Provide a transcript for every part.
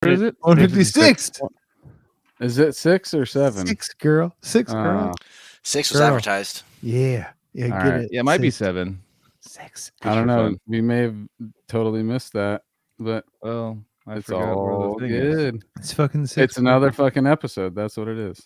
What is it? 156. Is it 6 or 7? 6, girl. 6, girl. 6 was Girl. advertised. Yeah. Yeah, All get right. it. Yeah, it might be 6. 7. 6. I don't know. fun. We may have totally missed that, but Well, I it's forgot where all the thing is. good. It's fucking 6. It's another fucking episode. That's what it is.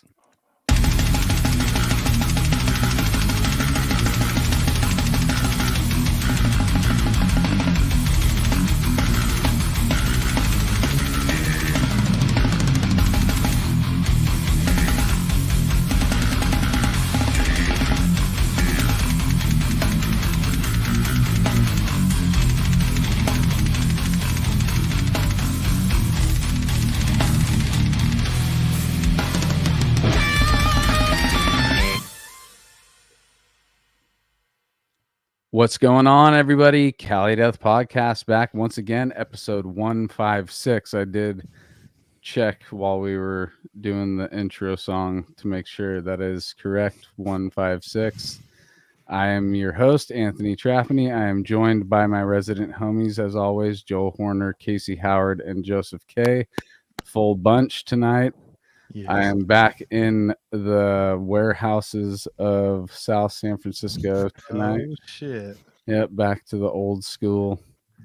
What's going on, everybody? Cali Death Podcast back once again, episode 156. I did check while we were doing the intro song to make sure that is correct. 156. I am your host, Anthony Traffany. I am joined by my resident homies, as always, Joel Horner, Casey Howard, and Joseph K. Full bunch tonight. Yes. I am back in the warehouses of South San Francisco tonight. Oh, shit. Yep, back to the old school.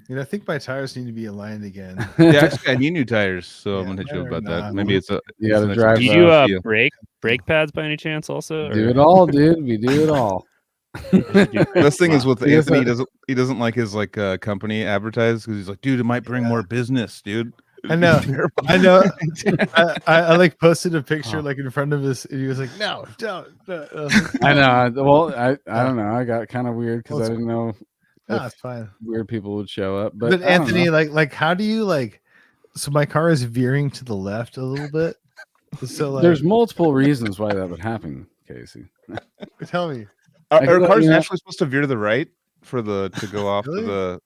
You know, I think my tires need to be aligned again. Yeah, actually, I need new tires, so I'm Yeah, gonna hit you mine are about that. not. Maybe it's a. You gotta it's an drive extra Do you the- deal. brake pads by any chance also? Do it all, dude. We do it all. Best thing is with He has Anthony, a- he doesn't like his company advertised because he's like, dude, it might bring more business, dude. I know. I know. I like posted a picture like in front of us, and he was like, "No, don't." I know. Well, I don't know. I got kind of weird because Well, I didn't know No, if it's fine. weird people would show up. But, But I don't Anthony, know. like, how do you like? So my car is veering to the left a little bit. So like, There's multiple reasons why that would happen, Casey. tell me. Are cars you know- actually supposed to veer to the right to go off Really? to the?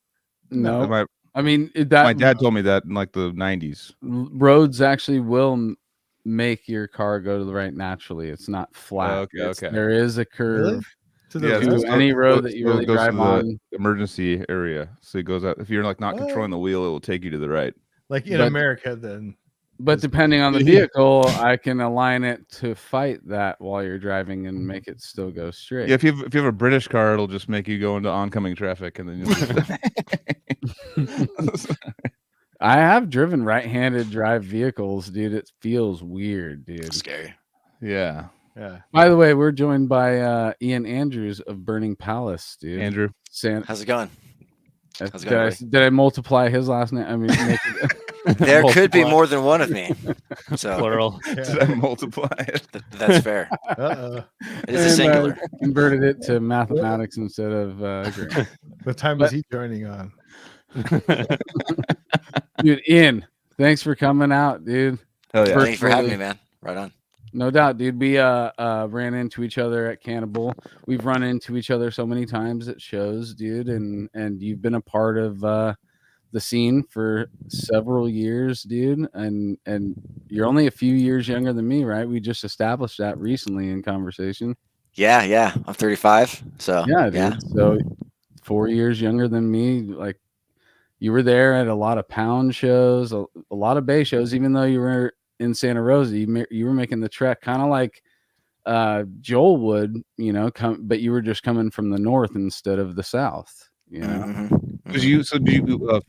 No, My I mean that my dad told me that in like the 90s. roads actually will make your car go to the right naturally. It's not flat. Okay, okay. There is a curve To the Yeah, to left? so- any road that so you it really goes to drive the on. emergency area, so it goes out. If you're like not controlling the wheel, it will take you to the right. Like in But- America, then. But depending on the vehicle, I can align it to fight that while you're driving and make it still go straight. Yeah, if you have a British car, it'll just make you go into oncoming traffic, and then you'll I have driven right-handed drive vehicles, dude. It feels weird, dude. Scary. yeah. Yeah. By the way, we're joined by Ian Andrews of Burning Palace, dude. Andrew, How's it going? How's it Did going, did I multiply his last name? I mean, make it, There could be Multiply. more than one of me. So Plural. did I multiply it? that's fair. Uh-oh. It is a singular. converted it to mathematics instead of Greek. What time is he joining on? Dude, Ian, thanks for coming out, dude. Hell yeah. First- Thank you for having me, man. Right on. No doubt, dude. We ran into each other at Cannibal. We've run into each other so many times at shows, dude, and you've been a part of the scene for several years, dude. And you're only a few years younger than me, right? We just established that recently in conversation. Yeah. I'm 35. So Yeah, dude. So 4 years younger than me. Like, you were there at a lot of Pound shows, a lot of Bay shows, even though you were in Santa Rosa. You were making the trek kind of like Joel would, but you were just coming from the north instead of the south, Mhm. Did you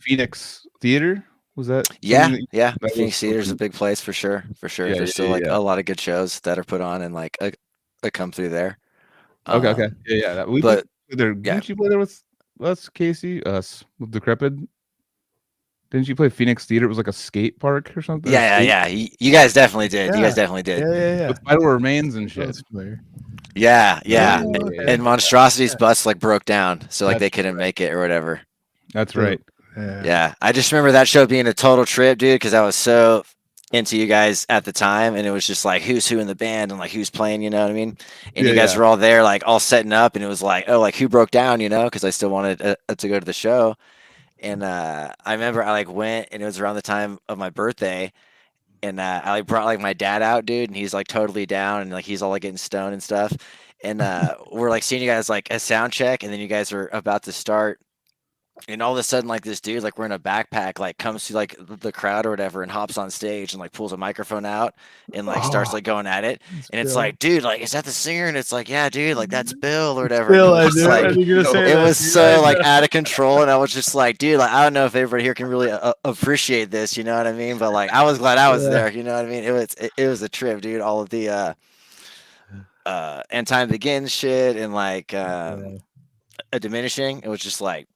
Phoenix Theater? Was that? Yeah. something that- Yeah. that Phoenix was Theater's a fucking- big place for sure. For sure. Yeah, There's still yeah, like yeah. a lot of good shows that are put on and like a come through there. Okay, okay, yeah. We but- played there. yeah. Didn't you play there with us, Casey? Us with Decrepit? Didn't you play Phoenix Theater? It was like a skate park or something. Yeah. You guys definitely did. You Yeah. guys definitely did. Yeah. With Vital Remains and shit. That's familiar. Yeah. Oh, okay. And Monstrosity's bus like broke down, so like That's they couldn't make it or whatever. That's right. Yeah, I just remember that show being a total trip, dude, because I was so into you guys at the time, and it was just like who's who in the band and like who's playing, you know what I mean? And Yeah, you guys yeah. were all there, like all setting up, and it was like, oh, like who broke down, you know? Because I still wanted to go to the show, and I remember I like went, and it was around the time of my birthday, and I like brought like my dad out, dude, and he's like totally down, and like he's all like getting stoned and stuff, and we're like seeing you guys like a sound check, and then you guys were about to start. And all of a sudden, like this dude, like wearing a backpack, like comes to like the crowd or whatever, and hops on stage and like pulls a microphone out and like starts like going at it. And it's Bill. like, dude, like is that the singer? And it's like, yeah, dude, like that's Bill or whatever. Bill, And it I was knew just, like, you were gonna say it that, was dude. so like out of control, and I was just like, dude, like I don't know if everybody here can really appreciate this, you know what I mean? But like I was glad I was there, you know what I mean? It was a trip, dude. All of the and time begins shit and like a diminishing. It was just like,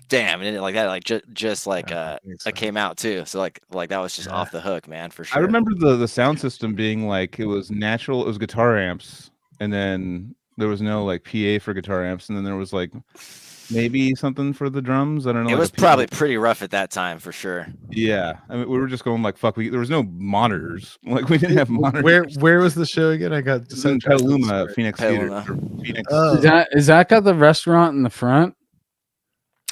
damn, and it, like that, like just like it came out too. So like that was just off the hook, man, for sure. I remember the sound system being like it was natural. It was guitar amps, and then there was no like PA for guitar amps, and then there was like maybe something for the drums. I don't know. It like was a PA. probably pretty rough at that time for sure. Yeah, I mean we were just going like fuck. There was no monitors. Like we didn't have monitors. Where was the show again? I got It's in Petaluma, Phoenix Theater. Petaluma. Or Phoenix. Oh. Is that got the restaurant in the front?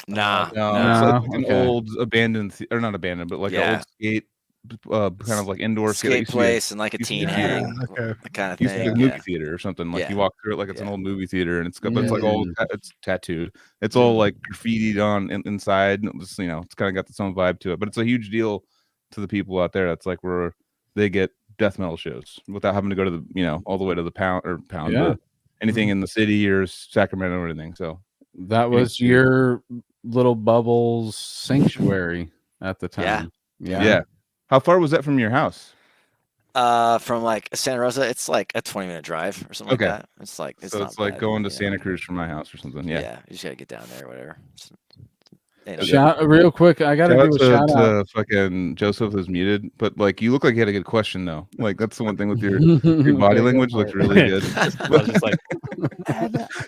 Nah, No, No, it's like okay. an old abandoned, or not abandoned, but like an old skate, kind of like indoor skate place and like a used to be teen a theater. hang kind of Used to be a thing. movie theater or something. Like Yeah. you walk through it like it's an Yeah. old movie theater, and it's got, but it's like all Yeah. it's tattooed. It's all like graffitied on inside, and it was, you know, it's kind of got its own vibe to it. But it's a huge deal to the people out there. That's like where they get death metal shows without having to go to the, you know, all the way to the pound Yeah. anything in the city or Sacramento or anything. So That was your little bubbles sanctuary at the time. yeah. How far was that from your house? From like Santa Rosa, it's like a 20-minute drive or something Okay. like that. It's like So not it's like bad, going to you know? Santa Cruz from my house or something. Yeah. You just gotta get down there or whatever. Real quick, I gotta do a shout out. To fucking Joseph is muted, but like you look like you had a good question though. Like that's the one thing with your body language looks really good. I was just like,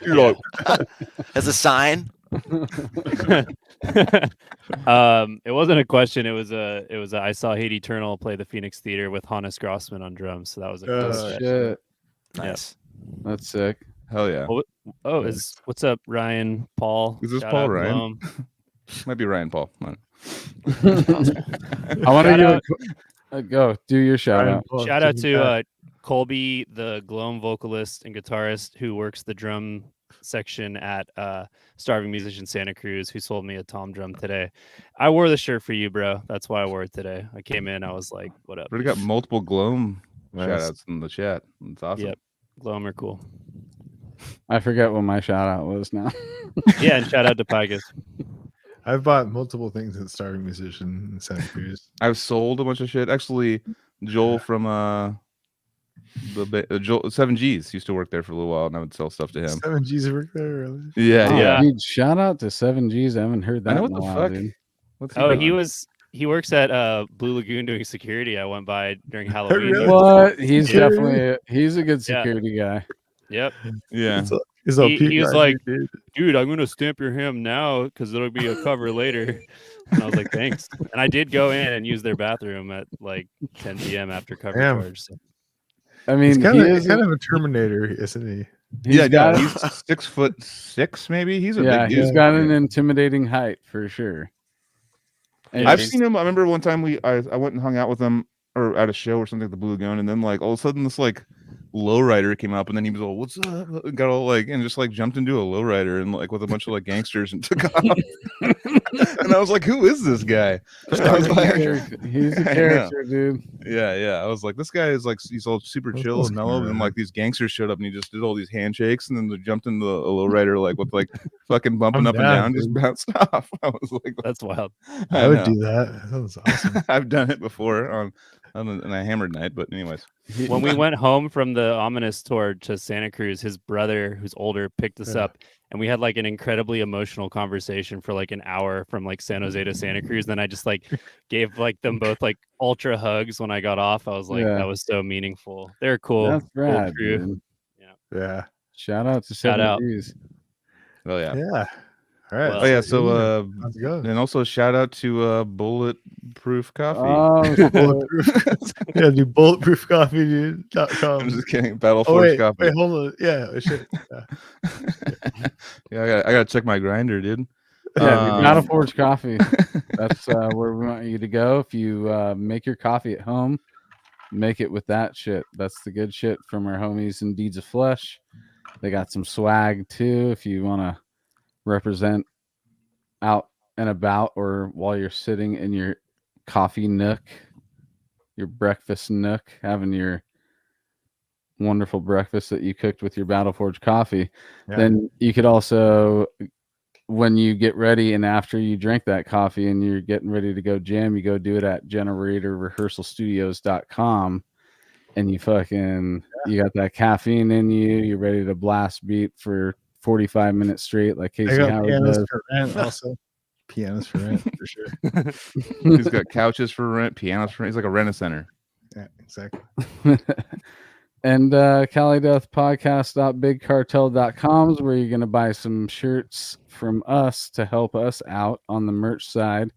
You're like, as a sign. it wasn't a question. It was a I saw Hate Eternal play the Phoenix Theater with Hannes Grossman on drums. So that was a cool stretch. Shit. Nice. That's sick. hell yeah. Oh, what's up, Ryan Paul? Is this Shout Paul out Ryan? Gloam. Might be Ryan Paul. I want to go do your shout out. Shout out to Colby, the Gloam vocalist and guitarist who works the drum section at Starving Musician Santa Cruz, who sold me a tom drum today. I wore the shirt for you, bro. That's why I wore it today. I came in, I was like, what up? Already got multiple Gloam Nice. shout outs in the chat. It's awesome. Yep. Gloam are cool. I forget what my shout out was now. Yeah, and shout out to Pigus. I've bought multiple things at Starving Musician in Santa Cruz. I've sold a bunch of shit. Actually, Joel from Joel 7Gs used to work there for a little while, and I would sell stuff to him. 7Gs work there, really? Yeah, Oh, yeah. Dude, shout out to 7Gs. I haven't heard that. I know in what a the while, fuck. dude. What's Oh, doing? he works at Blue Lagoon doing security. I went by during Halloween. Really? What? He's Yeah. definitely he's a good Yeah. security guy. Yep. Yeah. He's all He Pete was Ryan, like, dude. dude, I'm gonna stamp your ham now because it'll be a cover later. And I was like, thanks. And I did go in and use their bathroom at like 10 p.m. after cover Damn. charge. So. I mean, He's kind he's of a Terminator, isn't he? he's got, He's 6'6", maybe. He's a yeah, big dude. he's got an intimidating height for sure. And I've he's- seen him. I remember one time I went and hung out with him or at a show or something at the Blue Lagoon, and then like all of a sudden this like lowrider came up, and then he was all, "What's up?" Got all like, and just like jumped into a lowrider and like with a bunch of like gangsters and took off. And I was like, "Who is this guy?" I was like, he's a I know. character, dude. yeah. I was like, this guy is like, he's all super chill and mellow, and like these gangsters showed up and he just did all these handshakes, and then they jumped into a lowrider like with like fucking bumping I'm up and down, down, just dude. bounced off. I was like, That's wild. I would know. do that. That sounds awesome. I've done it before on a hammered night, but anyways. When we went home from the Ominous tour to Santa Cruz, his brother, who's older, picked us Yeah. up, and we had like an incredibly emotional conversation for like an hour from like San Jose to Santa Cruz. Then I just like gave like them both like ultra hugs when I got off. I was like, Yeah. that was so meaningful. They're cool. That's cool rad, crew. dude. Yeah. Shout out to Shout out. 7Gs. Oh yeah. Yeah. All right. Well, Oh yeah. So How's it going? and also shout out to Bulletproof Coffee. Oh, shit. Bulletproof. Yeah, do bulletproofcoffee.com. I'm just kidding. Battle Oh, Force wait, Coffee. wait, hold on. Yeah, oh, shit. Yeah. Yeah, I gotta check my grinder, dude. Yeah, Battle Forge Coffee. That's where we want you to go. If you make your coffee at home, make it with that shit. That's the good shit from our homies in Deeds of Flesh. They got some swag too if you want to represent out and about, or while you're sitting in your coffee nook, your breakfast nook, having your wonderful breakfast that you cooked with your Battleforge coffee, then you could also, when you get ready and after you drink that coffee and you're getting ready to go jam, you go do it at generatorrehearsalstudios.com, and you you got that caffeine in you, you're ready to blast beat for 45 minutes straight like I Casey got Howard pianos does. for rent also. Pianos for rent for sure. He's got couches for rent, pianos for rent. He's like a rent-a-center. Yeah, exactly. And CaliDeathPodcast.BigCartel.com is where you're going to buy some shirts from us to help us out on the merch side.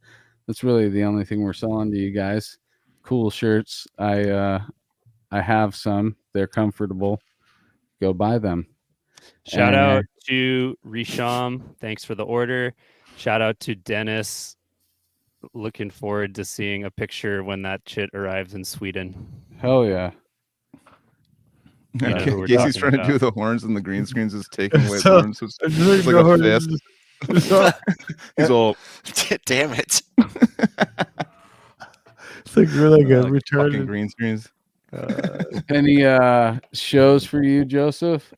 That's really the only thing we're selling to you guys. Cool shirts. I have some. They're comfortable. Go buy them. Shout out to Risham. Thanks for the order. Shout out to Dennis. Looking forward to seeing a picture when that shit arrives in Sweden. Hell yeah. You know who we're Casey's talking trying to do about. the horns, and the green screen's just taking away So- the horns. It's like a fist. He's all Damn it. It's like we're like a like fucking retarded. green screens. Any shows for you, Joseph?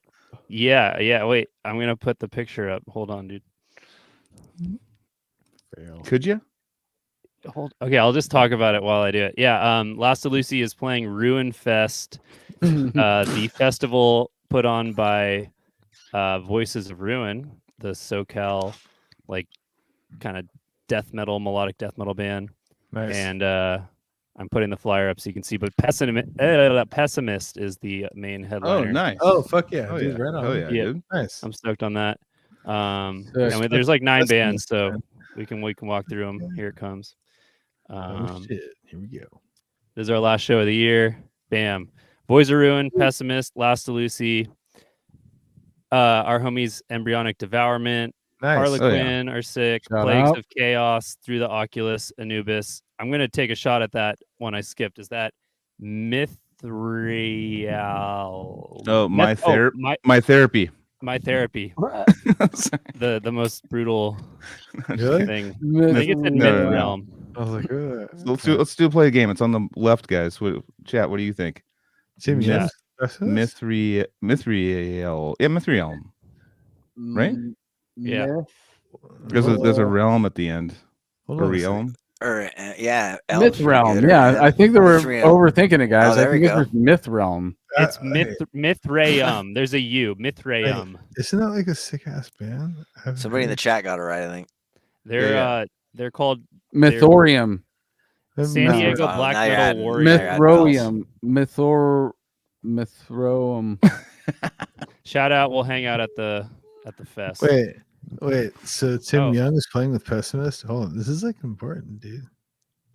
Yeah. Wait, I'm gonna put the picture up. Hold on, dude. Fail. Could you? Okay, I'll just talk about it while I do it. Yeah, Lasta Lucy is playing Ruin Fest, the festival put on by Voices of Ruin, the SoCal like kind of melodic death metal band. Nice. And I'm putting the flyer up so you can see. But Pessimist is the main Oh, headliner. nice. Oh fuck yeah, Oh, dude! yeah. Right on. Hell yeah, Yeah. dude. Nice. I'm stoked on that. Sick. I mean, there's like 9 That's bands, cool, so man. we can walk through them. Here it comes. Oh shit! Here we go. This is our last show of the year. Bam. Boys of Ruin, Pessimist, Lasta Lucy, our homies Embryonic Devourment, Nice. Harlequin are sick, Shout Plagues out. of Chaos, Through the Oculus, Anubis. I'm going to take a shot at that one I skipped. Is that Mithrial? Oh, my my therapy. My Therapy. The most brutal Really? thing. I think it's in No, Myth no, no. Realm. I was like, Let's play a game. It's on the left, guys. Chat. What do you think? Tim, Yeah. yes. Mithriel. Yeah, Mithriel. Right? Yeah. There's a realm at the end. Hold A on a second. realm. Or yeah, Myth Realm. Good, or- Yeah, I think they were Mithriel. overthinking it, guys. Oh, there I we think go. it's Myth Realm. It's Hey, Mithraeum. There's a U. Mithraeum. isn't that like a sick ass band? Somebody in the chat got it right, I think. They're called Mythorium. San No. Diego Oh, Black now you're Metal adding- Warrior. Mythroium. Mythroum. Shout out. We'll hang out at the fest. Wait. So Tim Oh. Young is playing with Pessimist. Hold on, this is like important, dude.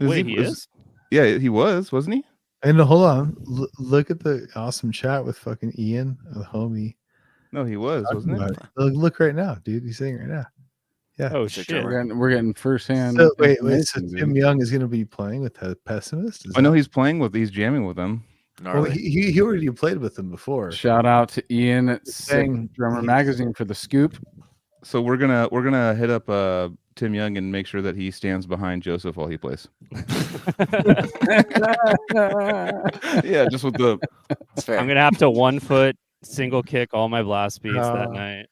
Wait, he is? Yeah, he wasn't he? And hold on, look at the awesome chat with fucking Ian, the homie. No, he wasn't Talking it? about it. Look right now, dude. He's saying right now. Yeah. Oh It's a shit. drummer. We're getting firsthand. So wait. So information, Tim dude. Young is going to be playing with the Pessimist. I know he's jamming with them. Well, Gnarly. he already played with them before. Shout out to Ian at Sick Saying Drummer he's- Magazine for the scoop. So we're gonna hit up Tim Young and make sure that he stands behind Joseph while he plays. Yeah, just with the It's fair. I'm gonna have to 1 foot single kick all my blast beats that night.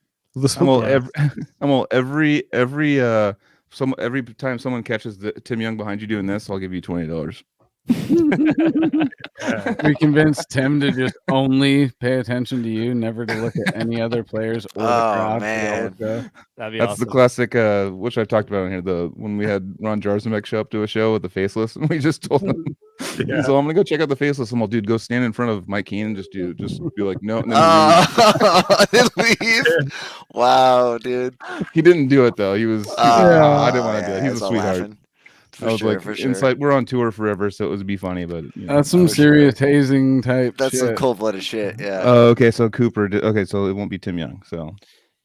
every time someone catches Tim Young behind you doing this, I'll give you $20. We convinced Tim to just only pay attention to you, never to look at any other players or the Oh, crowd. man. That'd be That's awesome. the classic, which I've talked about in here. When we had Ron Jarzamek show up to a show with the Faceless, and we just told him, Yeah. so I'm gonna go check out the Faceless, and dude, go stand in front of Mike Keenan, just be like, no, and then Then leave. Wow, dude. he didn't do it though. He was, I didn't want to do it. He's it's a all sweetheart. laughing. I was like, inside, we're on tour forever, so it would be funny, but That's some For sure. serious hazing type That's some shit. cold-blooded shit. Yeah. Oh, okay. So Cooper did. Okay, so it won't be Tim Young. So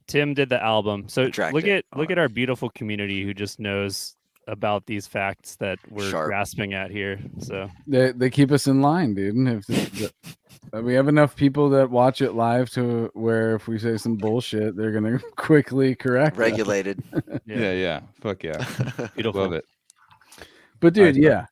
Tim did the album. So Tracked look it. at our beautiful community who just knows about these facts that we're Sharp. grasping at here. So They keep us in line, dude. And we have enough people that watch it live to where if we say some bullshit, they're gonna quickly correct us. Regulated. Yeah. Fuck yeah. Beautiful. Love it. But dude, Nice, yeah.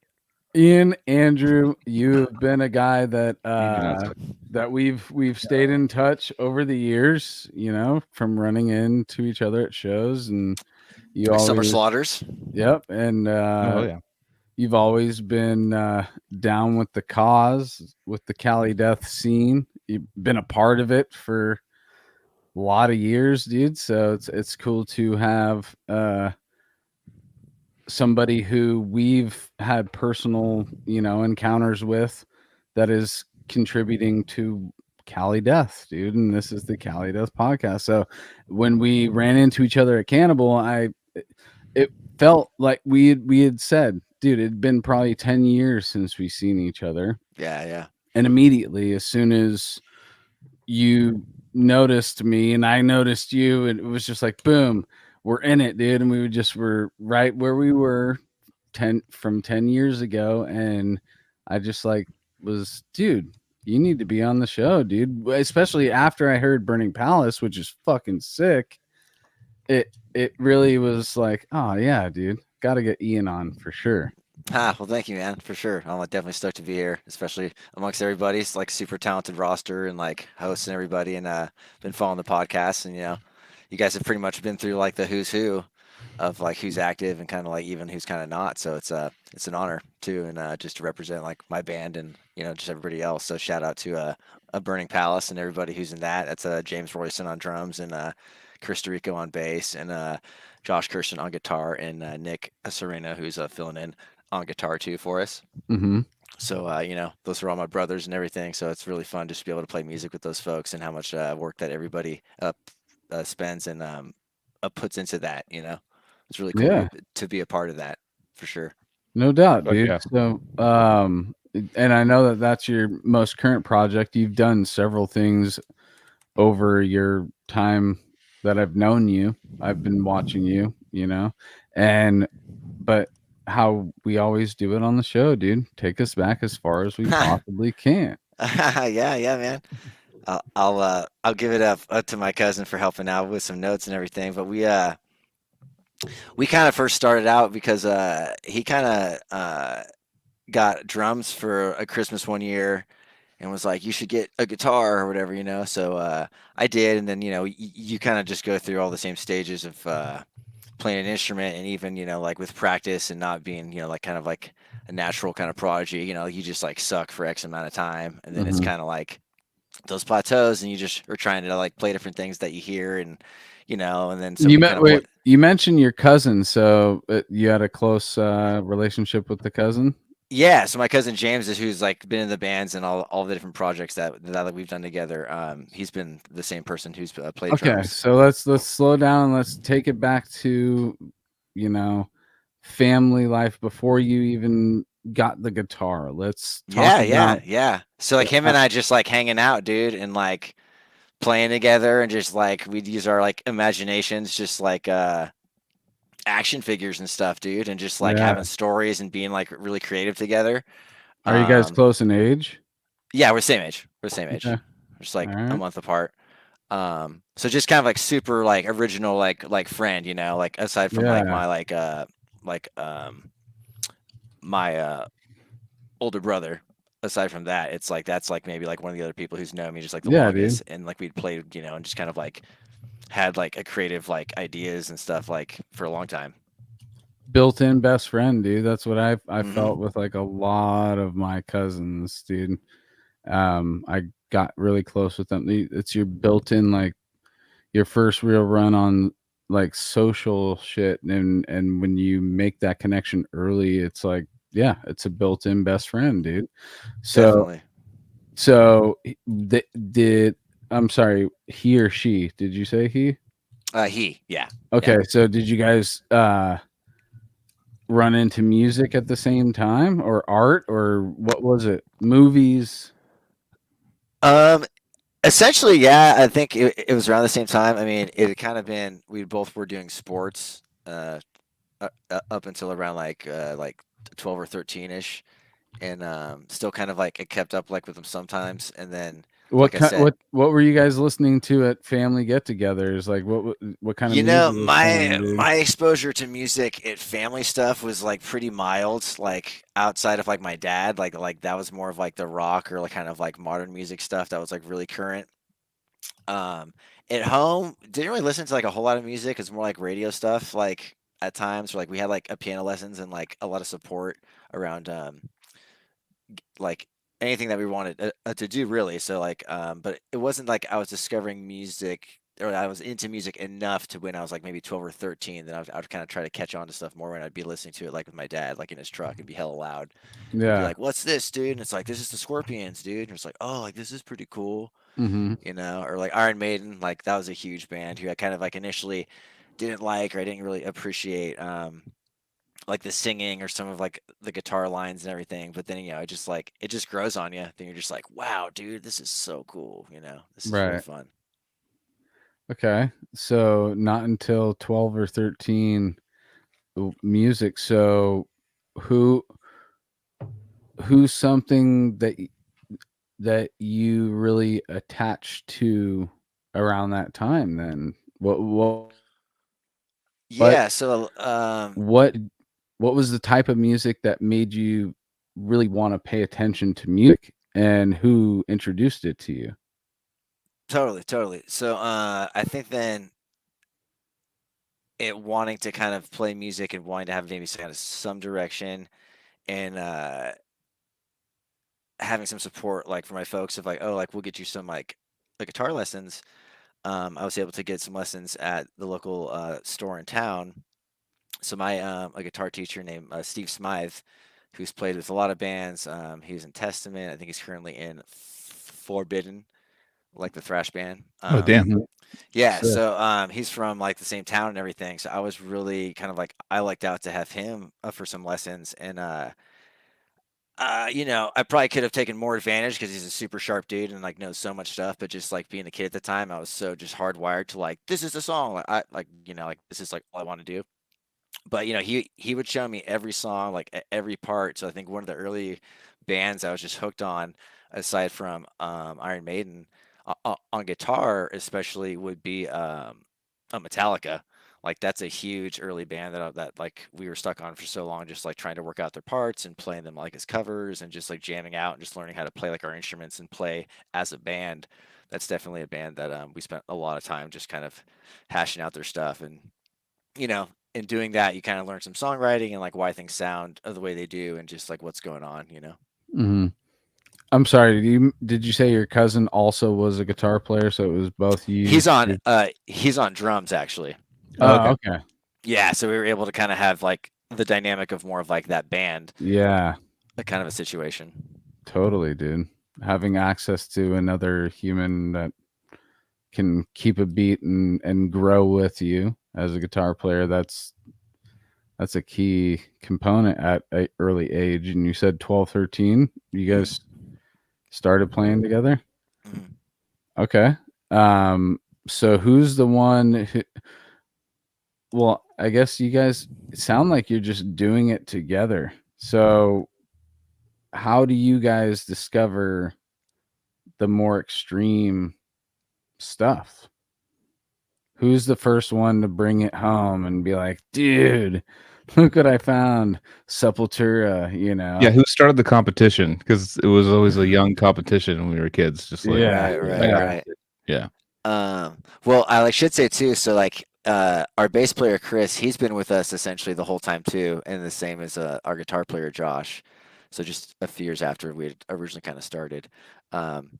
Ian, Andrew, you've been a guy that nice. that we've stayed in touch over the years, you know, from running into each other at shows, and you Summer always, Slaughters. yep, and Oh yeah. you've always been down with the cause, with the Cali death scene. You've been a part of it for a lot of years, dude. So it's cool to have somebody who we've had personal, you know, encounters with that is contributing to Cali death, dude. And this is the Cali death podcast. So when we ran into each other at Cannibal, it felt like we had said, dude, it'd been probably 10 years since we seen each other. Yeah. And immediately, as soon as you noticed me and I noticed you, and it was just like, boom, we're in it, dude. And were right where we were 10 years ago. And I just like was, dude, you need to be on the show, dude. Especially after I heard Burning Palace, which is fucking sick. It really was like, oh yeah, dude, gotta get Ian on for sure. Well, thank you, man, for sure. I'm definitely stoked to be here, especially amongst everybody. It's like super talented roster and like hosts and everybody, and been following the podcast, and you guys have pretty much been through like the who's who of like who's active and kind of like even who's kind of not. So it's an honor too, and just to represent like my band and just everybody else. So shout out to a Burning Palace and everybody who's in that. That's James Royson on drums and Chris Rico on bass and Josh Kirsten on guitar and Nick Serena who's filling in on guitar too for us. Mm-hmm. So those are all my brothers and everything. So it's really fun just to be able to play music with those folks and how much work that everybody spends and puts into that. It's really cool to be a part of that for sure. No doubt, Fuck dude. yeah. So, and I know that that's your most current project. You've done several things over your time that I've known you. I've been watching you, but how we always do it on the show, dude. Take us back as far as we possibly can. Yeah, man. I'll give it up to my cousin for helping out with some notes and everything. But we kind of first started out because he kind of got drums for a Christmas one year and was like, you should get a guitar or whatever. So I did, and then you kind of just go through all the same stages of playing an instrument, and even like with practice and not being like kind of like a natural kind of prodigy. You just like suck for X amount of time, and then it's kind of like those plateaus, and you just are trying to like play different things that you hear, and and then you mentioned your cousin, so you had a close relationship with the cousin. Yeah, so my cousin James is who's like been in the bands and all the different projects that we've done together. He's been the same person who's played drums. Okay, so let's slow down and let's take it back to family life before you even got the guitar. Let's talk yeah. So like him and I just like hanging out, dude, and like playing together, and just like we'd use our like imaginations, just like action figures and stuff, dude, and just like having stories and being like really creative together. Are you guys close in age? Yeah, we're the same age. Okay. We're just like a month apart. So just kind of like super like original like friend, like aside from like my my older brother. Aside from that, it's like that's like maybe like one of the other people who's known me just like the longest, and like we'd played, and just kind of like had like a creative like ideas and stuff like for a long time. Built-in best friend, dude. That's what I felt with like a lot of my cousins, dude. I got really close with them. It's your built-in like your first real run on like social shit, and when you make that connection early, it's like it's a built-in best friend, dude. Definitely. So I'm sorry, he or she? Did you say he? He, yeah. Okay, so did you guys run into music at the same time, or art, or what was it? Movies? Essentially, yeah. I think it was around the same time. I mean, it had kind of been we both were doing sports up until around like 12 or 13 ish, and still kind of like it kept up like with them sometimes, and then What like I said, what were you guys listening to at family get-togethers? Like what kind of you music know, was playing, dude? my exposure to music at family stuff was like pretty mild, like outside of like my dad, like that was more of like the rock or like kind of like modern music stuff that was like really current. Um, at home, didn't really listen to like a whole lot of music. It's more like radio stuff. Like at times, or like we had like a piano lessons and like a lot of support around like anything that we wanted to do really. So like, but it wasn't like I was discovering music or I was into music enough to when I was like maybe 12 or 13. Then I would kind of try to catch on to stuff more when I'd be listening to it like with my dad, like in his truck. It'd be hella loud. He'd be Yeah. like, "What's this, dude?" And it's like, "This is the Scorpions, dude." And it's like, "Oh, like this is pretty cool." Mm-hmm. You know, or like Iron Maiden, like that was a huge band who I kind of like initially didn't like or I didn't really appreciate like the singing or some of like the guitar lines and everything. But then it just grows on you. Then you're just like, wow, dude, this is so cool. You know, this is really Right. fun. Okay. So not until 12 or 13 music. So who who's something that you really attached to around that time then? What Yeah. So what what was the type of music that made you really want to pay attention to music, and who introduced it to you? totally. So I think then it wanting to kind of play music and wanting to have maybe kind of some direction and having some support like for my folks of like, oh, like we'll get you some like guitar lessons. I was able to get some lessons at the local store in town. So my a guitar teacher named Steve Smythe, who's played with a lot of bands. He was in Testament. I think he's currently in Forbidden, like the thrash band. Oh damn. Mhm. Yeah, Sick. so he's from like the same town and everything. So I was really kind of like I liked out to have him for some lessons, and you know, I probably could have taken more advantage because he's a super sharp dude and like knows so much stuff. But just like being a kid at the time, I was so just hardwired to like this is the song. Like I like you know like this is like all I want to do. But you know he would show me every song like every part. So I think one of the early bands I was just hooked on, aside from Iron Maiden, on guitar especially would be a Metallica. Like that's a huge early band that like we were stuck on for so long, just like trying to work out their parts and playing them like as covers and just like jamming out and just learning how to play like our instruments and play as a band. That's definitely a band that we spent a lot of time just kind of hashing out their stuff, and you know, in doing that, you kind of learn some songwriting and like why things sound the way they do, and just like what's going on, you know. Hmm. I'm sorry. Did you say your cousin also was a guitar player? So it was both you. He's on drums actually. Oh, okay. Yeah, so we were able to kind of have like the dynamic of more of like that band, Yeah, that kind of a situation. totally, dude. Having access to another human that can keep a beat and grow with you as a guitar player, that's a key component at an early age. And you said 12, 13, you guys started playing together? Mhm. Okay. So who's the one who, well, I guess you guys sound like you're just doing it together. So how do you guys discover the more extreme stuff? Who's the first one to bring it home and be like, dude, look what I found? Sepultura, you know? Yeah, who started the competition? Because it was always a young competition when we were kids. Just like Yeah, Right. yeah. Well, I like should say too. So like, our bass player Chris, he's been with us essentially the whole time too, and the same as our guitar player Josh. So just a few years after we had originally kind of started. Um,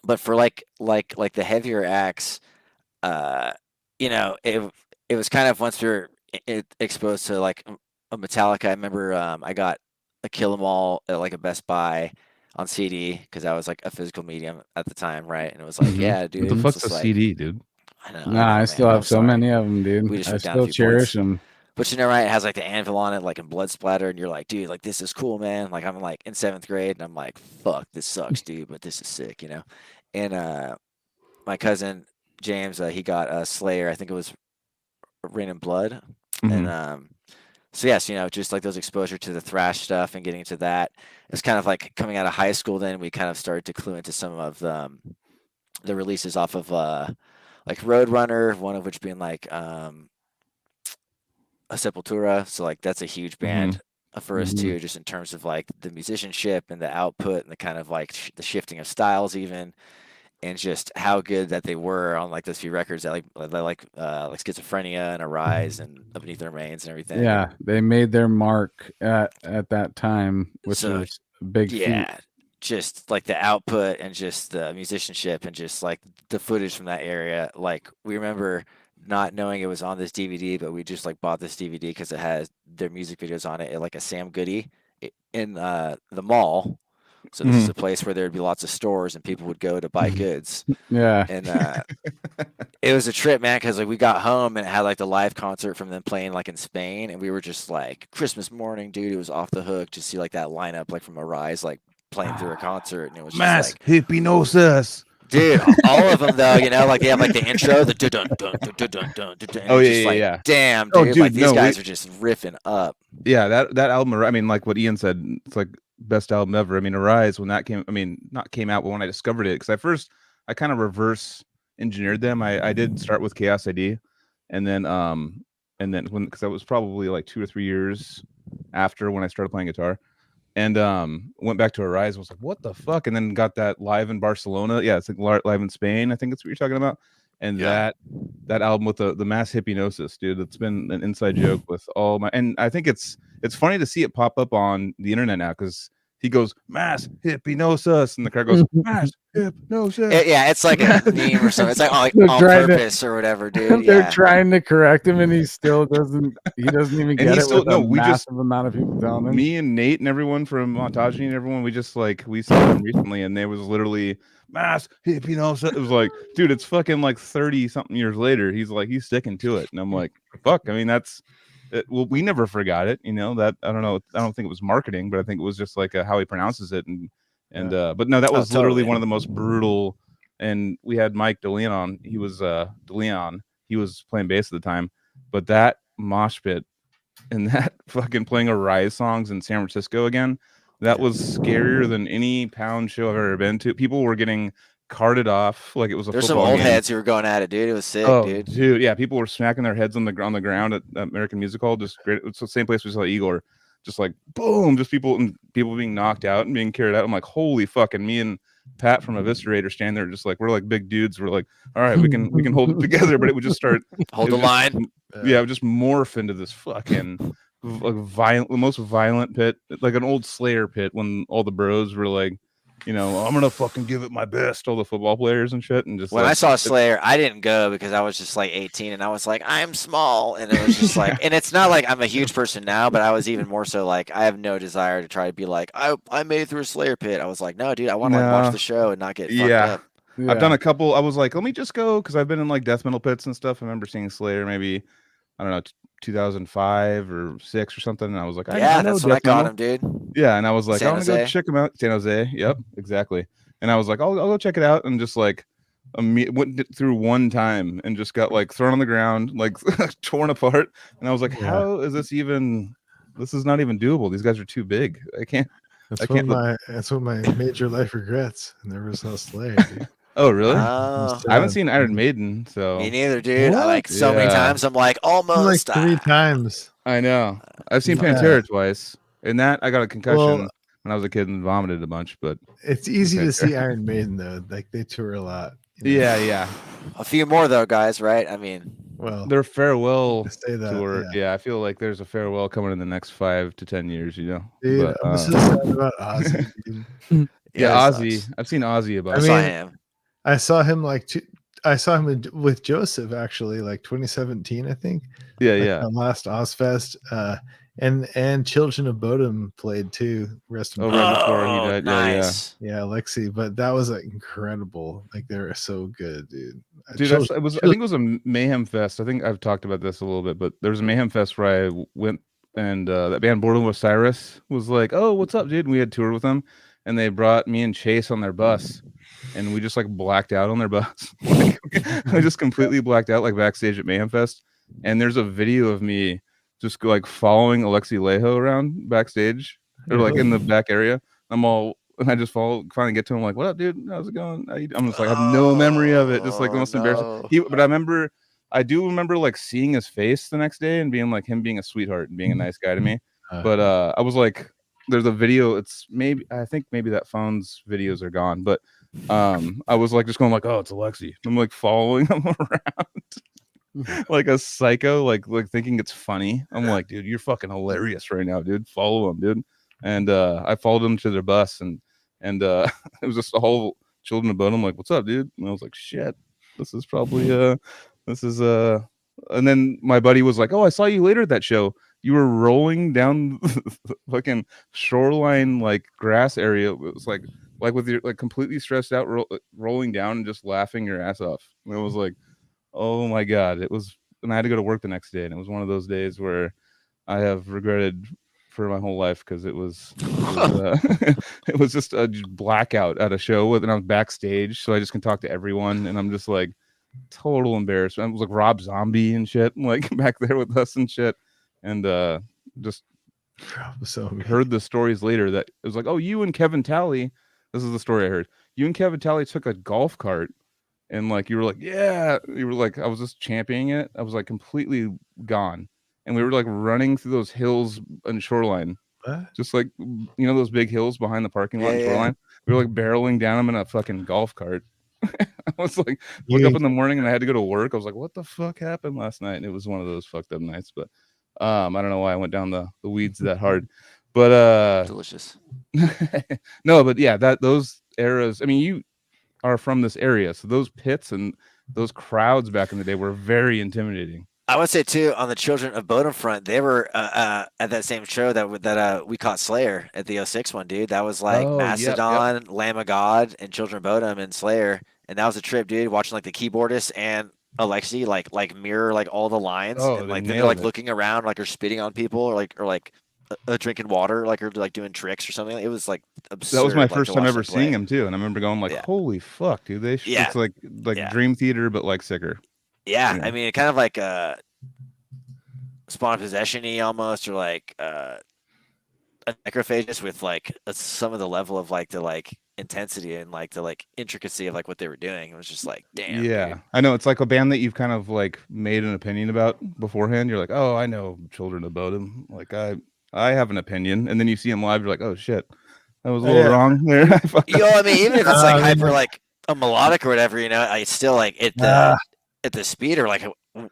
but for like the heavier acts, uh, you know, it was kind of once we were exposed to like a Metallica. I remember I got a Kill 'Em All at like a Best Buy on CD because I was like a physical medium at the time, right? And it was like, Mhm. yeah, What dude, the it's fuck's just a like CD, dude? I Nah, I know, still man. have I'm so sorry. many of them, We dude. just I went down a still few cherish points. them. But you know, right? It has like the anvil on it, like in blood splatter, and you're like, dude, like this is cool, man. Like I'm like in seventh grade, and I'm like, fuck, this sucks, dude, but this is sick, you know. And my cousin James, he got a Slayer. I think it was Rain and Blood, and Mhm. So yes, just like those exposure to the thrash stuff and getting to that. It's kind of like coming out of high school. Then we kind of started to clue into some of the releases off of like Roadrunner, one of which being like a Sepultura. So like that's a huge band for us too, just in terms of like the musicianship and the output and the kind of like the shifting of styles even, and just how good that they were on like those few records that like Schizophrenia and Arise and Beneath the Remains and everything. Yeah, they made their mark at that time, which So, was a big feat. Just like the output and just the musicianship and just like the footage from that area. Like we remember not knowing it was on this DVD, but we just like bought this DVD because it has their music videos on it at like a Sam Goody in the mall. So this is a place where there'd be lots of stores and people would go to buy goods. Yeah. And it was a trip, man, because like we got home and it had like the live concert from them playing like in Spain, and we were just like Christmas morning, dude. It was off the hook to see like that lineup like from Arise like playing through a concert, and it was Mass just like hypnosis. Dude, all of them though, like they have like the intro, the dun dun dun dun dun dun dun. Oh just yeah. Damn, dude, Oh, dude, like these no, guys are just riffing up. Yeah, that album. I mean, like what Ian said, it's like best album ever. I mean, Arise when that came. I mean, not came out, but when I discovered it, because at first I kind of reverse engineered them. I did start with Chaos ID, and then when because that was probably like 2 or 3 years after when I started playing guitar. And went back to Arise. Was like, what the fuck? And then got that live in Barcelona. Yeah, it's like live in Spain. I think that's what you're talking about. And that album with the mass hypnosis, dude. It's been an inside joke with all my. And I think it's funny to see it pop up on the internet now because he goes mass hypnosis, and the crowd goes mass hypnosis. Yeah, it's like a meme or something. It's like on purpose or whatever, dude. They're trying to correct him, and he still doesn't. He doesn't even get it. Still, with a massive amount of people telling him. Me and Nate and everyone from Montage and everyone, we saw him recently, and there was literally mass hypnosis. It was like, dude, it's fucking like 30 something years later. He's sticking to it, and I'm like, fuck. I mean, that's. Well, we never forgot it, that I don't know. I don't think it was marketing, but I think it was just like how he pronounces it. But no, that was literally one of the most brutal. And we had Mike DeLeon on. He was He was playing bass at the time, but that mosh pit and that fucking playing Arise songs in San Francisco again, that was scarier than any pound show I've ever been to. People were getting carted off like it was a There's some football old game. heads who were going at it, dude. It was sick, dude. Yeah, people were smacking their heads on the ground at American Music Hall. Just great. It's the same place we saw Igor. Just like boom, just people being knocked out and being carried out. I'm like, holy fuck! And me and Pat from Eviscerator stand there, just like we're like big dudes. We're like, all right, we can hold it together. But it would just start hold the line. Yeah, it would just morph into this fucking like the most violent pit, like an old Slayer pit when all the bros were like, I'm gonna fucking give it my best, all the football players and shit. And just when I saw Slayer, I didn't go because I was just like 18 and I was like, I'm small, and it was just like, and it's not like I'm a huge person now, but I was even more so like I have no desire to try to be like I made it through a Slayer pit. I was like, no, dude, I want to like watch the show and not get fucked up. Yeah. I've done a couple. I was like, let me just go because I've been in like death metal pits and stuff. I remember seeing Slayer maybe, I don't know, 2005 or 6 or something, and I was like, that's when I caught him, dude. Yeah, and I was like, San I'm gonna go check him out. San Jose, yep, exactly. And I was like, I'll go check it out, and just like went through one time and just got like thrown on the ground, like torn apart. And I was like, how is this even? This is not even doable. These guys are too big. I can't. That's what my major life regrets. And there was no Slayer, dude. Oh, really? Oh. I haven't seen Iron Maiden, so me neither, dude. I like so many times. I'm like almost like 3 times. I know. I've seen Pantera twice, and that I got a concussion when I was a kid and vomited a bunch. But it's easy to see Iron Maiden though; like they tour a lot. Yeah. A few more though, guys. Right? I mean, their farewell tour. Yeah, I feel like there's a farewell coming in the next 5 to 10 years. Dude, I'm so sad about Ozzy. Dude. Ozzy. I've seen Ozzy about. I saw him with Joseph actually, like 2017, I think. Yeah. Last Ozfest, and Children of Bodom played too. Rest in peace. Right before he died. Nice. Yeah, Lexi. But that was like incredible. Like they were so good, dude. I think it was a Mayhem Fest. I think I've talked about this a little bit, but there was a Mayhem Fest where I went, and that band Borderland with Cyrus was like, "Oh, what's up, dude?" And we had toured with them, and they brought me and Chase on their bus. And we just like blacked out on their bus. I just completely blacked out like backstage at Mayhem Fest. And there's a video of me just like following Alexi Lejo around backstage or like in the back area. And I just finally get to him like, "What up, dude? How's it going?" I'm just like, I have no memory of it. Just like the most embarrassing. But I do remember like seeing his face the next day and being like him being a sweetheart and being a nice guy to me. But I was like, there's a video. I think maybe that phone's videos are gone. But I was like just going like, "Oh, it's Alexi." I'm like following him around like a psycho, like thinking it's funny. I'm like, dude, you're fucking hilarious right now, dude. Follow him, dude. And I followed him to their bus, and it was just a whole Children of Bodom. I'm like, "What's up, dude?" And I was like, "Shit, this is probably And then my buddy was like, "Oh, I saw you later at that show. You were rolling down the fucking shoreline like grass area. It was like with your like completely stressed out, rolling down and just laughing your ass off." And it was like, oh my god, it was. And I had to go to work the next day, and it was one of those days where I have regretted for my whole life because it was it was just a blackout at a show, and I was backstage, so I just can talk to everyone, and I'm just like total embarrassment. It was like Rob Zombie and shit, like back there with us and shit, and just heard the stories later that it was like, "Oh, you and Kevin Talley." This is the story I heard. You and Kevin Talley took a golf cart, and like you were like, "Yeah," you were like, I was just championing it. I was like completely gone. And we were like running through those hills and shoreline, just like, you know, those big hills behind the parking lot and shoreline. We were like barreling down them in a fucking golf cart. I was like, woke up in the morning and I had to go to work. I was like, what the fuck happened last night? And it was one of those fucked up nights. But I don't know why I went down the weeds that hard. But delicious. No, but yeah, those eras. I mean, you are from this area, so those pits and those crowds back in the day were very intimidating. I would say too, on the Children of Bodom front, they were at that same show that we caught Slayer at the 06 one, dude. That was like Mastodon, Lamb of God, and Children of Bodom and Slayer, and that was a trip, dude. Watching like the keyboardist and Alexi like mirror like all the lines, and like they're like looking around, like they're spitting on people, or like drinking water, like or like doing tricks or something. It was like absurd. That was my first time ever seeing him too, and I remember going like, "Holy fuck, dude! It's like Dream Theater, but like sicker." Yeah, I mean, kind of like Spawn of Possession-y almost, or like a Necrophagist with like some of the level of like the like intensity and like the like intricacy of like what they were doing. It was just like, damn. Yeah, dude. I know. It's like a band that you've kind of like made an opinion about beforehand. You're like, "Oh, I know Children of Bodom. Like I have an opinion," and then you see them live. You're like, "Oh shit, that was a little wrong there." I mean, even if it's like hyper like a melodic or whatever, you know, I still like it. At the speed or like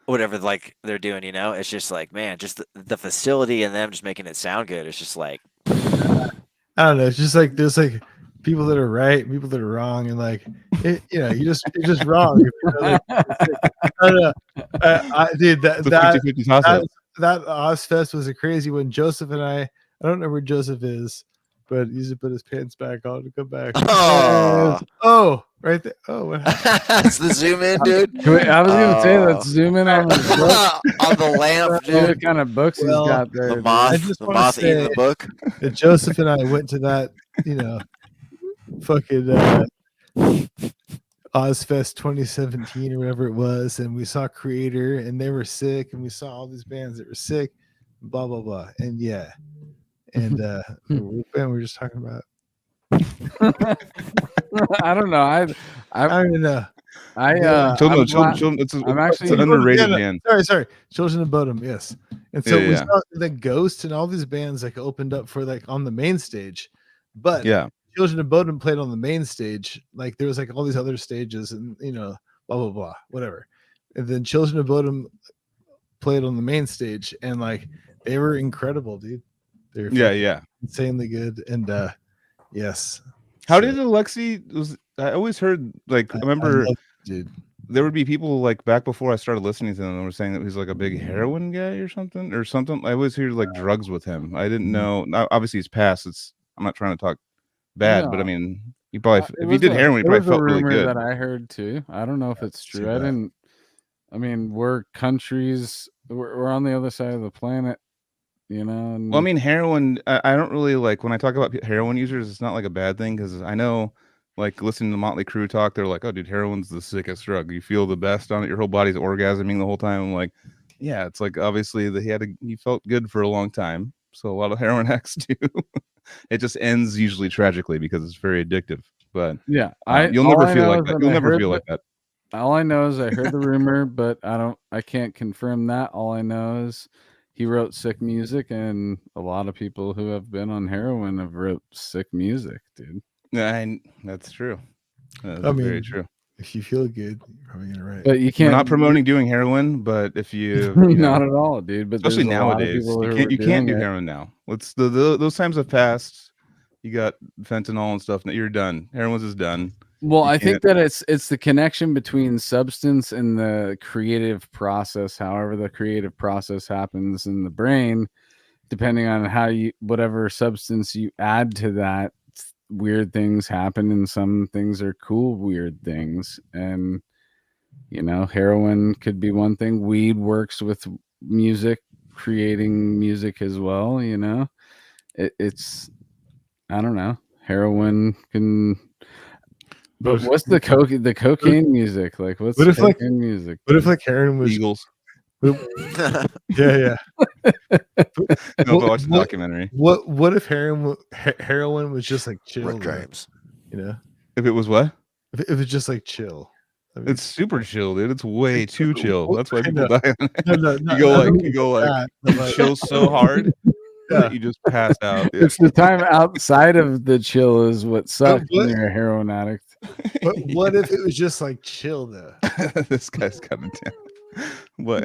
whatever like they're doing, you know, it's just like, man, just the facility and them just making it sound good. It's just like, I don't know. It's just like there's like people that are right, people that are wrong, and like it, you know, you're just wrong. I don't know. Dude, that Ozfest was a crazy one. Joseph and I don't know where Joseph is, but he's to put his pants back on to come back. Oh, right there. Oh, what happened? It's the zoom in, dude. I was gonna say, let's zoom in on the book. On the lamp, dude. What kind of books he's got there? The moth eating the book. That Joseph and I went to that, you know, fucking Ozfest 2017 or whatever it was, and we saw Creator, and they were sick, and we saw all these bands that were sick, blah blah blah, and and we were just talking about. I don't know. I don't even know. Children. It's an underrated band. Sorry. Children of Bodom. Yes. And so we saw the Ghost and all these bands like opened up for like on the main stage, but Children of Bodom played on the main stage. Like there was like all these other stages, and you know, blah blah blah, whatever. And then Children of Bodom played on the main stage, and like they were incredible, dude. They were insanely good, and yes. How did Alexi? I always heard like I remember, dude. There would be people like back before I started listening to them and were saying that he's like a big heroin guy or something. I always hear like drugs with him. I didn't know. Obviously, he's passed. I'm not trying to talk bad, but I mean, he probably if he did heroin, he probably felt really good. That I heard too. I don't know if it's true. I mean, we're countries. We're on the other side of the planet. You know, well, I mean, heroin. I don't really like when I talk about heroin users. It's not like a bad thing because I know, like, listening to Motley Crue talk, they're like, "Oh, dude, heroin's the sickest drug. You feel the best on it. Your whole body's orgasming the whole time." I'm like, yeah, it's like obviously he felt good for a long time. So a lot of heroin addicts do. It just ends usually tragically because it's very addictive. But Yeah, you'll never feel like that. You'll never feel like that. All I know is I heard the rumor, but I can't confirm that. All I know is he wrote sick music, and a lot of people who have been on heroin have wrote sick music, dude. And that's true. That's very true. If you feel good, you're probably gonna write. But you can't. We're not promoting doing heroin, but if you not at all, dude. But especially nowadays, you can't do heroin now. Those times have passed. You got fentanyl and stuff. You're done. Heroin's is done. Well, I think that it's the connection between substance and the creative process. However, the creative process happens in the brain, depending on whatever substance you add to that. Weird things happen, and some things are cool weird things. And heroin could be one thing. Weed works with music, creating music as well. It's I don't know. Heroin can. But what's the cocaine music like? What's the cocaine music? What if like heroin was Eagles? Yeah. No, but watch the documentary. What if heroin was just like chill? James. If it was what? If it was just like chill. It's super chill, dude. It's way too chill. That's why people No. die. No, you chill so hard that you just pass out. Dude. It's the time outside of the chill is what sucks when you're a heroin addict. But what if it was just like chill though? This guy's coming down. What?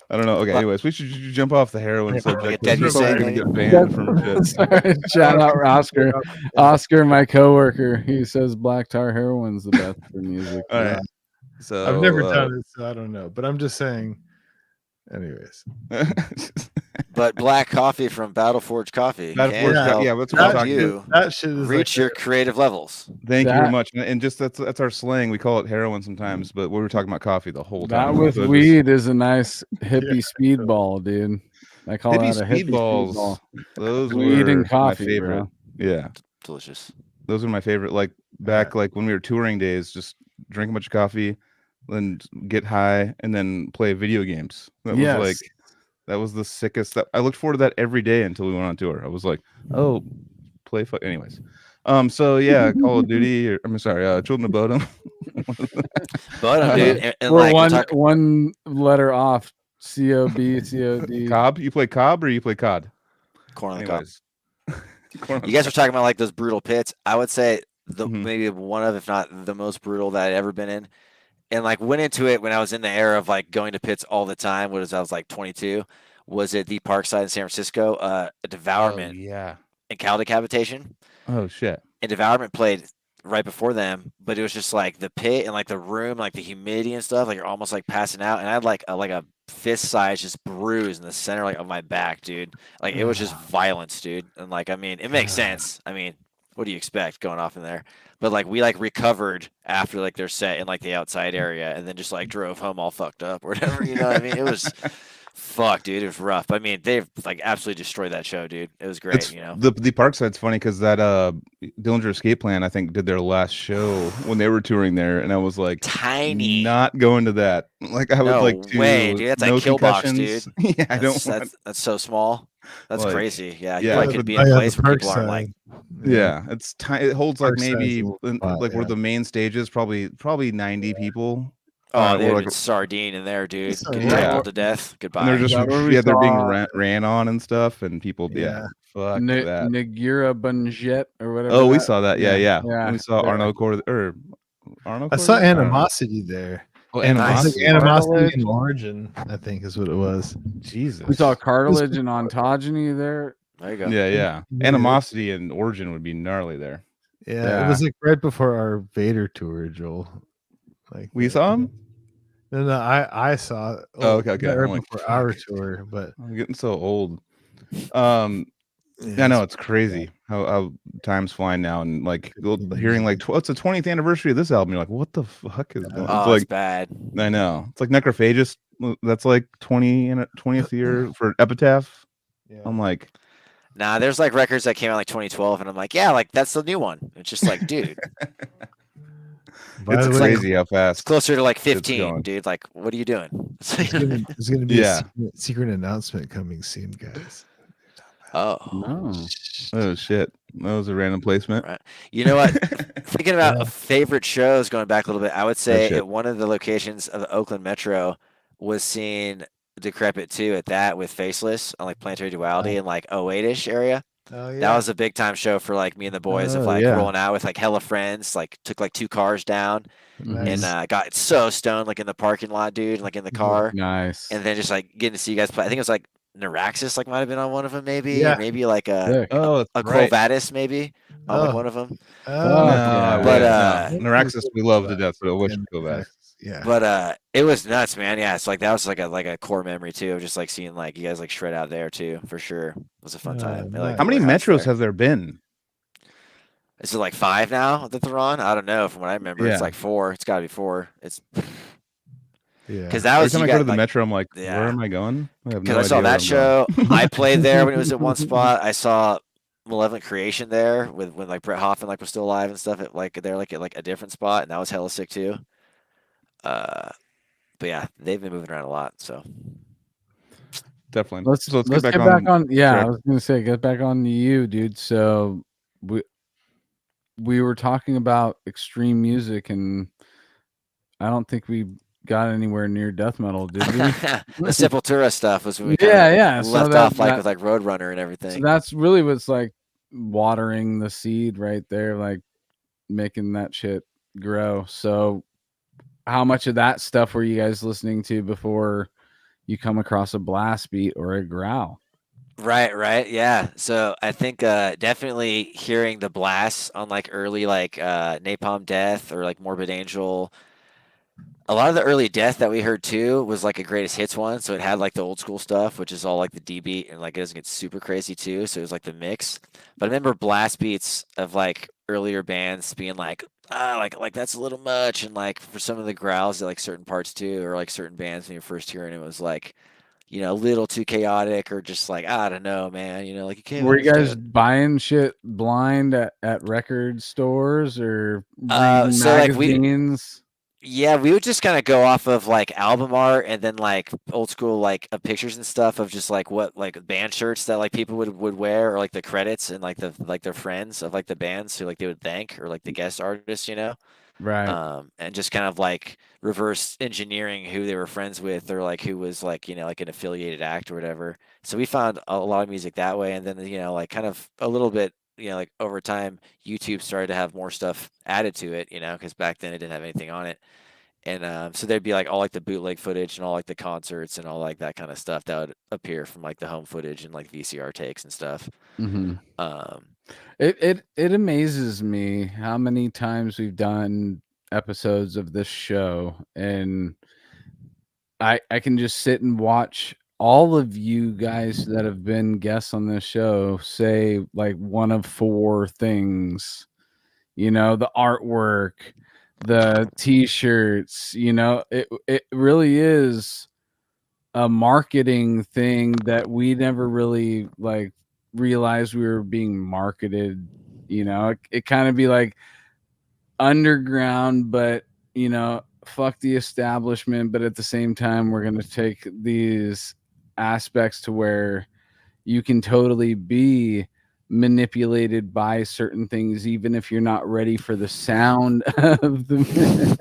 I don't know. Okay, anyways, we should jump off the heroin subject. We're gonna get banned from shit. Sorry, shout out Oscar. Oscar, my coworker, he says black tar heroin's the best for music. All right. So I've never done it, so I don't know. But I'm just saying. Anyways. But black coffee from Battle Forge Coffee. Yeah, that's what I'm talking about. That shit is reach your creative levels. Thank you very much. And just that's our slang. We call it heroin sometimes, but we were talking about coffee the whole time. That with weed is a nice hippie speedball, dude. I call that a hippie speedball. Those weed were and coffee, my favorite. bro. Yeah, delicious. Those are my favorite. Like back, like when we were touring days, just drink a bunch of coffee, then get high, and then play video games. That was like. That was the sickest. I looked forward to that every day until we went on tour. I was like, oh, play fuck. Anyways, so yeah, Call of Duty. Children of Bodom. Bodom, dude. And we're one letter off. COD. Cobb. You play Cobb or you play COD? Corn on the cob. You guys were talking about like those brutal pits. I would say maybe one of, if not the most brutal that I'd ever been in. And like went into it when I was in the era of like going to pits all the time. I was like 22. Was it the Parkside in San Francisco? A Devourment. And Cal Decapitation. Oh shit. And Devourment played right before them, but it was just like the pit and like the room, like the humidity and stuff. Like you're almost like passing out. And I had like a fist size just bruise in the center like of my back, dude. Like it was just violence, dude. And like it makes sense. What do you expect going off in there? But like we like recovered after like their set in like the outside area and then just like drove home all fucked up or whatever, you know what I mean? It was fuck, dude. It was rough. They've like absolutely destroyed that show, dude. It was great, The Parkside's funny because that Dillinger Escape Plan I think did their last show when they were touring there, and I was like tiny, not going to that. Like I would like to. Way, dude. That's like Killbox, dude. Yeah, that's so small. That's like, crazy. Yeah, you like could be in a place where people aren't like. Yeah, it's tiny. It holds like maybe like where the main stage is, probably 90 people. Oh, they're like a sardine in there, dude. Get trampled to death. Goodbye. And they're just they're being ran on and stuff, and people fuck that. Nagura Bunjet or whatever. Oh, we saw that. Yeah. We saw Arno I saw Animosity there. Oh, Animosity. Animosity and Margin, I think is what it was. Jesus. We saw Cartilage and Ontogeny there. There you go. Yeah. Animosity and Origin would be gnarly there. Yeah, it was like right before our Vader tour, Joel. Like we saw him. No, I saw. Okay. Right before our tour, but I'm getting so old. I know it's crazy how time's flying now, and like hearing like it's the 20th anniversary of this album. You're like, what the fuck is going on? It's bad. I know. It's like Necrophagus. That's like 20th year for Epitaph. Yeah. I'm like, nah. There's like records that came out like 2012, and I'm like, yeah, like that's the new one. It's just like, dude. It's crazy how fast. It's closer to like 15, dude. Like, what are you doing? So, There's gonna be a secret announcement coming soon, guys. No. Oh shit, that was a random placement. Right. You know what? Thinking about favorite shows, going back a little bit, I would say at one of the locations of the Oakland Metro was seeing Decrepit 2 at that with Faceless on like Planetary Duality in like 08-ish area. Oh yeah, that was a big time show for like me and the boys of like rolling out with like hella friends. Like took like 2 cars down and got so stoned like in the parking lot, dude, like in the car. Nice. And then just like getting to see you guys play. I think it was like Neuraxis like might have been on one of them, maybe, or maybe like a Quo Vadis maybe on like one of them. Neuraxis we love to death, but it was Quo Vadis. Yeah, but it was nuts, man. Yeah, it's like that was like a core memory too, of just like seeing like you guys like shred out there too, for sure. It was a fun time. Like, how many metros have there been? Is it like 5 now that they're on? I don't know. From what I remember, it's like 4. It's got to be 4. It's because that was every time I go to the metro, I'm like, where am I going? Because I saw that show. I played there when it was at one spot. I saw Malevolent Creation there when like Brett Hoffman like was still alive and stuff. At like they're like at like a different spot, and that was hella sick too. But yeah, they've been moving around a lot. So definitely. Let's get back on. Yeah, I was gonna say get back on you, dude. So we were talking about extreme music, and I don't think we got anywhere near death metal, did we? The Sepultura stuff was when we left off like with like Roadrunner and everything. So that's really what's like watering the seed right there, like making that shit grow. So how much of that stuff were you guys listening to before you come across a blast beat or a growl? Right, yeah. So I think definitely hearing the blasts on like early like Napalm Death or like Morbid Angel. A lot of the early Death that we heard too was like a greatest hits one, so it had like the old school stuff, which is all like the D beat, and like it doesn't get super crazy too, so it was like the mix. But I remember blast beats of like earlier bands being like like that's a little much, and like for some of the growls at like certain parts too, or like certain bands when you're first hearing it was like, you know, a little too chaotic, or just like I don't know, man, you know, like you can't. Were you guys buying shit blind at record stores or reading magazines? Yeah, we would just kind of go off of like album art and then like old school like pictures and stuff of just like what like band shirts that like people would wear, or like the credits and like their friends of like the bands who like they would thank, or like the guest artists, you know. Right. And just kind of like reverse engineering who they were friends with, or like who was like, you know, like an affiliated act or whatever. So we found a lot of music that way, and then, you know, like kind of a little bit, you know, like over time YouTube started to have more stuff added to it, you know, because back then it didn't have anything on it. And so there'd be like all like the bootleg footage and all like the concerts and all like that kind of stuff that would appear from like the home footage and like VCR takes and stuff. It amazes me how many times we've done episodes of this show, and I can just sit and watch all of you guys that have been guests on this show say like one of 4 things, you know, the artwork, the t-shirts, you know, it really is a marketing thing that we never really like realized we were being marketed, you know. It kind of be like underground, but you know, fuck the establishment, but at the same time we're going to take these aspects to where you can totally be manipulated by certain things, even if you're not ready for the sound of the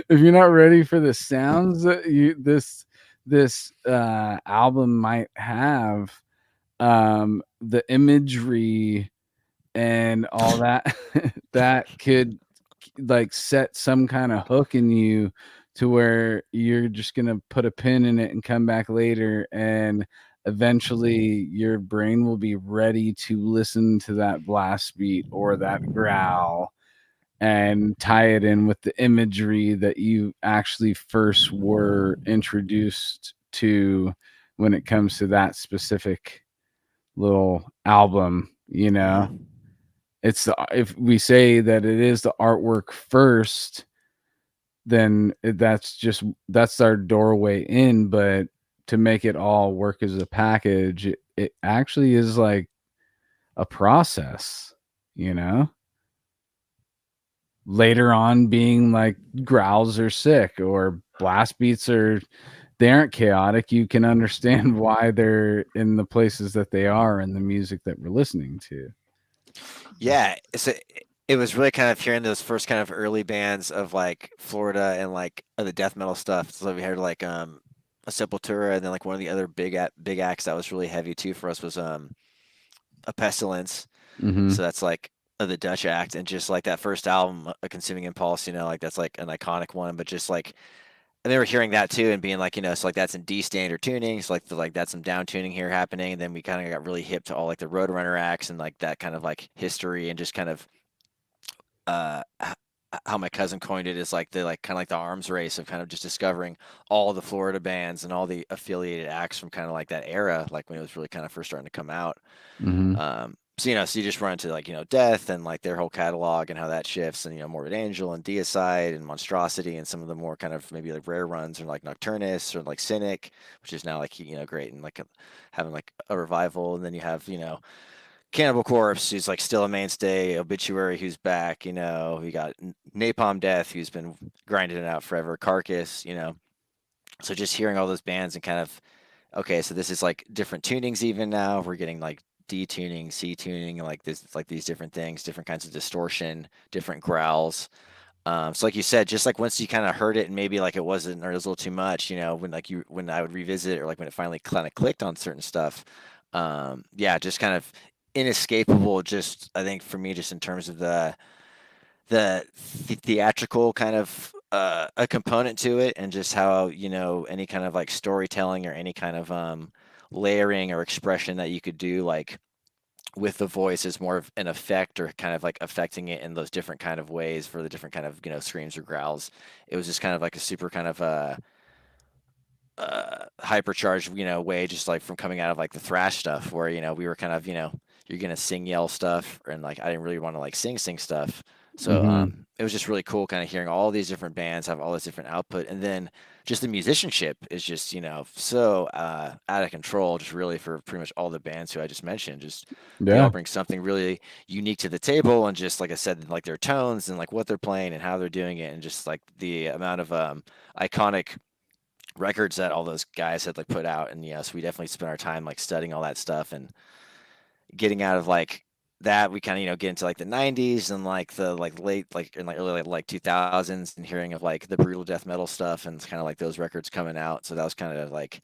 if you're not ready for the sounds that this album might have, the imagery and all that that could like set some kind of hook in you to where you're just gonna put a pin in it and come back later, and eventually your brain will be ready to listen to that blast beat or that growl and tie it in with the imagery that you actually first were introduced to when it comes to that specific little album, you know. It's if we say that it is the artwork first, then that's our doorway in, but to make it all work as a package, it actually is like a process, you know. Later on being like growls are sick, or blast beats they aren't chaotic. You can understand why they're in the places that they are and the music that we're listening to. Yeah, it was really kind of hearing those first kind of early bands of like Florida and like the death metal stuff. So we heard like a Sepultura, and then like one of the other big acts that was really heavy too for us was a Pestilence. Mm-hmm. So that's like the Dutch act, and just like that first album, A Consuming Impulse, like that's like an iconic one. But just like I remember hearing that too and being like, so like that's in D standard tuning, so like that's some down tuning here happening, and then we kind of got really hip to all like the Roadrunner acts and like that kind of like history, and just kind of how my cousin coined it is like the like kind of like the arms race of kind of just discovering all the Florida bands and all the affiliated acts from kind of like that era, like when it was really kind of first starting to come out. Mm-hmm. So so you just run into like Death and like their whole catalog and how that shifts, and Morbid Angel and Deicide and Monstrosity, and some of the more kind of maybe like rare runs or like Nocturnus or like Cynic, which is now like great and like having like a revival. And then you have Cannibal Corpse, who's like still a mainstay, Obituary, who's back, we got Napalm Death, who's been grinding it out forever, Carcass, so just hearing all those bands and kind of, okay, so this is like different tunings even now. We're getting like D tuning, C tuning, like this, like these different things, different kinds of distortion, different growls. So like you said, just like once you kind of heard it and maybe like it wasn't, or it was a little too much, when I would revisit it, or like when it finally kind of clicked on certain stuff, yeah, just kind of inescapable. Just I think for me, just in terms of the theatrical kind of a component to it, and just how any kind of like storytelling or any kind of layering or expression that you could do like with the voice is more of an effect, or kind of like affecting it in those different kind of ways for the different kind of screams or growls. It was just kind of like a super kind of hypercharged way, just like from coming out of like the thrash stuff, where we were kind of you're gonna sing yell stuff, and like I didn't really want to like sing stuff. So it was just really cool kind of hearing all these different bands have all this different output, and then just the musicianship is just so out of control, just really for pretty much all the bands who I just mentioned. Just they all bring something really unique to the table, and just like I said, like their tones and like what they're playing and how they're doing it, and just like the amount of iconic records that all those guys had like put out. And so we definitely spent our time like studying all that stuff, and getting out of like that, we kind of get into like the 90s and like the like late like in like early like 2000s, and hearing of like the brutal death metal stuff, and kind of like those records coming out. So that was kind of like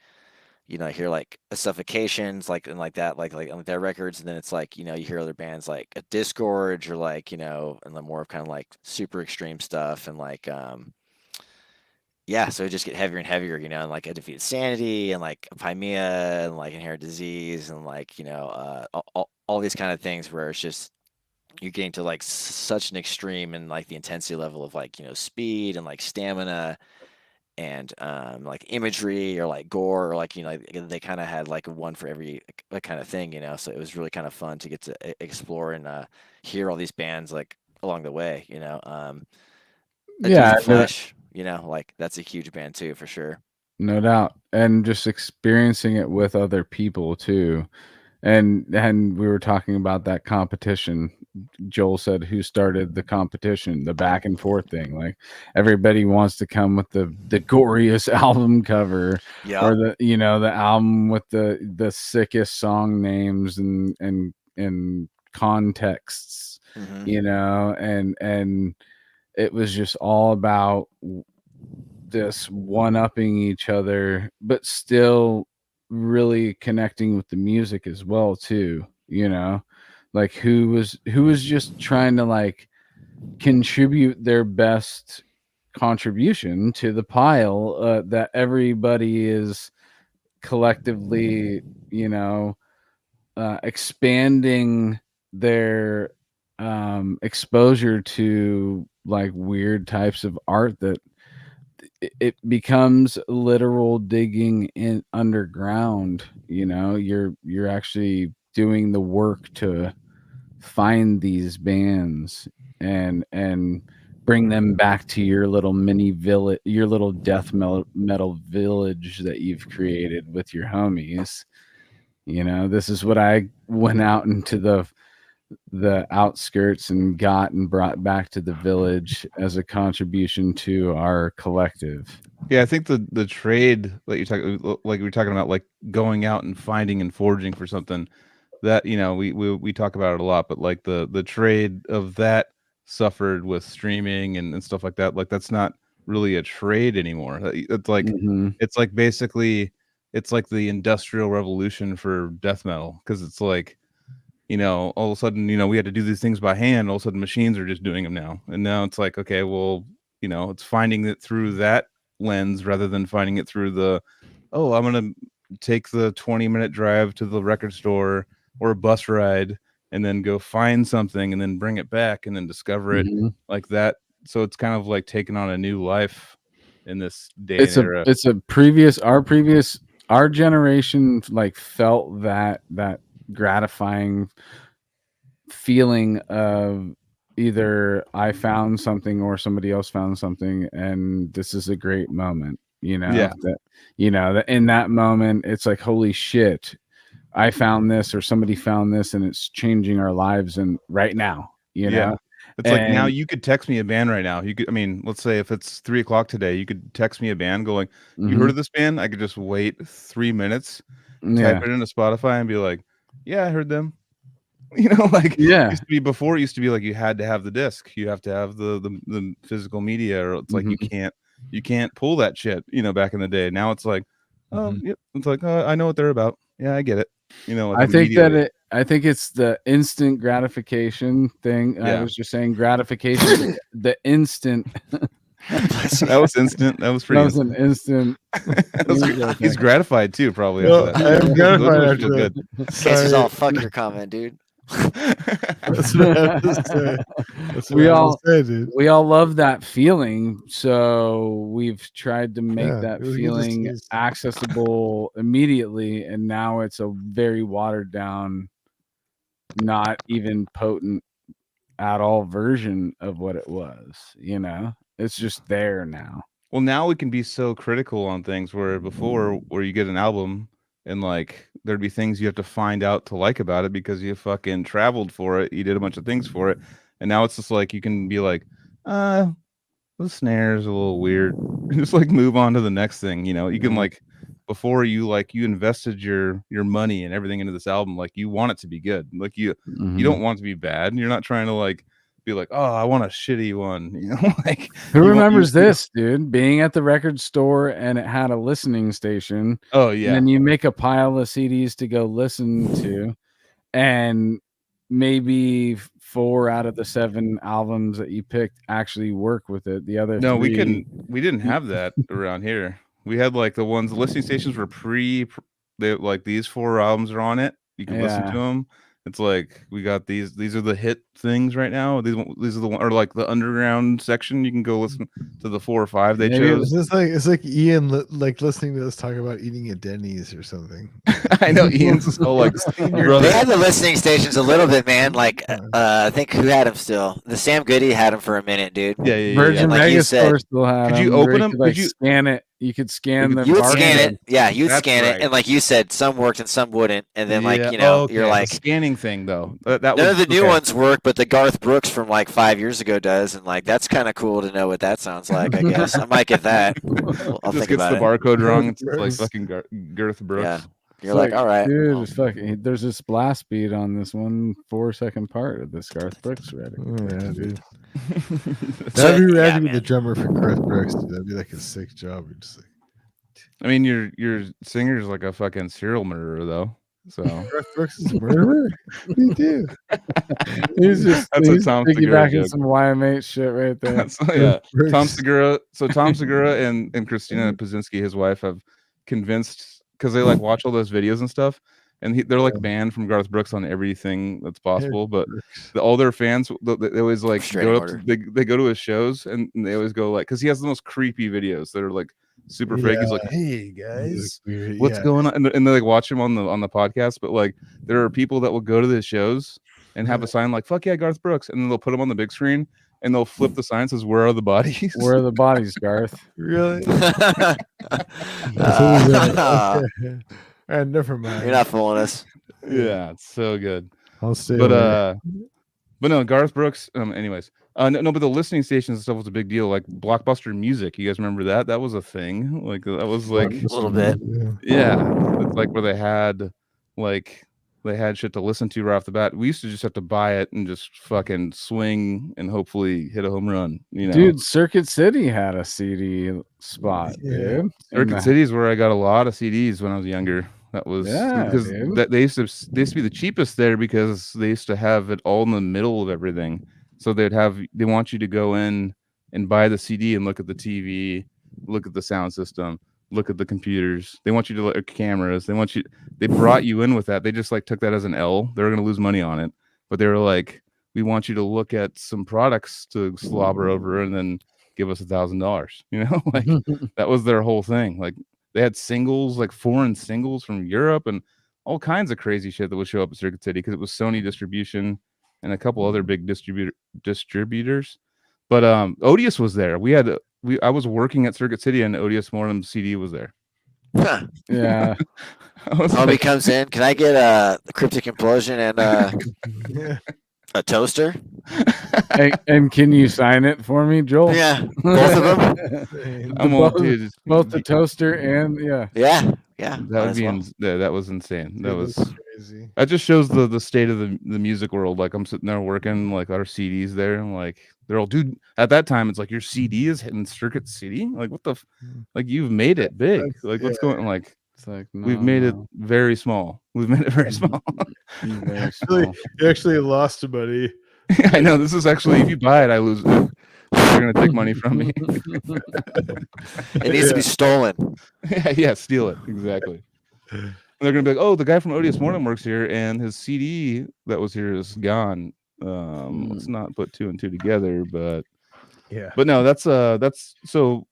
I hear like a Suffocations like and like that like on their records, and then it's like you hear other bands like a Disgorge, or like and the more of kind of like super extreme stuff, and like yeah, so it just get heavier and heavier, and like Undefeated Sanity, and like Pymea, and like Inherent Disease, and like all these kind of things, where it's just you're getting to like such an extreme, and like the intensity level of like speed and like stamina, and like imagery, or like gore, or like they kind of had like one for every kind of thing, so it was really kind of fun to get to explore and hear all these bands like along the way, Yeah, Flesh, like that's a huge band too, for sure. No doubt. And just experiencing it with other people too. And we were talking about that competition. Joel said, who started the competition, the back and forth thing? Like everybody wants to come with the goriest album cover, or the the album with the sickest song names and contexts, and it was just all about this one-upping each other, but still really connecting with the music as well too, like who was just trying to like contribute their best contribution to the pile that everybody is collectively expanding their exposure to like weird types of art, that it becomes literal digging in underground. You're actually doing the work to find these bands and bring them back to your little mini village, your little death metal village that you've created with your homies. This is what I went out into the the outskirts and got and brought back to the village as a contribution to our collective. Yeah, I think the trade that you're talking, like we're talking about, like going out and finding and foraging for something, that we talk about it a lot, but like the trade of that suffered with streaming and stuff like that. Like that's not really a trade anymore. It's like it's like basically it's like the industrial revolution for death metal, because it's like, all of a sudden, we had to do these things by hand. All of a sudden machines are just doing them now. And now it's like, okay, well, it's finding it through that lens rather than finding it through the, oh, I'm going to take the 20-minute drive to the record store or a bus ride and then go find something and then bring it back and then discover it like that. So it's kind of like taking on a new life in this day and era. It's our generation like felt that gratifying feeling of either I found something or somebody else found something, and this is a great moment, that in that moment it's like, holy shit, I found this or somebody found this and it's changing our lives and right now, It's like now you could text me a band right now. You could, let's say if it's 3:00 today, you could text me a band going, you heard of this band? I could just wait 3 minutes, type it into Spotify and be like, yeah, I heard them. Like used to be, before it used to be like you had to have the disc, you have to have the physical media, or it's like you can't pull that shit, back in the day. Now it's like, yep, it's like, I know what they're about. Yeah, I get it. Like I think it's the instant gratification thing. Yeah. I was just saying gratification, the instant. That was instant. That was pretty. That was an instant. He's gratified too, probably. No, I'm gratified after that. Casey's all, fuck your comment, dude. That's what I have to say. That's we all love that feeling, so we've tried to make that feeling accessible immediately, and now it's a very watered down, not even potent at all version of what it was. It's just there now. Well, now we can be so critical on things where before, where you get an album and like there'd be things you have to find out to like about it because you fucking traveled for it, you did a bunch of things for it, and now it's just like you can be like, the snare's a little weird, just like move on to the next thing. You can like, before you invested your money and everything into this album, like you want it to be good, like you don't want it to be bad, and you're not trying to like be like, oh, I want a shitty one, like who remembers this, dude, being at the record store and it had a listening station. Oh yeah. And then you make a pile of CDs to go listen to, and maybe 4 out of the 7 albums that you picked actually work with it. The other no, 3... we didn't have that around here. We had like the listening stations were they like these 4 albums are on it, you can listen to them. It's like we got these are the hit things right now. These are the one, or like the underground section. You can go listen to the 4 or 5 they chose. It's like Ian like listening to us talk about eating at Denny's or something. I know Ian's so like they had the listening stations a little bit, man. Like I think who had them still? The Sam Goody had them for a minute, dude. Yeah. Virgin like Megastore still had. Could you open them? Could you scan it? You could scan them. You would scan it. Yeah, you'd scan it, and like you said, some worked and some wouldn't. And then you're like the scanning thing though. That none of the new ones work, but the Garth Brooks from like 5 years ago does, and like that's kind of cool to know what that sounds like. I guess I might get that. I'll think about it. The barcode wrong. It's like fucking Garth Brooks. Yeah. You're like, all right, dude. It's fucking. There's this blast beat on this 1 4-second part of this Garth Brooks record. Yeah, dude. That'd be the drummer for Garth Brooks. Dude. That'd be like a sick job. You're just like, I mean, your singer's like a fucking serial murderer, though. So Garth Brooks is a murderer. What do you do? He's piggybacking some YMH shit right there. Tom Segura. So Tom Segura and Christina Pazinski, his wife, have convinced, because they like watch all those videos and stuff, and they're like banned from Garth Brooks on everything that's possible. But all their fans, they always like they go to his shows, and they always go like, because he has the most creepy videos that are like super fake. He's like, hey guys, what's going on? And they like watch him on the podcast. But like, there are people that will go to the shows and have a sign like, fuck yeah, Garth Brooks, and then they'll put them on the big screen and they'll flip the sign, says, where are the bodies? Where are the bodies, Garth? Really? And never mind. You're not fooling us. Yeah, it's so good. I'll stay But away. but no, Garth Brooks. Anyways, no, but the listening stations and stuff was a big deal. Like Blockbuster Music, you guys remember that? That was a thing. Like that was like, A little bit. yeah, it's like where they had shit to listen to right off the bat. We used to just have to buy it and just fucking swing and hopefully hit a home run. You know, Dude, Circuit City had a CD spot, Yeah. dude. Circuit City is where I got a lot of CDs when I was younger. That was because dude. they used to be the cheapest there because they used to have it all in the middle of everything. So they want you to go in and buy the CD and look at the TV, look at the sound system, look at the computers. They want you to look at cameras. They brought you in with that. They just like took that as an L. They were going to lose money on it, but they were like, we want you to look at some products to slobber over and then give us $1,000. You know, like that was their whole thing. Like they had singles, like foreign singles from Europe and all kinds of crazy shit that would show up at Circuit City because it was Sony distribution and a couple other big distributors. But Odious was there. I was working at Circuit City and Odious Mortem's CD was there. Huh. Yeah. Homie comes in. Can I get a Cryptic Implosion and a toaster? and can you sign it for me, Joel? Yeah, both of them. I'm all, dude, Both the toaster and Yeah. That was insane. That was crazy. that just shows the state of the music world. Like I'm sitting there working, like our CDs there, and like they're all, dude. At that time, it's like your CD is hitting Circuit City. Like what the, like you've made it big. Like what's going? Like it's like we've made it very small. We've made it very small. Very small. You actually lost money. I know. This is actually, if you buy it, I lose. They're gonna take money from me. It needs to be stolen. Yeah, steal it exactly. And they're gonna be like, oh, the guy from Odious Mortem works here, and his CD that was here is gone. Let's not put two and two together, but no, that's so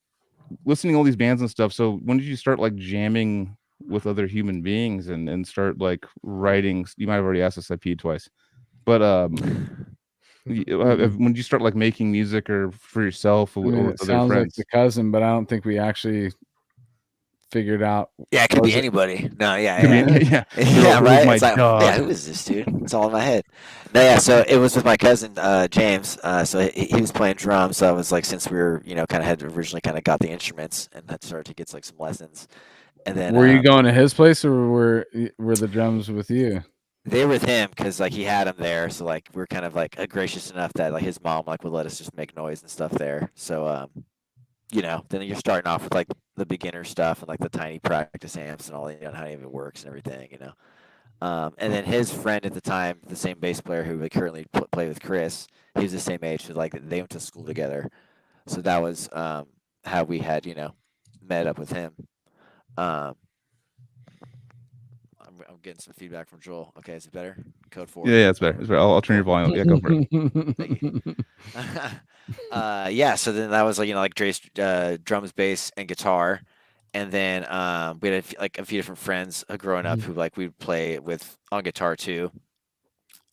listening to all these bands and stuff. So when did you start like jamming with other human beings and start like writing? You might have already asked this, I peed twice, but when did you start like making music or for yourself or with other sounds friends? like the cousin, but I don't think we actually figured out. Yeah, it could be anybody. No, yeah, right. It's like, yeah, who is this dude? It's all in my head. No, yeah. So it was with my cousin James. So he was playing drums. So I was like, since we were, kind of had originally kind of got the instruments and had started to get like some lessons. And then were you going to his place or were the drums with you? They were with him because like he had them there. So like we're kind of like gracious enough that like his mom like would let us just make noise and stuff there. So then you're starting off with like the beginner stuff and like the tiny practice amps and all, how it works and everything, and then his friend at the time, the same bass player who we currently play with, Chris, he was the same age, so like they went to school together. So that was how we had, met up with him. I'm getting some feedback from Joel. Okay, is it better? Code 4. Yeah, it's better. It's better. I'll turn your volume. Yeah, go for it. Thank you. Yeah, so then that was like, like Dre's drums, bass, and guitar. And then we had a few different friends growing up who like we'd play with on guitar too.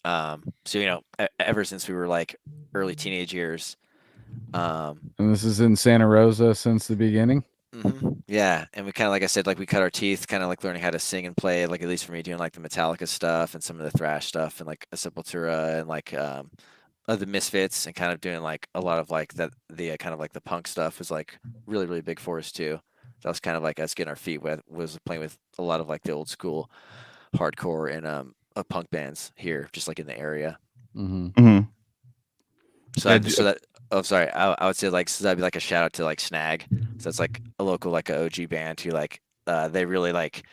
So ever since we were like early teenage years. And this is in Santa Rosa since the beginning. Mm-hmm. Yeah, and we kind of, like I said, like we cut our teeth, kind of like learning how to sing and play. Like at least for me, doing like the Metallica stuff and some of the thrash stuff, and like a Sepultura and like the Misfits, and kind of doing like a lot of like the kind of like the punk stuff was like really, really big for us too. That was kind of like us getting our feet wet, was playing with a lot of like the old school hardcore and punk bands here, just like in the area. Mm-hmm. Mm-hmm. Sorry. I would say like, so that'd be like a shout out to like Snag. So it's like a local like a OG band who like they really like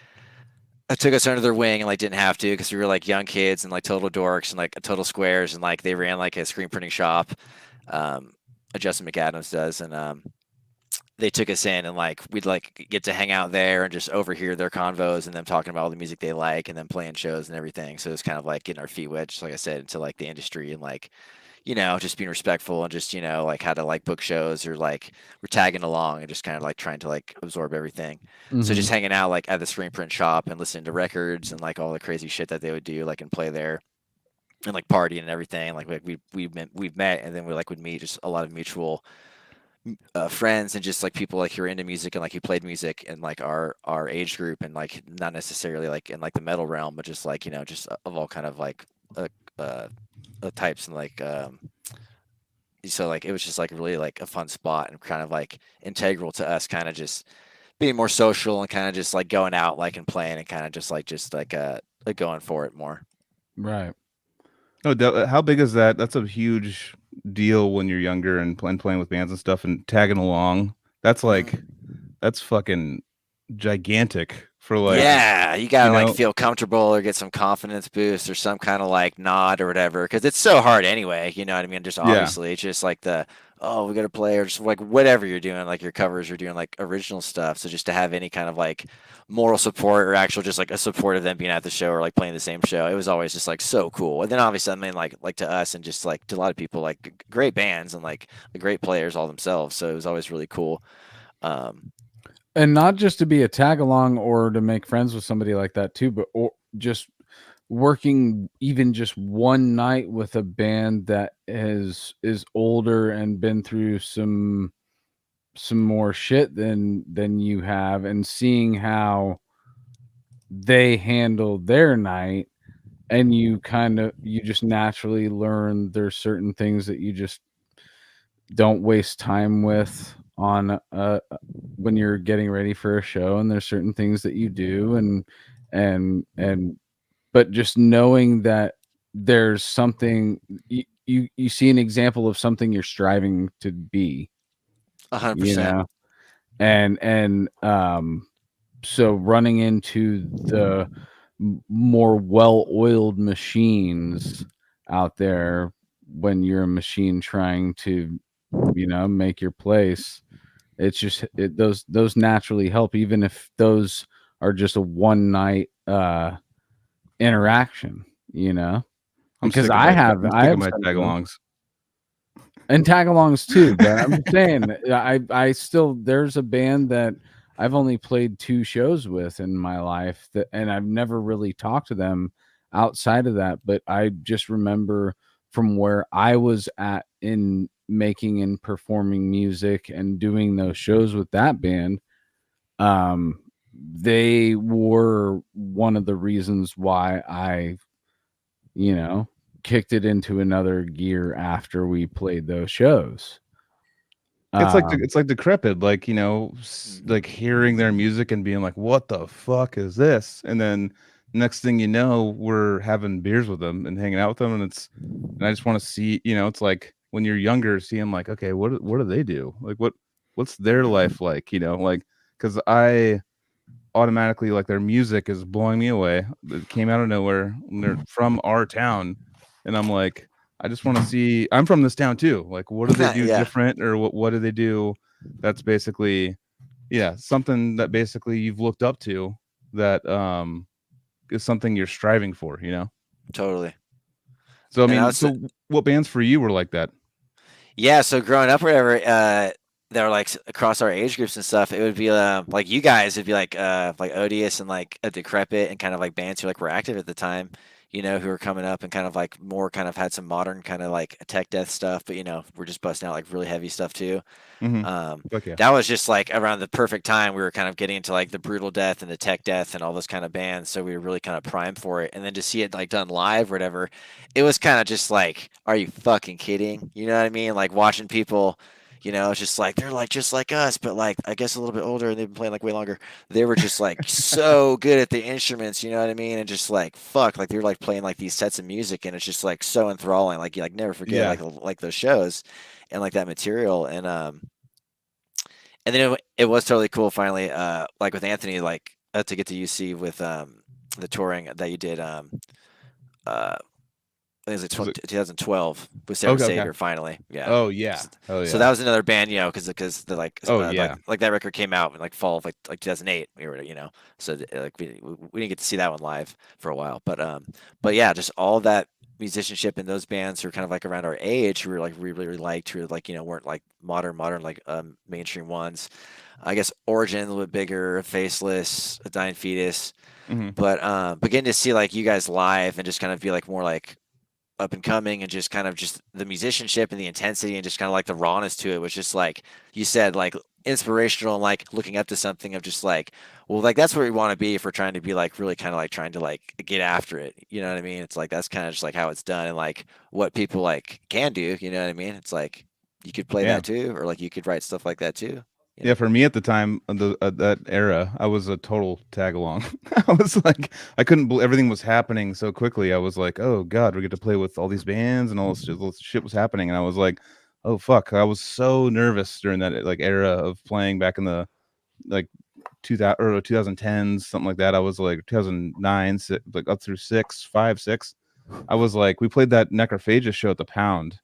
took us under their wing and like didn't have to because we were like young kids and like total dorks and like total squares, and like they ran like a screen printing shop. Justin McAdams does, and they took us in and like we'd like get to hang out there and just overhear their convos and them talking about all the music they like and then playing shows and everything. So it's kind of like getting our feet wet, just like I said, into like the industry and like, just being respectful and just, like how to like book shows or like we're tagging along and just kind of like trying to like absorb everything. Mm-hmm. So just hanging out like at the screen print shop and listening to records and like all the crazy shit that they would do, like and play there and like partying and everything. Like we've met and then we like would meet just a lot of mutual friends and just like people like who are into music and like who played music and like our age group and like not necessarily like in like the metal realm, but just like, just of all kind of like types and like so like it was just like really like a fun spot and kind of like integral to us kind of just being more social and kind of just like going out like and playing and kind of just like going for it more. Right. Oh, how big is that? That's a huge deal when you're younger and playing with bands and stuff and tagging along. That's like that's fucking gigantic for like yeah, you gotta like feel comfortable or get some confidence boost or some kind of like nod or whatever because it's so hard anyway, you know what I mean? Just obviously it's just like we gotta play or just like whatever you're doing, like your covers, you're doing like original stuff, so just to have any kind of like moral support or actual just like a support of them being at the show or like playing the same show, it was always just like so cool. And then obviously I mean like to us and just like to a lot of people, like great bands and like great players all themselves, so it was always really cool. And not just to be a tag along or to make friends with somebody like that too, but or just working even just one night with a band that is older and been through some more shit than you have, and seeing how they handle their night, and you just naturally learn there's certain things that you just don't waste time with on when you're getting ready for a show, and there's certain things that you do and but just knowing that there's something you see an example of something you're striving to be 100%. you know, and so running into the more well-oiled machines out there when you're a machine trying to make your place, it's just those naturally help, even if those are just a one night interaction, because I have my tag-alongs and tag-alongs too, but I'm just saying I still, there's a band that I've only played 2 shows with in my life and I've never really talked to them outside of that, but I just remember from where I was at in making and performing music and doing those shows with that band, they were one of the reasons why I kicked it into another gear after we played those shows. It's like Decrepit, like like hearing their music and being like, what the fuck is this? And then next thing you know, we're having beers with them and hanging out with them, and I just want to see, it's like when you're younger, seeing like, okay, what do they do? Like what's their life like? Like, because I automatically, like, their music is blowing me away. It came out of nowhere. And they're from our town, and I'm like, I just want to see. I'm from this town too. Like, what do they do different, or what do they do? That's basically, something that basically you've looked up to. That is something you're striving for. Totally. So I mean, so what bands for you were like that? Yeah, so growing up, or whatever, that were like across our age groups and stuff, it would be like you guys, it'd be like Odious and like a Decrepit and kind of like bands who like were active at the time, who were coming up and kind of like more kind of had some modern kind of like tech death stuff, but we're just busting out like really heavy stuff too. That was just like around the perfect time we were kind of getting into like the brutal death and the tech death and all those kind of bands, so we were really kind of primed for it. And then to see it like done live or whatever, it was kind of just like, are you fucking kidding? You know what I mean? Like watching people, it's just like they're like just like us, but like I guess a little bit older and they've been playing like way longer. They were just like so good at the instruments, you know what I mean? And just like fuck, like they're like playing like these sets of music, and it's just like so enthralling. Like you like never forget like those shows and like that material. And then it was totally cool finally, like with Anthony, like to get to UC with the touring that you did. I think it was 2012 with Sarah Savior finally. Yeah. Oh yeah. So that was another band, because the like like that record came out in like fall of like 2008. We were so like we didn't get to see that one live for a while, but yeah, just all of that musicianship in those bands who were kind of like around our age, who were like we really liked, who were like weren't like modern like mainstream ones. I guess Origin a little bit bigger, Faceless, A Dying Fetus, but getting to see like you guys live and just kind of be like more like up and coming, and just kind of just the musicianship and the intensity and just kind of like the rawness to it was just like you said, like inspirational and like looking up to something of just like, well, like that's where we want to be if we're trying to be like really kind of like trying to like get after it. You know what I mean? It's like that's kind of just like how it's done and like what people like can do. You know what I mean? It's like you could play that too, or like you could write stuff like that too. You know? Yeah, for me at the time, that era, I was a total tag along. I was like, I couldn't believe everything was happening so quickly. I was like, oh God, we get to play with all these bands and all this shit was happening. And I was like, oh fuck, I was so nervous during that like era of playing back in the like 2000 or 2010s, something like that. I was like 2009, like up through 6. I was like, we played that Necrophagia show at the Pound,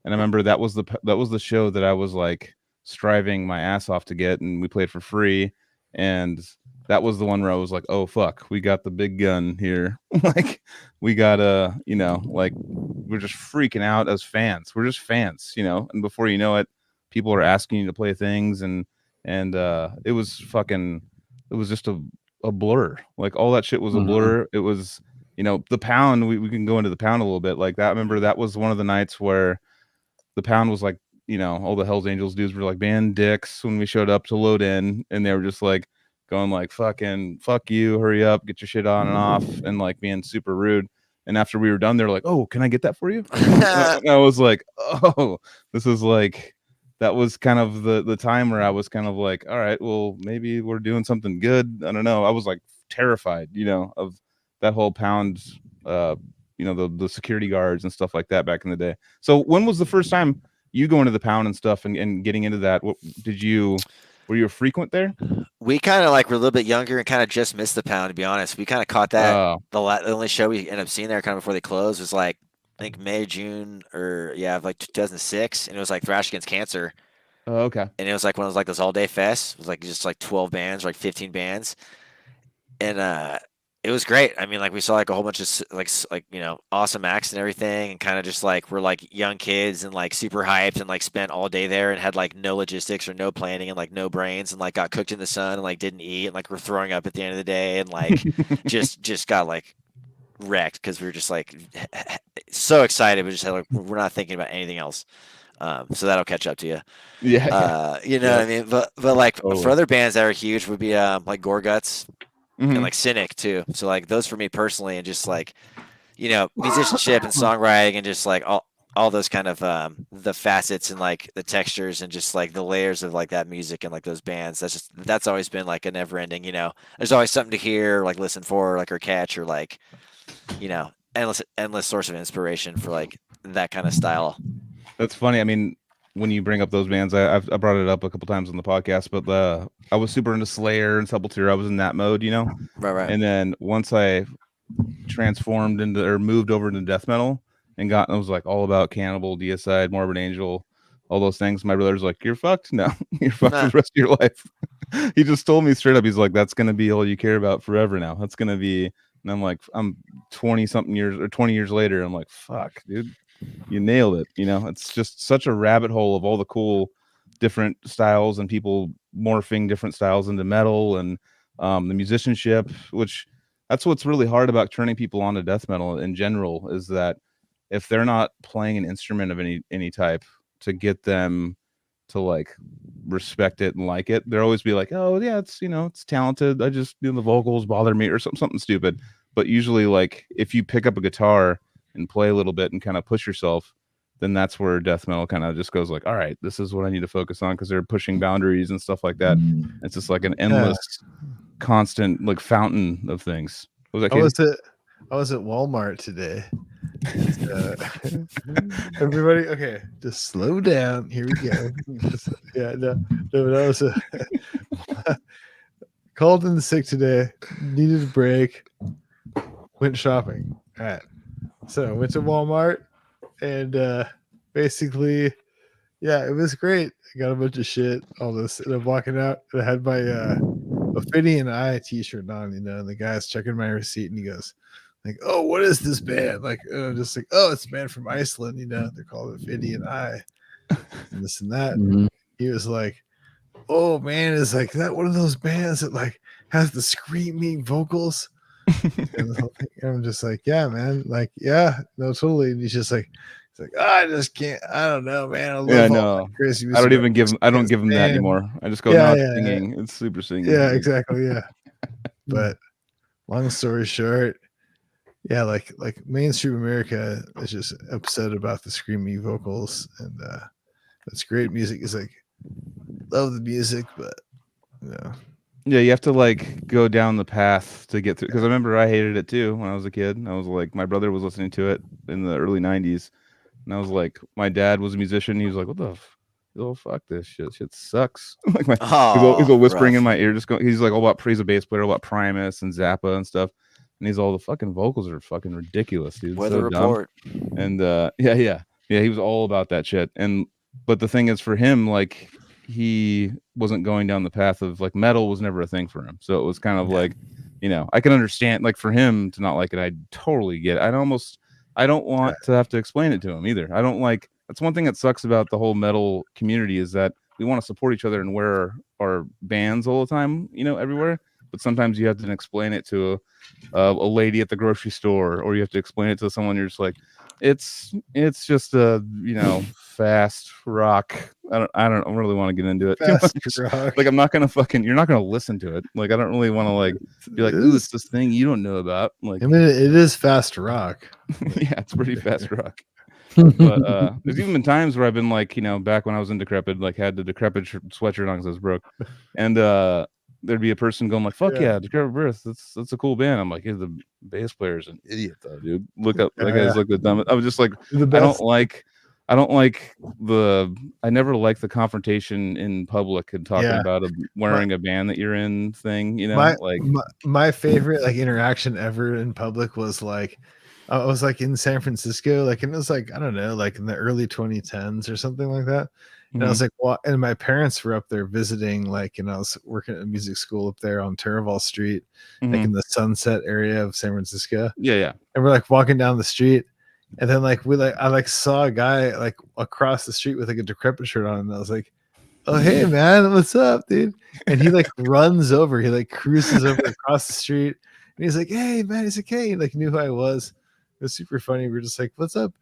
and I remember that was the show that I was like striving my ass off to get, and we played for free, and that was the one where I was like, oh fuck, we got the big gun here. Like we got like we're just freaking out as fans. We're just fans, and before you know it, people are asking you to play things, and it was just a blur. Like all that shit was a blur. It was the Pound, we can go into the Pound a little bit like that. I remember that was one of the nights where the Pound was like, all the Hells Angels dudes were like being dicks when we showed up to load in, and they were just like going like fucking fuck you, hurry up, get your shit on and off, and like being super rude. And after we were done, they're like, oh, can I get that for you? And I was like, oh, this is like, that was kind of the time where I was kind of like, all right, well, maybe we're doing something good. I don't know. I was like terrified, of that whole Pound, the security guards and stuff like that back in the day. So when was the first time you going to the Pound and stuff and getting into that? Were you a frequent there? We kind of like were a little bit younger and kind of just missed the Pound, to be honest. We kind of caught that. The only show we ended up seeing there kind of before they closed was like, I think May, June, or like 2006, and it was like Thrash Against Cancer. Oh, okay. And it was like one of those like those all day fests. It was like just like 12 bands, or like 15 bands, and it was great. I mean, like we saw like a whole bunch of like awesome acts and everything, and kind of just like we're like young kids and like super hyped and like spent all day there and had like no logistics or no planning and like no brains and like got cooked in the sun and like didn't eat and like we're throwing up at the end of the day and like just got like wrecked because we were just like so excited, but just had, like, we're not thinking about anything else. So that'll catch up to you. Yeah. You know what I mean? But like for other bands that are huge would be like Gore Guts and like Cynic too. So like those for me personally, and just like musicianship and songwriting and just like all those kind of the facets and like the textures and just like the layers of like that music and like those bands. That's always been like a never ending. There's always something to hear, like listen for, like or catch, or like endless source of inspiration for like that kind of style. That's funny. I mean, when you bring up those bands, I brought it up a couple times on the podcast, but I was super into Slayer and Sepultura. I was in that mode, Right. And then once I transformed into or moved over into death metal and it was like all about Cannibal, Deicide, Morbid Angel, all those things. My brother's like, you're fucked. No, you're fucked for the rest of your life. He just told me straight up. He's like, that's going to be all you care about forever now. That's going to be, and I'm like, I'm 20 something years or 20 years later. I'm like, fuck, dude. You nailed it. It's just such a rabbit hole of all the cool different styles and people morphing different styles into metal and the musicianship, which that's what's really hard about turning people on to death metal in general, is that if they're not playing an instrument of any type, to get them to like respect it and like it, they'll always be like, oh yeah, it's it's talented, I just the vocals bother me or something stupid. But usually, like, if you pick up a guitar and play a little bit and kind of push yourself, then that's where death metal kind of just goes like, all right, this is what I need to focus on, because they're pushing boundaries and stuff like that. It's just like an endless, constant like fountain of things. What was that, I was at Walmart today. Everybody, okay, just slow down. Here we go. I was called in sick today. Needed a break. Went shopping. All right. So I went to Walmart and basically, it was great. I got a bunch of shit, all this, and I'm walking out and I had my Ophidian Eye t-shirt on, and the guy's checking my receipt and he goes like, oh, what is this band? Like, just like, oh, it's a band from Iceland, they're called Ophidian Eye and this and that. Mm-hmm. He was like, oh man, is like that one of those bands that like has the screaming vocals? And I'm just like, yeah, man, like, yeah, no, totally. And he's It's like, oh, I just can't. I don't know, man. I love Yeah, all no. that crazy I music. don't even give just I don't can't give them that stand- anymore. I just go, Yeah, no, it's yeah, singing. It's super singing. Yeah, exactly. Yeah. But long story short, yeah, like mainstream America is just upset about the screamy vocals, and it's great music. It's like love the music, but you know, Yeah, you have to like go down the path to get through. Because I remember I hated it too when I was a kid. I was like, my brother was listening to it in the early '90s, and I was like, my dad was a musician. He was like, "What the? Oh, fuck this shit! Shit sucks." Like he's all whispering rough. in my ear, just going. He's like all about praise a bass player, all about Primus and Zappa and stuff. And he's all the fucking vocals are fucking ridiculous, dude. Weather So Report. dumb. And yeah. He was all about that shit. And but the thing is, for him, like he wasn't going down the path of like metal was never a thing for him. So it was kind of like, you know, I can understand like for him to not like it, I totally get it. I don't want to have to explain it to him either. I don't like that's one thing that sucks about the whole metal community is that we want to support each other and wear our bands all the time, you know, everywhere. But sometimes you have to explain it to a lady at the grocery store, or you have to explain it to someone. You're just like, it's just a, you know, fast rock. I don't really want to get into it too much. rock. Like I'm not gonna you're not gonna listen to it. Like I don't really want to like be like, ooh, it's this thing you don't know about. Like I mean, it is fast rock. yeah, it's pretty fast rock. But there's even been times where I've been like, you know, back when I was in Decrepit, like had the Decrepit sweatshirt on because I was broke, and there'd be a person going like, "Fuck yeah, Decrepit Birth, that's a cool band." I'm like, "Hey, the bass player's an idiot though, dude. Look up, that guy's like the dumbest." I was just like, I never like the confrontation in public and talking about wearing a band that you're in thing, you know. My favorite like interaction ever in public was like I was like in San Francisco, like, and it was like, I don't know, like in the early 2010s or something like that. And I was like, well, and my parents were up there visiting, like, and I was working at a music school up there on Taraval Street, like in the Sunset area of San Francisco. Yeah. And we're like walking down the street, and then like I like saw a guy like across the street with like a Decrepit shirt on, and I was like, oh hey man, what's up, dude? And he like runs over, he like cruises over across the street, and he's like, hey man, he's like, hey, like knew who I was. It was super funny. We're just like, what's up?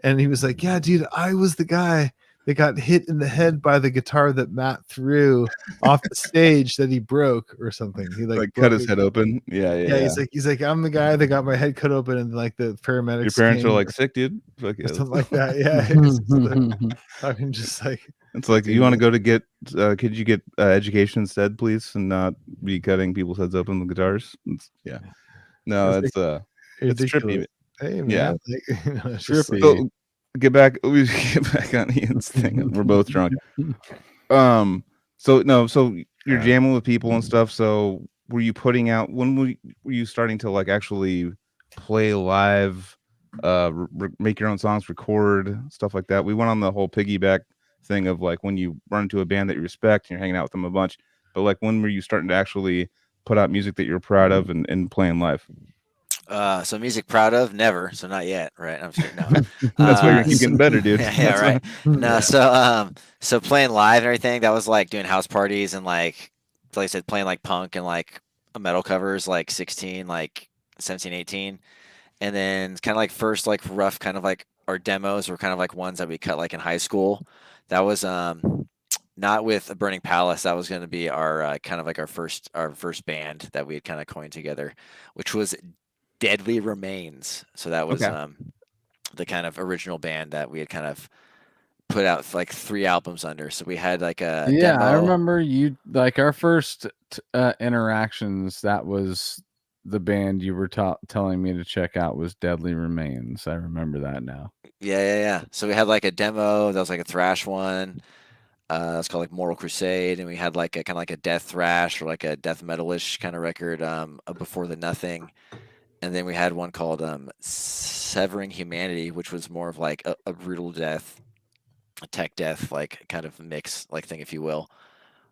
And he was like, yeah, dude, I was the guy that got hit in the head by the guitar that Matt threw off the stage that he broke or something. He like cut his head open. Yeah. He's like, I'm the guy that got my head cut open, and like the paramedics. Your parents are like, sick, dude. Or something like that. Yeah. I'm just like, it's like, you want to go to get could you get education instead, please, and not be cutting people's heads open with guitars? No, it's trippy. Hey man, yeah, like, you know, it's trippy. So, get back on Ian's thing. We're both drunk. So you're jamming with people and stuff. So were you putting out, when were you starting to like actually play live, make your own songs, record stuff like that? We went on the whole piggyback thing of like when you run into a band that you respect and you're hanging out with them a bunch, but like when were you starting to actually put out music that you're proud of and playing live? So music proud of, never. So not yet, right? I'm sure, no. That's why you're keep getting better, dude. Yeah, right. No, so playing live and everything, that was like doing house parties and like I said, playing like punk and like metal covers, like 16, like 17, 18. And then kind of like first like rough kind of like our demos were kind of like ones that we cut like in high school. That was not with a Burning Palace. That was going to be our kind of like our first band that we had kind of coined together, which was Deadly Remains. So that was the kind of original band that we had kind of put out like 3 albums under. So we had like a demo. I remember you like our first interactions. That was the band you were telling me to check out was Deadly Remains. I remember that now. Yeah. So we had like a demo that was like a thrash one. It's called like Moral Crusade, and we had like a kind of like a death thrash or like a death metalish kind of record, Before the Nothing. And then we had one called Severing Humanity, which was more of like a brutal death, a tech death, like kind of mix like thing, if you will.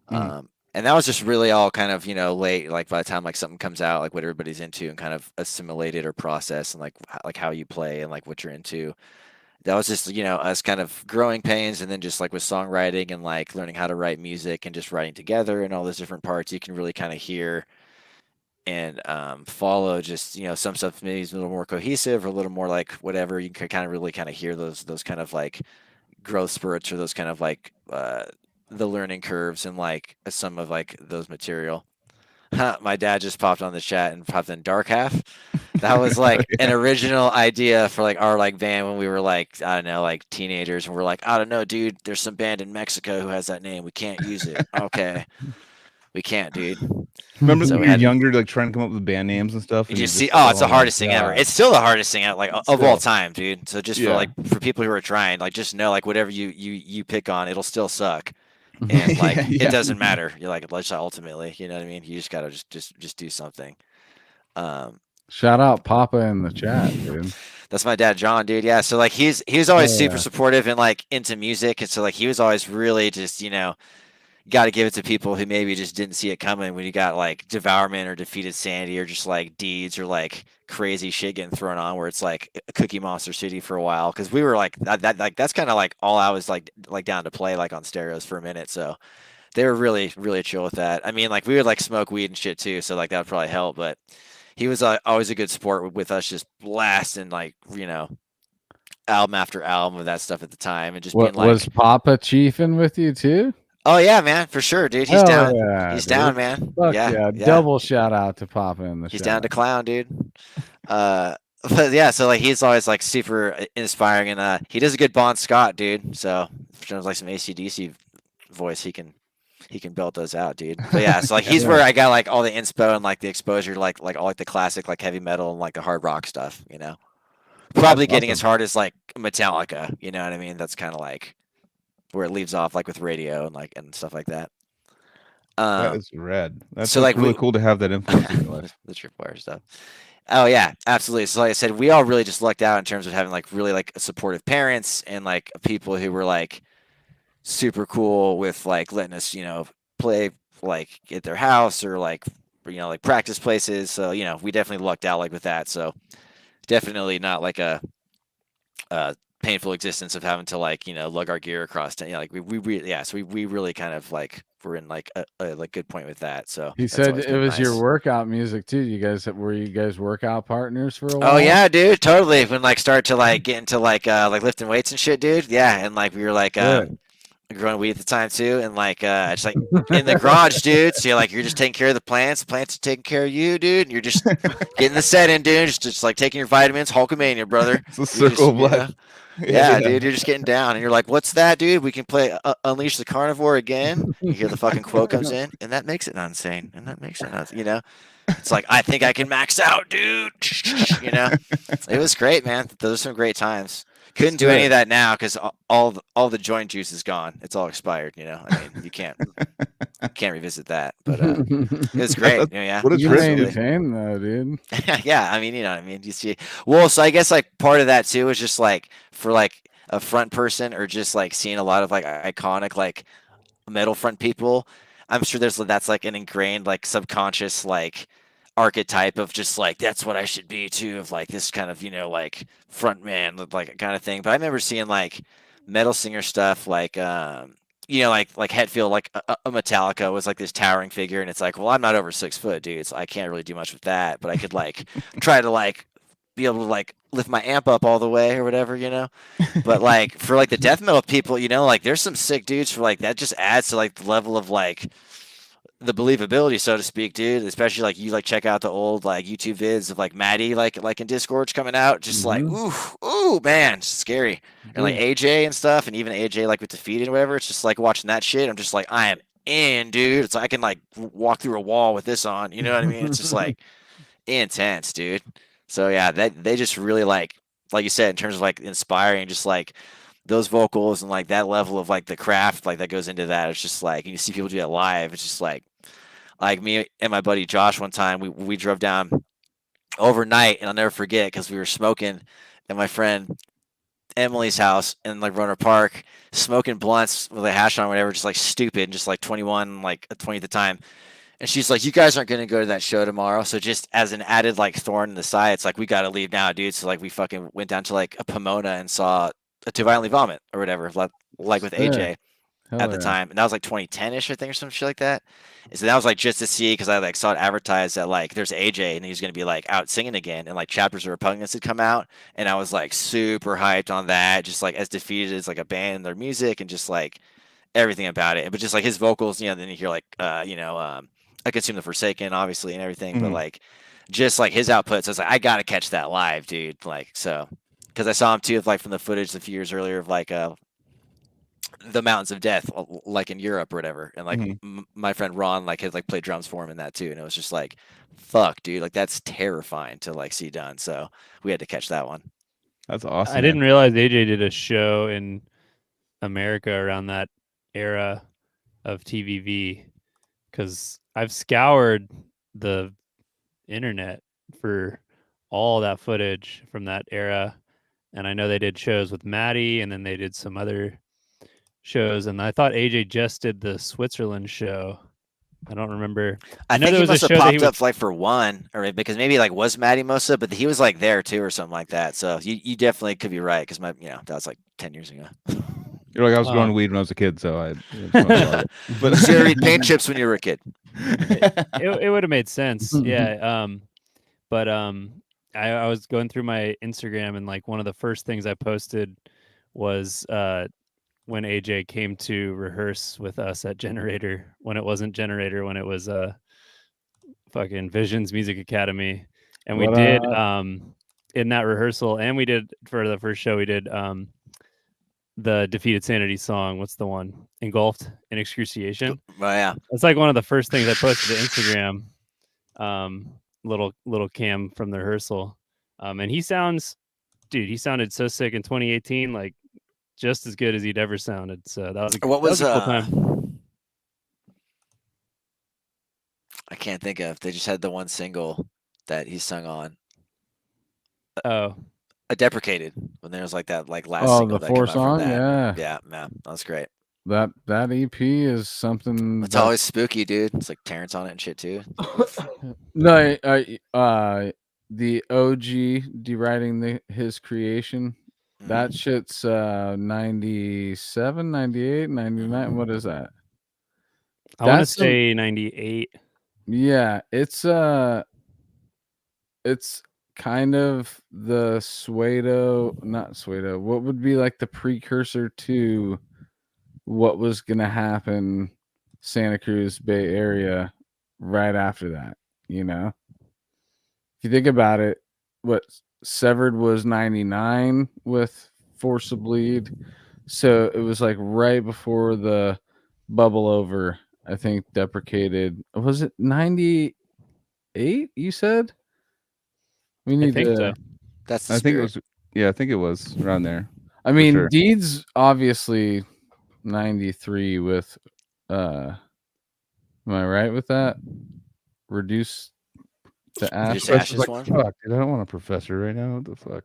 And that was just really all kind of, late, like by the time like something comes out, like what everybody's into and kind of assimilated or process and like how you play and like what you're into. That was just, us kind of growing pains, and then just like with songwriting and like learning how to write music and just writing together and all those different parts, you can really kind of hear and follow just, you know, some stuff maybe is a little more cohesive or a little more like whatever. You can kind of really kind of hear those kind of like growth spurts or those kind of like the learning curves and like some of like those material. My dad just popped on the chat and popped in Dark Half. That was like an original idea for like our like band when we were like, I don't know, like teenagers, and we're like, I don't know, dude, there's some band in Mexico who has that name. We can't use it. Okay. We can't, dude. Remember So when we you were had- younger, like trying to come up with band names and stuff? You and just you're see, oh, it's the my hardest thing ever. God. It's still the hardest thing out, like of all Still. time, dude. So just for Yeah. like for people who are trying, like just know like whatever you pick on, it'll still suck. And like Yeah. it doesn't matter. You're like ultimately, you know what I mean? You just gotta just do something. Shout out Papa in the chat, dude. That's my dad, John, dude. Yeah. So like he was always Oh, super yeah. supportive and like into music, and so like he was always really just, you know, got to give it to people who maybe just didn't see it coming when you got like Devourment or Defeated Sanity or just like Deeds or like crazy shit getting thrown on where it's like a Cookie Monster City for a while, because we were like that like that's kind of like all I was like down to play like on stereos for a minute. So they were really chill with that. I mean, like we would like smoke weed and shit too, so like that would probably help. But he was always a good sport with us, just blasting like, you know, album after album of that stuff at the time, and just being like, Was Papa chiefing with you too? oh yeah, man, for sure, dude. He's Hell down. yeah, He's dude. down, man. Fuck yeah. Double shout out to Papa in the He's chat. down to clown, dude. But yeah, so like he's always like super inspiring, and he does a good Bon Scott, dude. So if sounds like some AC/DC voice, he can belt those out, dude. But yeah, so like he's where I got like all the inspo and like the exposure to like all like the classic like heavy metal and like the hard rock stuff, you know. Probably That's getting awesome. as hard as like Metallica, you know what I mean? That's kind of like where it leaves off, like with Radio and like and stuff like that. That is rad. That's so, like, really we- cool to have that influence in your life. the tripwire stuff. Oh yeah, absolutely. So like I said, we all really just lucked out in terms of having like really like supportive parents and like people who were like super cool with like letting us, you know, play like at their house or like, you know, like practice places. So, you know, we definitely lucked out like with that. So definitely not like a painful existence of having to like, you know, lug our gear across town. You know, like we really kind of like were in like a like good point with that. So He that's said always it been was your nice. workout music too. Were you guys workout partners for a while? Oh yeah, dude, totally. When like start to like get into like lifting weights and shit, dude. Yeah, and like we were like growing weed at the time too, and like just like in the garage, dude. So you're just taking care of the plants are taking care of you, dude, and you're just getting the set in, dude. Just like taking your vitamins, Hulkamania, brother. It's a circle of you know? life. Yeah, dude, you're just getting down, and you're like, "What's that, dude? We can play Unleash the Carnivore again." You hear the fucking quote comes in, and that makes it insane, and that makes it, you know, it's like I think I can max out, dude. You know, it was great, man. Those are some great times. Couldn't do any of that now because all the joint juice is gone. It's all expired. You know, I mean, you can't revisit that. But it was great. Yeah, What a You trip, maintain though, dude. yeah, I mean, you know what I mean? You see, well, so I guess like part of that too is just like for like a front person or just like seeing a lot of like iconic like metal front people. I'm sure that's like an ingrained like subconscious like archetype of just like that's what I should be too, of like this kind of, you know, like front man like kind of thing. But I remember seeing like metal singer stuff like you know, like Hetfield, like a Metallica was like this towering figure, and it's like, well, I'm not over 6 foot, dude, so I can't really do much with that, but I could like try to like be able to like lift my amp up all the way or whatever, you know. But like for like the death metal people, you know, like there's some sick dudes for like that just adds to like the level of like the believability, so to speak, dude. Especially like you like check out the old like YouTube vids of like Maddie like in Discord coming out, just like ooh man, it's scary. And like AJ and stuff, and even AJ like with Defeated or whatever, it's just like watching that shit. I'm just like, I am in, dude. It's like I can like walk through a wall with this on, you know what I mean? It's just like intense, dude. So yeah, that they just really like you said, in terms of like inspiring, just like those vocals and like that level of like the craft like that goes into that. It's just like, and you see people do that live, it's just like me and my buddy Josh one time we drove down overnight, and I'll never forget because we were smoking at my friend Emily's house in like Roner Park, smoking blunts with a hash on, whatever, just like stupid, just like 21, like 20 at the time. And she's like, you guys aren't going to go to that show tomorrow. So just as an added like thorn in the side, it's like, we got to leave now, dude. So like we fucking went down to like a Pomona and saw To Violently Vomit or whatever, like with AJ. at the time, and that was like 2010ish, I think, or some shit like that. And so that was like just to see, because I like saw it advertised that like there's AJ and he's gonna be like out singing again, and like Chapters of Repugnance had come out, and I was like super hyped on that, just like as Defeated as like a band and their music and just like everything about it. But just like his vocals, you know, then you hear like I Consume the Forsaken, obviously, and everything, but like just like his output. So I was like, I gotta catch that live, dude. Like, so because I saw him too, like from the footage a few years earlier of like the Mountains of Death, like in Europe or whatever, and like my friend Ron like had like played drums for him in that too, and it was just like, fuck, dude, like that's terrifying to like see done. So we had to catch that one. That's awesome. I didn't realize AJ did a show in America around that era of TVV, because I've scoured the internet for all that footage from that era, and I know they did shows with Maddie, and then they did some other shows, and I thought AJ just did the Switzerland show. I don't remember. I know think there he was must a have show that he popped was up like for one, or because maybe like was Maddie Mosa, but he was like there too or something like that. So you definitely could be right, because that was like 10 years ago. You're like, I was growing weed when I was a kid, so I. But you eat paint chips when you were a kid. it would have made sense. Yeah. But I was going through my Instagram, and like one of the first things I posted was when AJ came to rehearse with us at Generator, when it wasn't Generator, when it was fucking Visions Music Academy. And we did in that rehearsal, and we did for the first show, we did the Defeated Sanity song. What's the one? Engulfed in Excruciation. Oh yeah. It's like one of the first things I posted to Instagram. Little cam from the rehearsal. And he sounded so sick in 2018, like just as good as he'd ever sounded. So that was a cool time. I can't think of. They just had the one single that he sung on. Oh, A Deprecated, when there was like that like last single the that came out song, from that. yeah, man, that was great. That EP is something. It's always spooky, dude. It's like Terrence on it and shit too. No, the OG deriding his creation. That shit's 97, 98, 99. What is that? I want to say 98. Yeah, it's kind of the not Suedo. What would be like the precursor to what was gonna happen Santa Cruz Bay Area right after that, you know? If you think about it, what Severed was 99 with Force of Bleed. So it was like right before the Bubble Over, I think, Deprecated. Was it 98, you said? We need I think to so. That's I think it was. Yeah, I think it was around there. I mean, sure. Deed's obviously 93 with am I right with that? Reduce the ash. Ashes like, one? fuck, dude, I don't want a professor right now. What the fuck?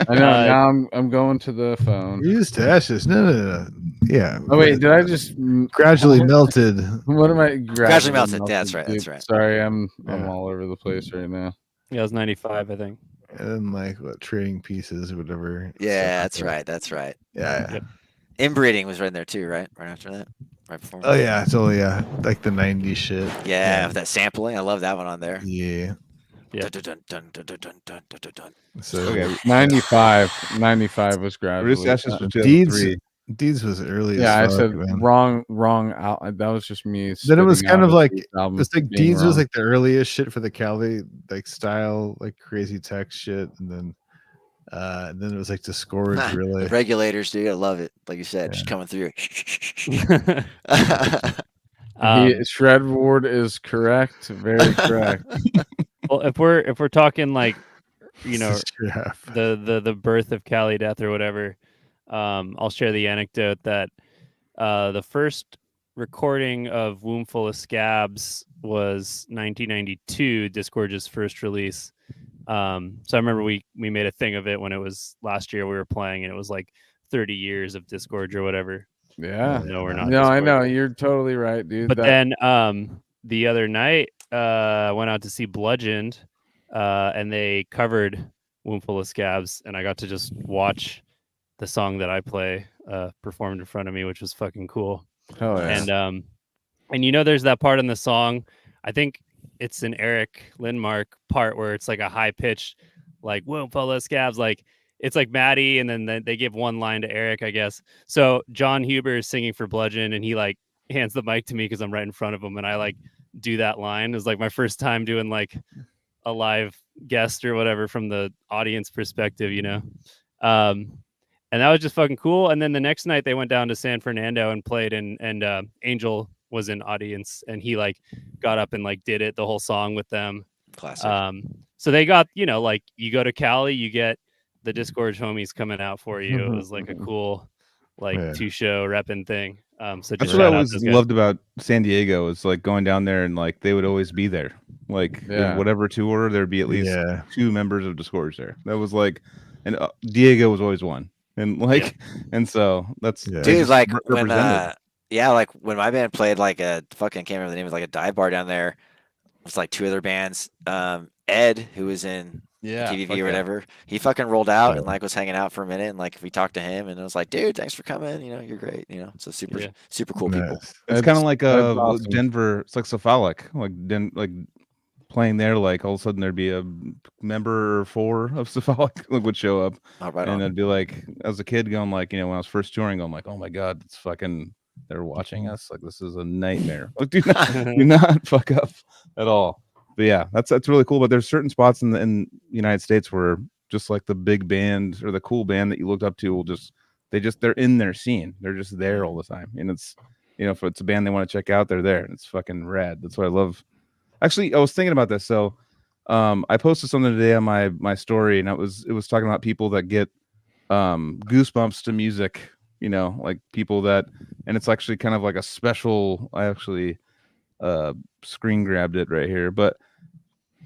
I know. Now I'm going to the phone. Reduced to ashes. No. Yeah. Oh wait, did I just gradually melted? What am I Gradually melted. Yeah, that's right. Dude, That's right. Sorry, I'm all over the place right now. Yeah, it was 95, I think. And then like what, trading pieces or whatever. Yeah, that's right. That's right. Yeah. Yep. Inbreeding was right in there too, right? Right after that. Right before. Oh yeah, totally. Yeah, like the '90s shit. Yeah, with that sampling, I love that one on there. Yeah. Yeah. So Okay, 95 was gradually. Ashes was 2003. Deeds was early. Yeah, as I fuck, said man. wrong out. That was just me. Then it was spitting kind out of a like Deeds album it's like being Deeds was wrong. like the earliest shit for the Cali like style, like crazy text shit, and then it was like Discourage really. The Regulators, dude, I love it. Like you said, just coming through. Shred Ward is correct. Very correct. Well, if we're talking like, you know, Yeah. the birth of Cali Death or whatever, I'll share the anecdote that the first recording of Wombful of Scabs was 1992, Disgorge's first release. So I remember we made a thing of it when it was last year we were playing, and it was like 30 years of Disgorge or whatever. Yeah. No, we're not. No, I Disgorge. know. You're totally right, dude. But then the other night, I went out to see Bludgeoned, and they covered Wombful of Scabs, and I got to just watch the song that I play performed in front of me, which was fucking cool. Oh yeah. And you know, there's that part in the song, I think it's an Eric Lindmark part where it's like a high pitched, like, whoa, fellow scabs, like it's like Maddie, and then they give one line to Eric, I guess. So John Huber is singing for Bludgeon, and he like hands the mic to me because I'm right in front of him, and I like do that line. It was like my first time doing like a live guest or whatever from the audience perspective, you know. And that was just fucking cool. And then the next night they went down to San Fernando and played, and Angel was in audience, and he like got up and like did it the whole song with them. Classic. So they got, you know, like you go to Cali, you get the Disgorge homies coming out for you. It was like a cool like 2-show repping thing. So that's what I always loved about San Diego, is like going down there and like they would always be there. Like in whatever tour, there'd be at least 2 members of Disgorge there. That was like, and Diego was always one. And like, and so that's dude, like when like when my band played like a fucking, can't remember the name, of like a dive bar down there. It was like 2 other bands. Ed, who was in TVV or whatever, he fucking rolled out and like was hanging out for a minute, and like we talked to him, and it was like, dude, thanks for coming. You know, you're great. You know, so super cool people. It's kind of like awesome. Denver. It's like cephalic, like playing there. Like all of a sudden there'd be a member or 4 of cephalic like would show up, and it'd be like, as a kid going like, you know, when I was first touring, I'm like, oh my god, it's fucking, they're watching us, like this is a nightmare. Like, do not fuck up at all. But yeah, that's really cool. But there's certain spots in the United States where just like the big band or the cool band that you looked up to will they're in their scene. They're just there all the time. And it's, you know, if it's a band they want to check out, they're there, and it's fucking rad. That's what I love. Actually, I was thinking about this. So I posted something today on my story, and it was talking about people that get goosebumps to music, you know, like people that, and it's actually kind of like a special, I actually screen grabbed it right here, but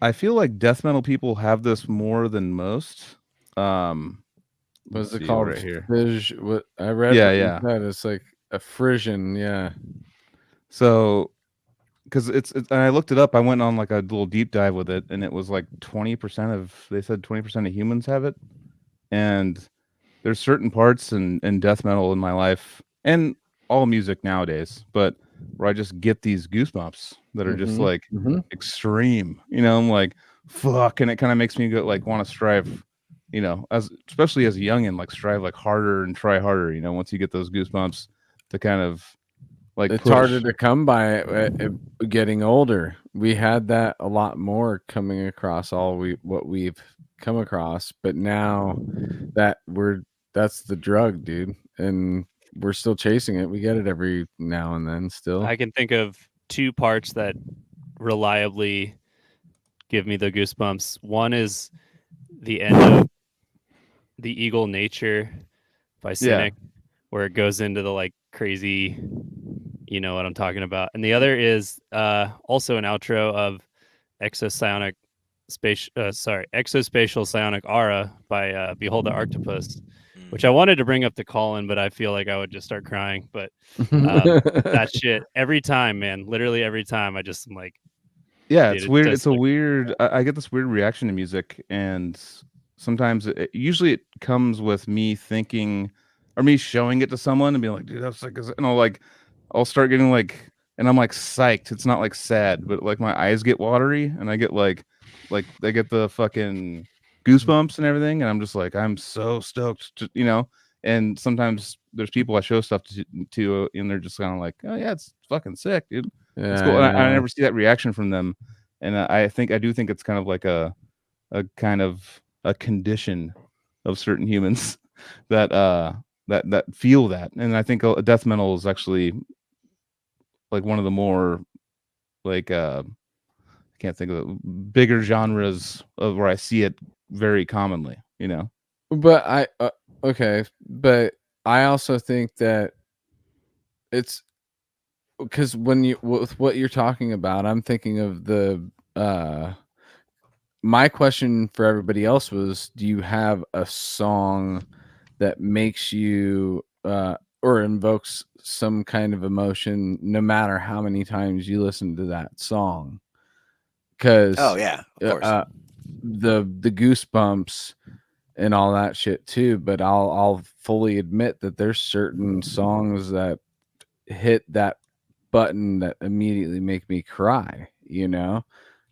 I feel like death metal people have this more than most. What's it called right here? What I read? Yeah. It's like a frisson. Yeah. So, because it's and I looked it up. I went on like a little deep dive with it, and it was like 20% they said 20% of humans have it, and there's certain parts in death metal in my life and all music nowadays, but where I just get these goosebumps that are just like extreme, you know. I'm like, fuck, and it kind of makes me go like want to strive, you know, especially as a youngin, like strive like harder and try harder, you know, once you get those goosebumps to kind of like it's harder to come by getting older. We had that a lot more coming across what we've come across, but now that that's the drug, dude, and we're still chasing it. We get it every now and then still. I can think of 2 parts that reliably give me the goosebumps. One is the end of The Eagle Nature by Cynic, where it goes into the like crazy, you know what I'm talking about. And the other is also an outro of Exospatial Psionic Aura by Behold the Octopus, which I wanted to bring up to Colin, but I feel like I would just start crying. But that shit, every time, man, literally every time, I just am like, yeah, it's weird. It's a weird, I get this weird reaction to music, and sometimes usually it comes with me thinking or me showing it to someone and being like, dude, that's like, and I'll start getting like, and I'm like psyched. It's not like sad, but like my eyes get watery, and I get like they get the fucking goosebumps and everything, and I'm just like, I'm so stoked to, you know. And sometimes there's people I show stuff to and they're just kind of like, oh yeah, it's fucking sick, dude. Yeah, it's cool. And I never see that reaction from them, and I do think it's kind of like a kind of a condition of certain humans that that feel that. And I think death metal is actually like one of the more like I can't think of it, bigger genres of where I see it very commonly, you know. But okay, but I also think that it's because with what you're talking about, I'm thinking of the my question for everybody else was, do you have a song that makes you or invokes some kind of emotion no matter how many times you listen to that song? Because of course. The goosebumps and all that shit too. But I'll fully admit that there's certain songs that hit that button that immediately make me cry, you know,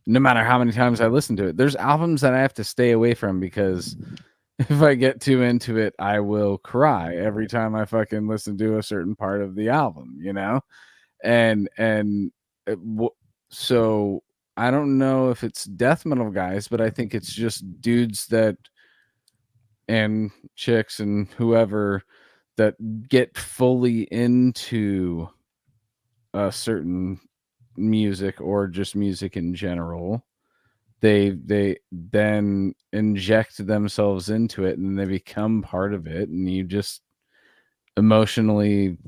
no matter how many times I listen to it. There's albums that I have to stay away from because if I get too into it, I will cry every time I fucking listen to a certain part of the album, you know? And so I don't know if it's death metal guys, but I think it's just dudes that and chicks and whoever that get fully into a certain music or just music in general. They then inject themselves into it and they become part of it, and you just emotionally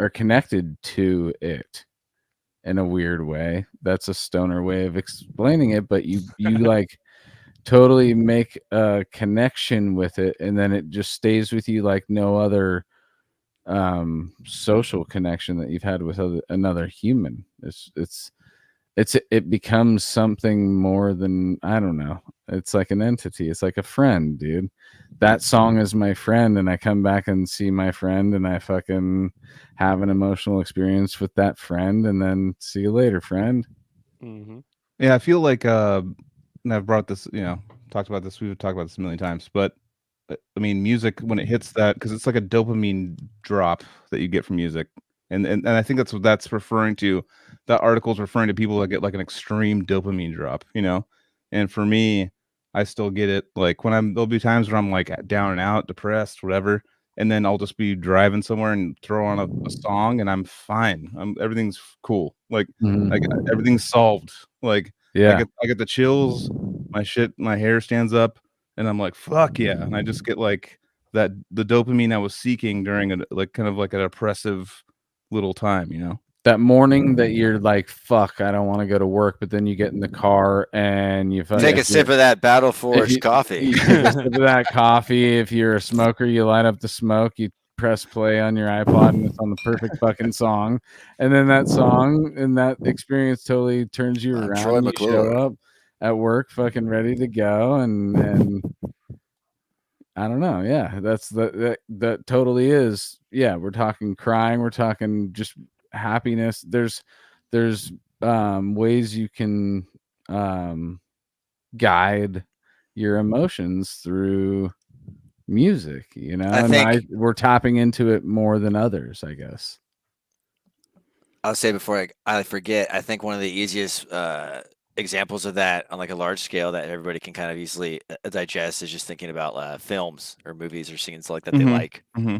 are connected to it in a weird way. That's a stoner way of explaining it, but you like totally make a connection with it, and then it just stays with you like no other social connection that you've had with another human. It becomes something more than, I don't know. It's like an entity. It's like a friend, dude. That song is my friend, and I come back and see my friend, and I fucking have an emotional experience with that friend, and then see you later, friend. Mm-hmm. Yeah, I feel like and I've brought this, talked about this. We've talked about this a million times, but I mean, music, when it hits that, because it's like a dopamine drop that you get from music, and I think that's what that's referring to. That article is referring to people that get like an extreme dopamine drop, And for me, I still get it. Like there'll be times where I'm like down and out, depressed, whatever, and then I'll just be driving somewhere and throw on a song, and I'm fine. Everything's cool. Like everything's solved. Like Yeah. I get the chills. My hair stands up. And I'm like, fuck yeah. And I just get like the dopamine I was seeking during kind of like an oppressive little time, That morning that you're like, fuck, I don't want to go to work, but then you get in the car and you take a sip of that Battle Forge coffee. You take a sip of that coffee. If you're a smoker, you light up the smoke, you press play on your iPod, and it's on the perfect fucking song. And then that song and that experience totally turns you around. Troy and you McClure. show up at work fucking ready to go, and I don't know. Yeah, that totally is. Yeah, we're talking crying, we're talking just happiness. There's ways you can guide your emotions through music, I think we're tapping into it more than others, I guess. I'll say before I forget, I think one of the easiest examples of that on like a large scale that everybody can kind of easily digest is just thinking about films or movies or scenes like that they like. Mm-hmm.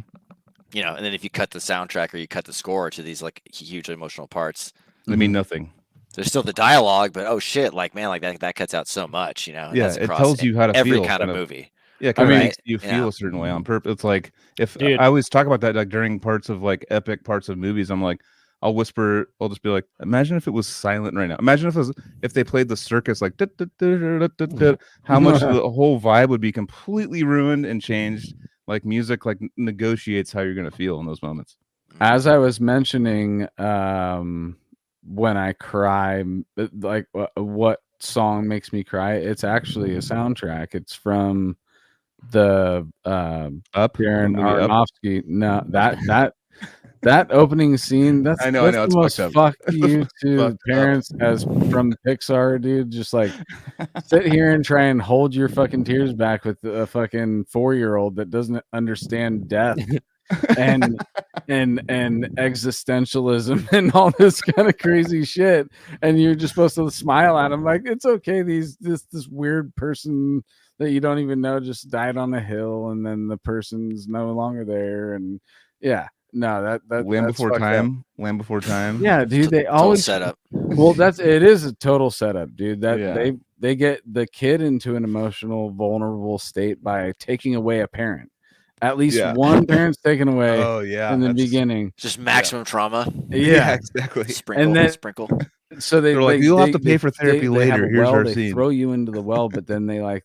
And then if you cut the soundtrack or you cut the score to these like huge emotional parts, they mean nothing. There's still the dialogue, but oh shit, like man, like that cuts out so much, And yeah, that's it tells you how to every feel, kind of movie. Yeah, it makes you feel a certain way on purpose. It's like I always talk about that like during parts of like epic parts of movies. I'm like, I'll whisper, I'll just be like, imagine if it was silent right now. Imagine if they played the circus like how much of the whole vibe would be completely ruined and changed. Like music like negotiates how you're gonna feel in those moments. As I was mentioning, when I cry, like what song makes me cry? It's actually a soundtrack. It's from the Up Darren Aronofsky. No, that opening scene. That's I know. It's the most fuck you to parents up. as from Pixar, dude. Just like sit here and try and hold your fucking tears back with a fucking 4-year-old that doesn't understand death. and existentialism and all this kind of crazy shit, and you're just supposed to smile at them like it's okay. This weird person that you don't even know just died on a hill, and then the person's no longer there, and yeah, no, that Land Before Time. Land Before Time. Yeah, dude, they always set up. Well, it is a total setup, dude. They get the kid into an emotional, vulnerable state by taking away a parent. At least one parent's taken away in the beginning. Just maximum trauma. Yeah, exactly. Sprinkle. So they're like, you'll have to pay for therapy later. Here's our they scene. Throw you into the well, but then they like.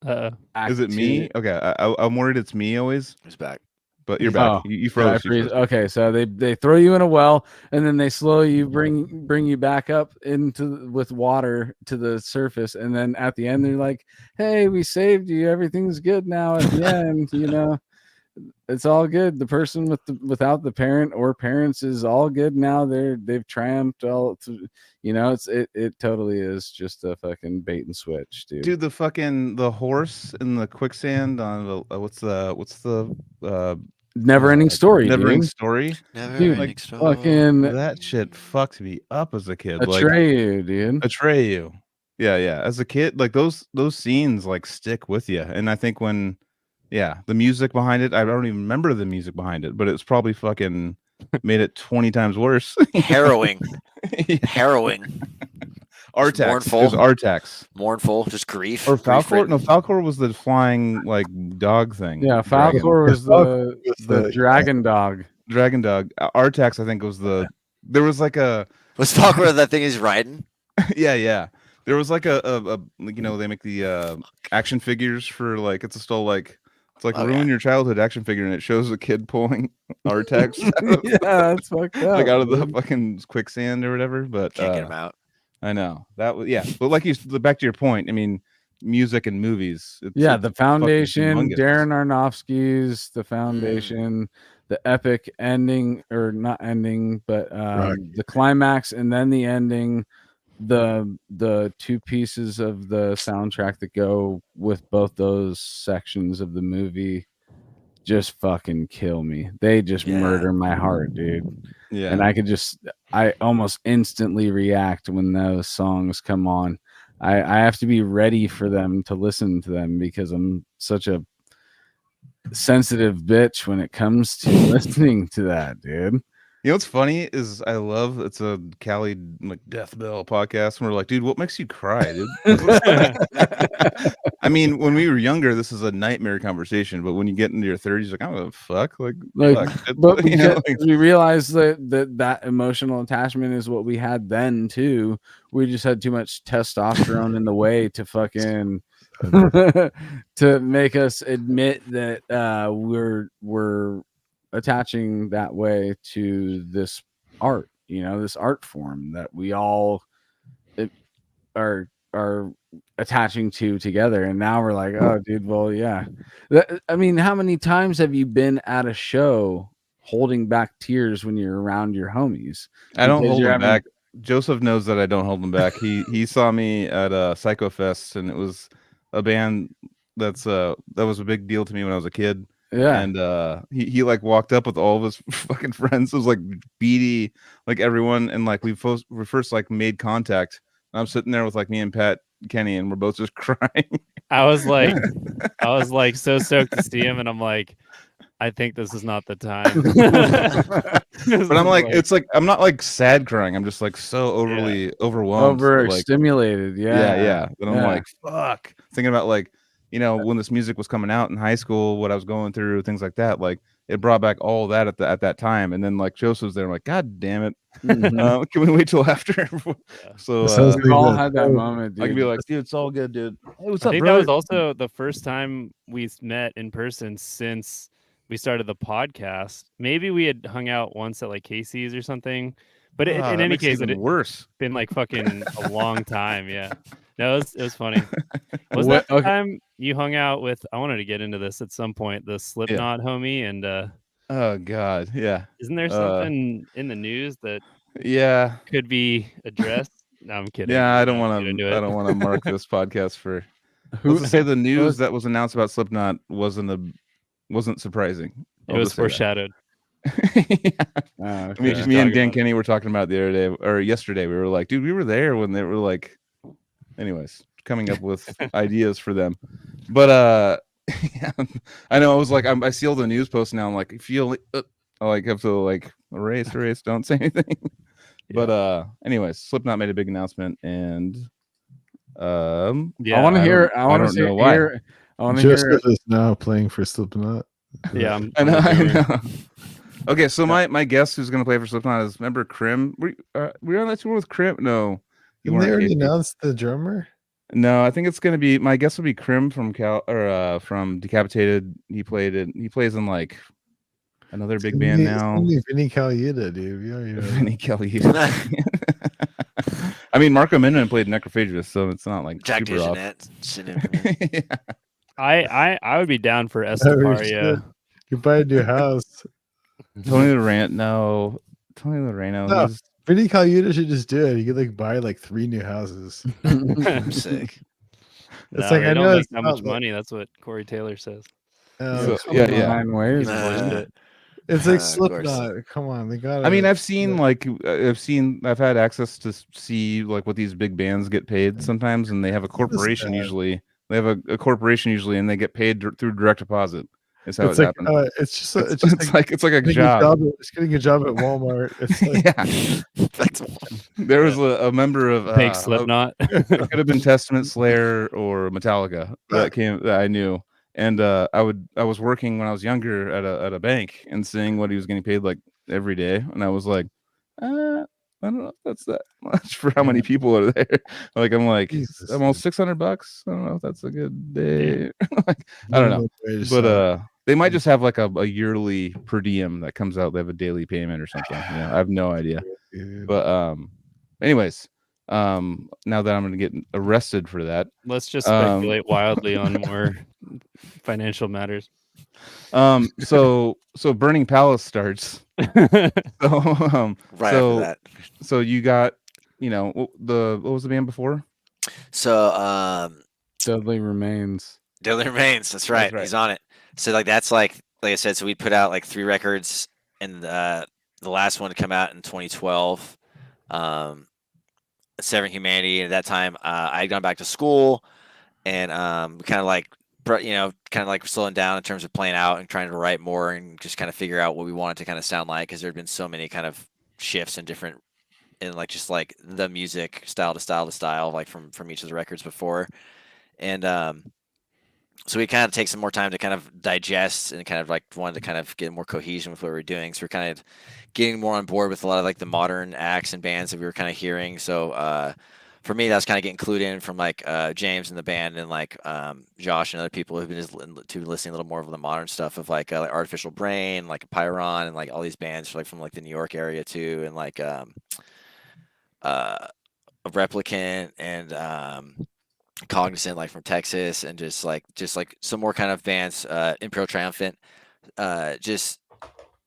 Is it me? Okay, I'm worried it's me always. Who's back? But you're back. You froze. Okay, so they throw you in a well, and then they slowly bring you back up with water to the surface, and then at the end they're like, "Hey, we saved you. Everything's good now." At the end, it's all good. The person without the parent or parents is all good now. They've triumphed all. It totally is just a fucking bait and switch, dude. Dude, the horse in the quicksand on the what's the Never-ending story. Never-ending dude. story. Never-ending story. Fucking that shit fucked me up as a kid. Atreyu, dude. Atreyu. Yeah. As a kid, like those scenes like stick with you, and I think when. Yeah, the music behind it, I don't even remember the music behind it, but it's probably fucking made it 20 times worse. Harrowing. Harrowing. Artax. Mournful. It was Artax. Mournful, just grief. Or Falcor? No, Falcor was the flying like dog thing. Yeah, Falcor was the dragon dog. Dragon dog. Artax, I think, was there was like a... Was Falcor that thing he's riding? Yeah. There was like a they make the action figures for like, it's like ruin your childhood action figure, and it shows a kid pulling Artax. Yeah, that's fucked up. Like out of the fucking quicksand or whatever. But can't get him out. I know that was But like back to your point. I mean, music and movies. It's the foundation. Darren Aronofsky's The Foundation, the epic ending, or not ending, but the climax, and then the ending. The two pieces of the soundtrack that go with both those sections of the movie just fucking kill me. They just murder my heart, dude. Yeah. And I almost instantly react when those songs come on. I have to be ready for them to listen to them because I'm such a sensitive bitch when it comes to listening to that, dude. You know what's funny is it's a Cali like death bell podcast, and we're like, dude, what makes you cry, dude? I mean, when we were younger, this is a nightmare conversation, but when you get into your 30s, like, oh fuck, like but we realize that emotional attachment is what we had then too. We just had too much testosterone in the way to fucking to make us admit that we're attaching that way to this art, this art form that we all are attaching to together. And now we're like, oh dude, well, yeah. I mean, how many times have you been at a show holding back tears when you're around your homies? I don't hold them back. Joseph knows that I don't hold them back. He saw me at Psycho Fest, and it was a band that was a big deal to me when I was a kid. Yeah, and he like walked up with all of his fucking friends. It was like Beatty, like everyone, and like we first like made contact. And I'm sitting there with like me and Pat Kenny, and we're both just crying. I was like so stoked to see him, and I'm like, I think this is not the time. But I'm like, it's like I'm not like sad crying. I'm just like so overly overwhelmed, overstimulated. Yeah. But I'm like, fuck, thinking about like. When this music was coming out in high school, what I was going through, things like that, like it brought back all that at that time. And then like Joseph's there, I'm like, God damn it. Mm-hmm. Can we wait till after? So we all had that moment, dude. I can be like, dude, it's all good, dude. Hey, what's up, think bro? That was also the first time we met in person since we started the podcast. Maybe we had hung out once at like Casey's or something. But in any case, it worse. Been like fucking a long time. Yeah. No, it was funny. Was that the time you hung out with? I wanted to get into this at some point. The Slipknot homie and. Oh God, yeah. Isn't there something in the news that? Yeah. Could be addressed. No, I'm kidding. Yeah, I don't want to mark this podcast for. Let's say the news that was announced about Slipknot wasn't surprising. It was foreshadowed. Me and Dan Kenny were talking about the other day or yesterday. We were like, dude, we were there when they were like. Anyways, coming up with ideas for them, but yeah, I know. I was like, I see all the news posts now. I'm like, I feel I like have to like erase, don't say anything. Yeah. But anyways, Slipknot made a big announcement, and I want to hear. I want to hear. I want to hear. Joseph is now playing for Slipknot. Yeah, I know. Okay, so my guess who's gonna play for Slipknot is remember Krim. Were you on that tour with Krim? No. Didn't they already announced the drummer? No, I think it's gonna be. My guess would be Krim from from Decapitated. He plays in like another big band now. Vinny Colaiuta, dude. You already know Vinny Colaiuta. I mean, Marco Minnan played Necrophagus, so it's not like Jack super off. DeJohnette. Yeah. I would be down for shit. Esteparia. You buy a new house. Tony Laurent, no. Tony Laurent, No. he's Vinny Colaiuta should just do it. He could like buy like 3 new houses. I'm sick. It's No, like they I don't know make it's that not much like- money. That's what Corey Taylor says. Oh, So- yeah, yeah. 9 ways. Nah. Forced it. It's like Of course. Slipknot. Come on, they got. I mean, I've had access to see like what these big bands get paid sometimes, and they have a corporation bad. usually. They have a corporation usually, and they get paid through direct deposit. Is how It's it like happens. it's just It's like a getting job. It's getting a job at Walmart. It's like, Yeah, That's there was a member of Fake Slipknot. it could have been Testament, Slayer, or Metallica that I knew. And I was working when I was younger at a bank and seeing what he was getting paid like every day, and I was like, I don't know if that's that much for how many people are there. Like I'm like Jesus, almost $600. I don't know if that's a good day. Like, I don't know, way to but sell it. they might just have like a yearly per diem that comes out. They have a daily payment or something. You know, I have no idea. Dude. But anyways, now that I'm gonna get arrested for that. Let's just speculate wildly on more financial matters. So Burning Palace starts. So right after that. So you got, what was the band before? So Deadly Remains. Deadly Remains. That's right. right. He's on it. So like that's like I said. So we put out like 3 records, and the last one to come out in 2012. Severing Humanity. At that time, I had gone back to school, and kind of like slowing down in terms of playing out and trying to write more and just kind of figure out what we wanted to kind of sound like, because there had been so many kind of shifts and different in like just like the music style to style like from each of the records before. And so we kind of take some more time to kind of digest and kind of like wanted to kind of get more cohesion with what we were doing. So we're kind of getting more on board with a lot of like the modern acts and bands that we were kind of hearing. So for me, that was kind of getting clued in from like James and the band, and like Josh and other people who've been just listening a little more of the modern stuff of like Artificial Brain, like Pyron, and like all these bands like from like the New York area too, and like Replicant and Cognizant, like from Texas, and just like some more kind of bands, Imperial Triumphant, just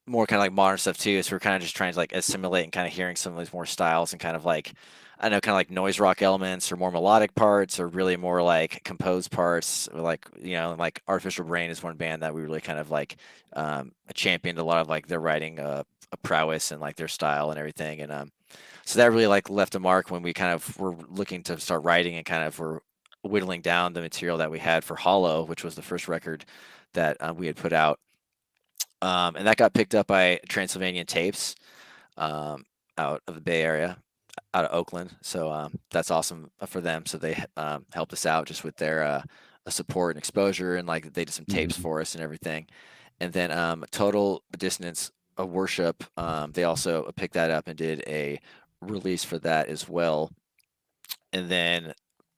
more kind of like modern stuff too. So we're kind of just trying to like assimilate and kind of hearing some of these more styles and kind of like, I don't know, kind of like noise rock elements or more melodic parts or really more like composed parts, or like, like Artificial Brain is one band that we really kind of like championed a lot of like their writing a prowess and like their style and everything. And so that really like left a mark when we kind of were looking to start writing and kind of were whittling down the material that we had for Hollow, which was the first record that we had put out. And that got picked up by Transylvanian Tapes out of the Bay Area, out of Oakland. So that's awesome for them. So they helped us out just with their support and exposure, and like they did some tapes for us and everything. And then Total Dissonance of Worship, they also picked that up and did a release for that as well. And then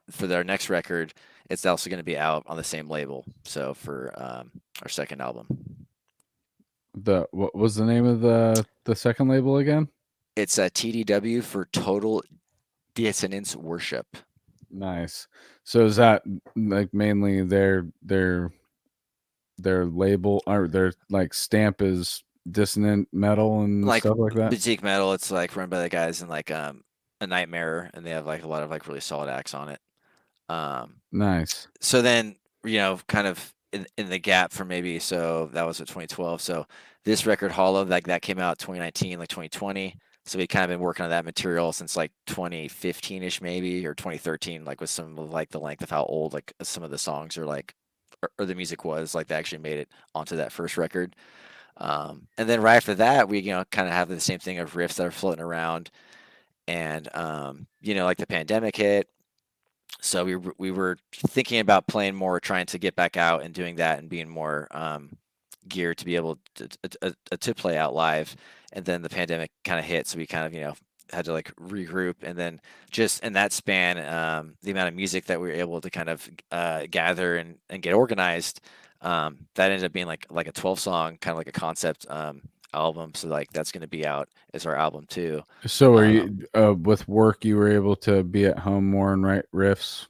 for their next record, it's also going to be out on the same label. So for our second album. What was the name of the second label again? It's a TDW, for Total Dissonance Worship. Nice. So is that like mainly their label, or their like stamp is dissonant metal and Like stuff like that? boutique metal. It's like run by the guys in like A Nightmare, and they have like a lot of like really solid acts on it. Nice. So then, kind of in the gap for maybe, so that was at 2012. So this record Hollow, like that came out 2019, like 2020. So we kind of been working on that material since like 2015-ish maybe, or 2013, like with some of like the length of how old like some of the songs are like, or the music was like, they actually made it onto that first record. And then right after that, we kind of have the same thing of riffs that are floating around, and like the pandemic hit. So we were thinking about playing more, trying to get back out and doing that, and being more geared to be able to play out live. And then the pandemic kind of hit, so we kind of had to like regroup, and then just in that span, the amount of music that we were able to kind of gather and get organized, that ended up being like a 12 song kind of like a concept album. So like that's going to be out as our album too. So are you with work you were able to be at home more and write riffs,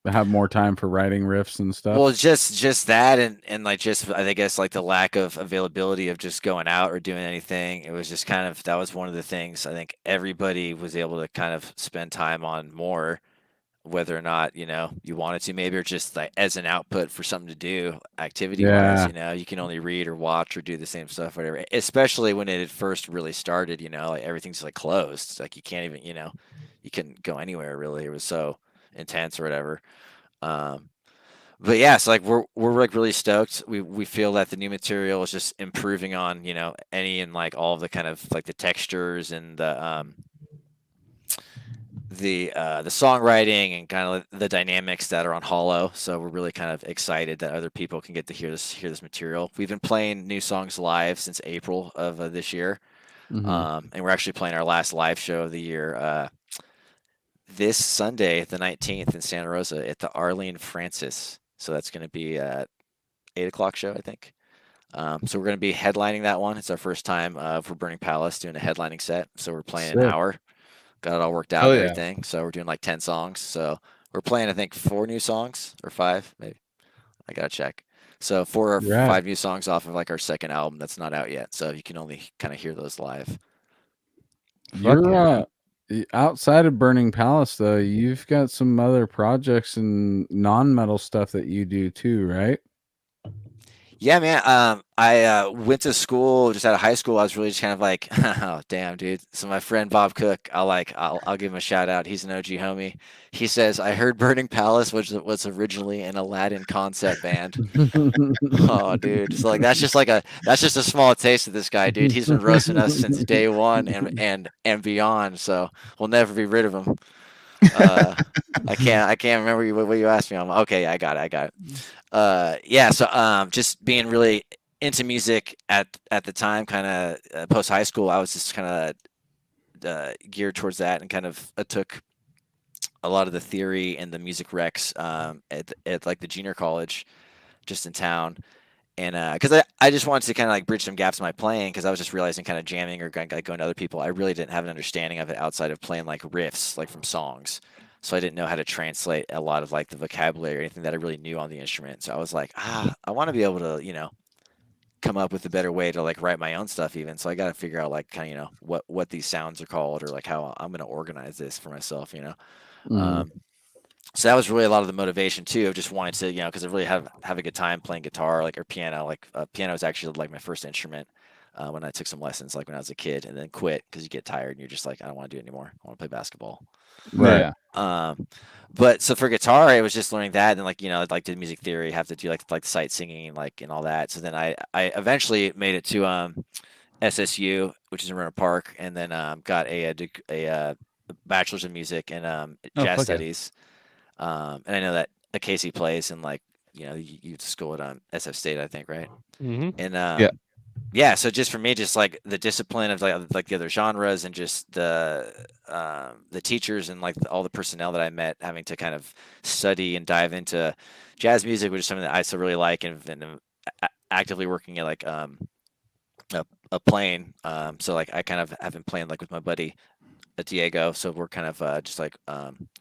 have more time for writing riffs and stuff? Well, just that, and like just I guess like the lack of availability of just going out or doing anything. It was just kind of, that was one of the things I think everybody was able to kind of spend time on more, whether or not, you know, you wanted to maybe, or just like as an output for something to do activity wise. Yeah. You know, you can only read or watch or do the same stuff, whatever. Especially when it had first really started, you know, like everything's like closed. Like you can't even, you know, you couldn't go anywhere really. It was so intense or whatever. But yeah, so like we're like really stoked. We feel that the new material is just improving on, you know, any and like all of the kind of like the textures and the songwriting and kind of the dynamics that are on Hollow. So we're really kind of excited that other people can get to hear this material. We've been playing new songs live since April of this year, and we're actually playing our last live show of the year this Sunday, the 19th, in Santa Rosa at the Arlene Francis. So that's going to be at 8 o'clock show, I think. So we're going to be headlining that one. It's our first time for Burning Palace doing a headlining set. So we're playing an hour. Got it all worked out and everything. So we're doing like 10 songs. So we're playing, I think, 4 new songs or 5, maybe. I got to check. So 4 or 5 new songs off of like our second album that's not out yet. So you can only kind of hear those live. You're outside of Burning Palace, though, you've got some other projects and non-metal stuff that you do too, right? Yeah, man. I went to school just out of high school. I was really just kind of like, oh damn, dude. So my friend Bob Cook, I'll give him a shout out. He's an OG homie. He says, I heard Burning Palace was originally an Aladdin concept band. Oh, dude. So like that's just a small taste of this guy, dude. He's been roasting us since day one and beyond. So we'll never be rid of him. I can't remember what you asked me. Okay, I got it. Yeah, so just being really into music at the time, kind of post high school, I was just kind of geared towards that, and kind of took a lot of the theory and the music recs at like the junior college just in town. And because I just wanted to kind of like bridge some gaps in my playing, because I was just realizing kind of jamming or going to other people, I really didn't have an understanding of it outside of playing like riffs like from songs. So I didn't know how to translate a lot of like the vocabulary or anything that I really knew on the instrument. So I was like, I want to be able to, you know, come up with a better way to like write my own stuff even. So I got to figure out like kind of, you know, what these sounds are called, or like how I'm going to organize this for myself, you know. So that was really a lot of the motivation too, of just wanting to, you know, because I really have a good time playing guitar, like, or piano. Like piano was actually like my first instrument when I took some lessons, like when I was a kid, and then quit because you get tired and you're just like, I don't want to do it anymore. I want to play basketball. Right. But so for guitar, it was just learning that, and like, you know, like did music theory, have to do like sight singing, like, and all that. So then I eventually made it to SSU, which is in Renner Park, and then got a bachelor's in music and jazz studies. And I know that Casey plays, and like, you know, you school at SF State, I think, right? And yeah. So just for me, just like the discipline of like the other genres, and just the teachers and like all the personnel that I met, having to kind of study and dive into jazz music, which is something that I still really like, and actively working at like a playing. So like I kind of have been playing like with my buddy Diego, so we're kind of just like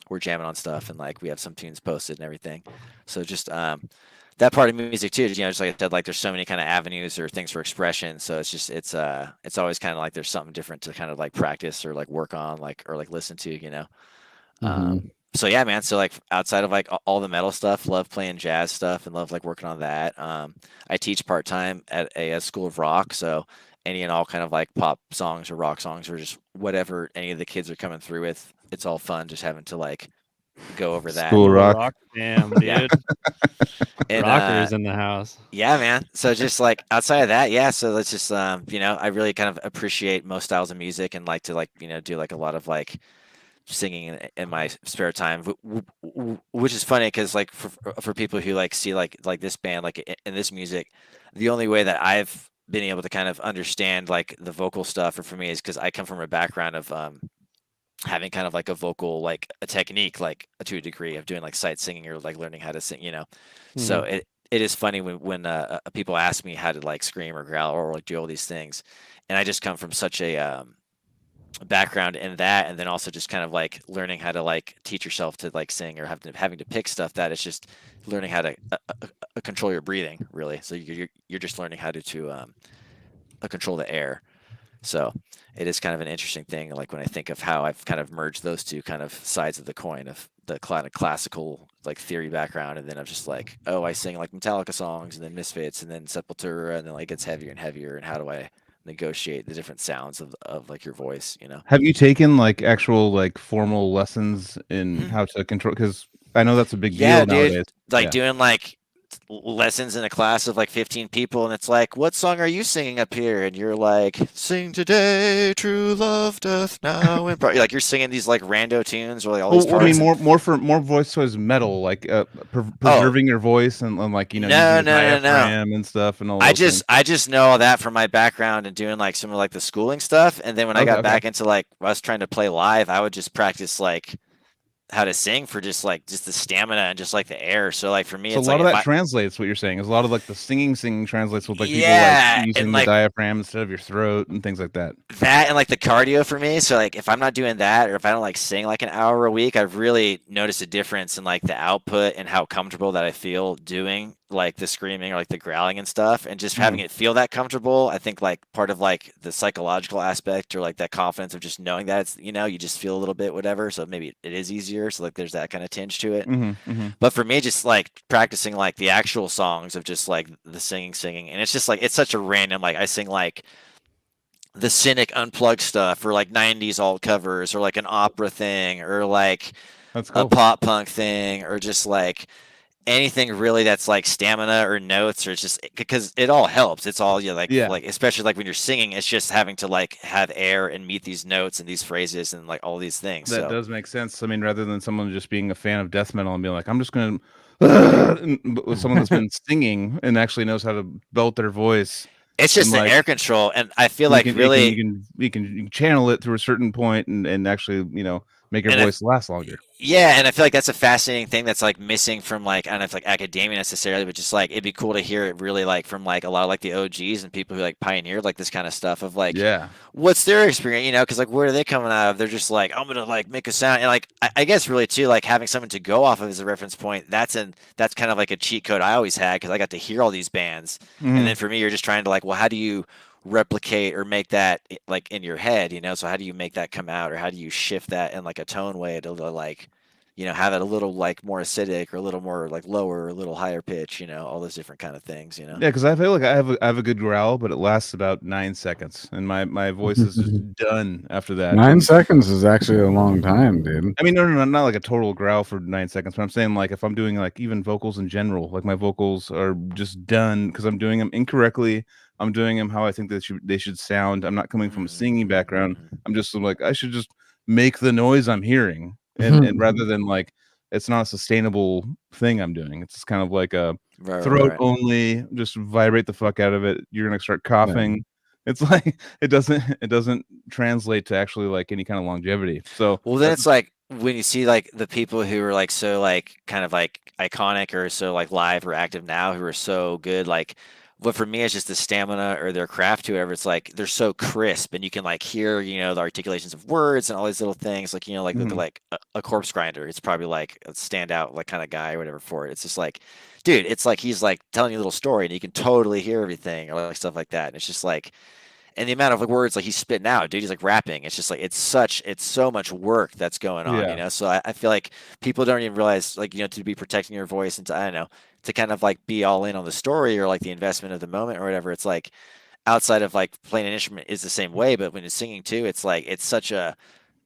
we're jamming on stuff, and like we have some tunes posted and everything. So just that part of music too, you know, just like I said, like there's so many kind of avenues or things for expression. So it's just it's always kind of like there's something different to kind of like practice or like work on, like, or like listen to, you know. So yeah, man. So like outside of like all the metal stuff, love playing jazz stuff and love like working on that. I teach part-time at a school of rock, so any and all kind of like pop songs or rock songs or just whatever any of the kids are coming through with, it's all fun just having to like go over that. School rock. Damn, dude. And, Rockers in the house. Yeah, man. So just like outside of that, yeah. So let's just you know, I really kind of appreciate most styles of music, and like to like, you know, do like a lot of like singing in my spare time, which is funny because like for people who like see like this band like in this music, the only way that I've been able to kind of understand like the vocal stuff, or for me is because I come from a background of having kind of like a vocal, like a technique, like to a degree of doing like sight singing or like learning how to sing, So it is funny when people ask me how to like scream or growl or like do all these things, and I just come from such a background in that, and then also just kind of like learning how to like teach yourself to like sing or having to pick stuff, that it's just learning how to control your breathing, really. So you're just learning how to control the air. So it is kind of an interesting thing, like when I think of how I've kind of merged those two kind of sides of the coin, of the kind of classical like theory background, and then I'm just like, oh, I sing like Metallica songs, and then Misfits, and then Sepultura, and then like it gets heavier and heavier, and how do I negotiate the different sounds of like your voice, Have you taken like actual like formal lessons in how to control? Because I know that's a big deal nowadays. Like doing like lessons in a class of like 15 people, and it's like, what song are you singing up here? And you're like, sing today, true love doth now. And like you're singing these like rando tunes or like all these parts. I mean, more voice towards metal, like preserving your voice and like using the diaphragm and stuff and all. I just know all that from my background and doing like some of like the schooling stuff. And then when I got back into like us trying to play live, I would just practice like how to sing for just the stamina and just like the air. So like for me, so it's a lot like of that translates. What you're saying is a lot of like the singing translates with like people like using the diaphragm instead of your throat and things like that. That and like the cardio for me. So like if I'm not doing that, or if I don't like sing like an hour a week, I've really noticed a difference in like the output and how comfortable that I feel doing like the screaming or like the growling and stuff, and just having it feel that comfortable. I think like part of like the psychological aspect, or like that confidence of just knowing that it's, you just feel a little bit whatever, so maybe it is easier. So like there's that kind of tinge to it. But for me, just like practicing like the actual songs of just like the singing, and it's just like it's such a random, like I sing like the Cynic unplugged stuff, or like 90s alt covers, or like an opera thing, or like a pop punk thing, or just like anything really that's like stamina or notes, or it's just because it all helps. It's all like especially like when you're singing, it's just having to like have air and meet these notes and these phrases and like all these things. That does make sense. I mean, rather than someone just being a fan of death metal and being like, I'm just gonna with someone that's been singing and actually knows how to belt their voice. It's just the air control, and I feel like really you can channel it through a certain point and actually make your voice last longer. Yeah, and I feel like that's a fascinating thing that's like missing from like, I don't know if like academia necessarily, but just like it'd be cool to hear it really like from like a lot of like the OGs and people who like pioneered like this kind of stuff of like, what's their experience, because like where are they coming out of? They're just like, I'm gonna like make a sound, and like I guess really too, like having someone to go off of as a reference point, that's kind of like a cheat code I always had, because I got to hear all these bands, and then for me, you're just trying to like, well, how do you replicate or make that like in your head, so how do you make that come out, or how do you shift that in like a tone way to like have it a little like more acidic, or a little more like lower, or a little higher pitch, all those different kind of things, Yeah, because I feel like I have a good growl, but it lasts about 9 seconds, and my voice is just done after that. 9 seconds is actually a long time, dude. I mean, no, not like a total growl for 9 seconds, but I'm saying like if I'm doing like even vocals in general, like my vocals are just done because I'm doing them incorrectly. I'm doing them how I think they should sound. I'm not coming from a singing background. I'm just like, I should just make the noise I'm hearing. And rather than like, it's not a sustainable thing I'm doing. It's kind of like a throat only, just vibrate the fuck out of it. You're going to start coughing. It's like, it doesn't translate to actually like any kind of longevity. So, well, then it's like when you see like the people who are like, so like kind of like iconic, or so like live or active now, who are so good, like, what for me is just the stamina or their craft, whoever, it's like they're so crisp, and you can like hear the articulations of words and all these little things, like like look at like a Corpse Grinder. It's probably like a standout like kind of guy or whatever for it. It's just like, dude, it's like he's like telling you a little story, and you can totally hear everything, or like stuff like that. And it's just like, and the amount of like words like he's spitting out, dude, he's like rapping. It's just like it's so much work that's going on, So I feel like people don't even realize, like, to be protecting your voice and to, I don't know, to kind of like be all in on the story, or like the investment of the moment or whatever. It's like outside of like playing an instrument is the same way, but when it's singing too, it's like it's such a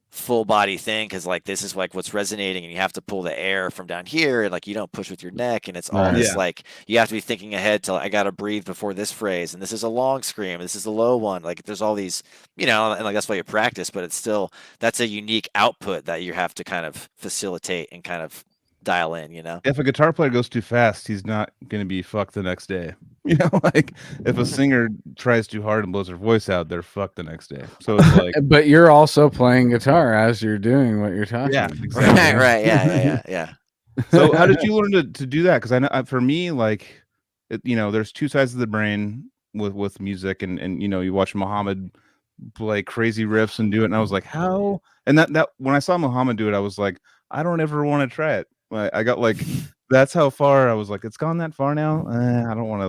full body thing, because like this is like what's resonating, and you have to pull the air from down here, and like you don't push with your neck, and it's all this like you have to be thinking ahead to like, I gotta breathe before this phrase, and this is a long scream, this is a low one, like there's all these, and like that's why you practice, but it's still, that's a unique output that you have to kind of facilitate and kind of dial in, you know? If a guitar player goes too fast, he's not going to be fucked the next day. You know, like if a singer tries too hard and blows their voice out, they're fucked the next day. So it's like, but you're also playing guitar as you're doing what you're talking yeah, about. exactly. Right. Yeah. So how did you learn to do that? Because I know for me, like, there's two sides of the brain with music, and you watch Muhammad play crazy riffs and do it, and I was like, how? And that when I saw Muhammad do it, I was like, I don't ever want to try it. I got like, that's how far I was like, it's gone that far now. I don't want to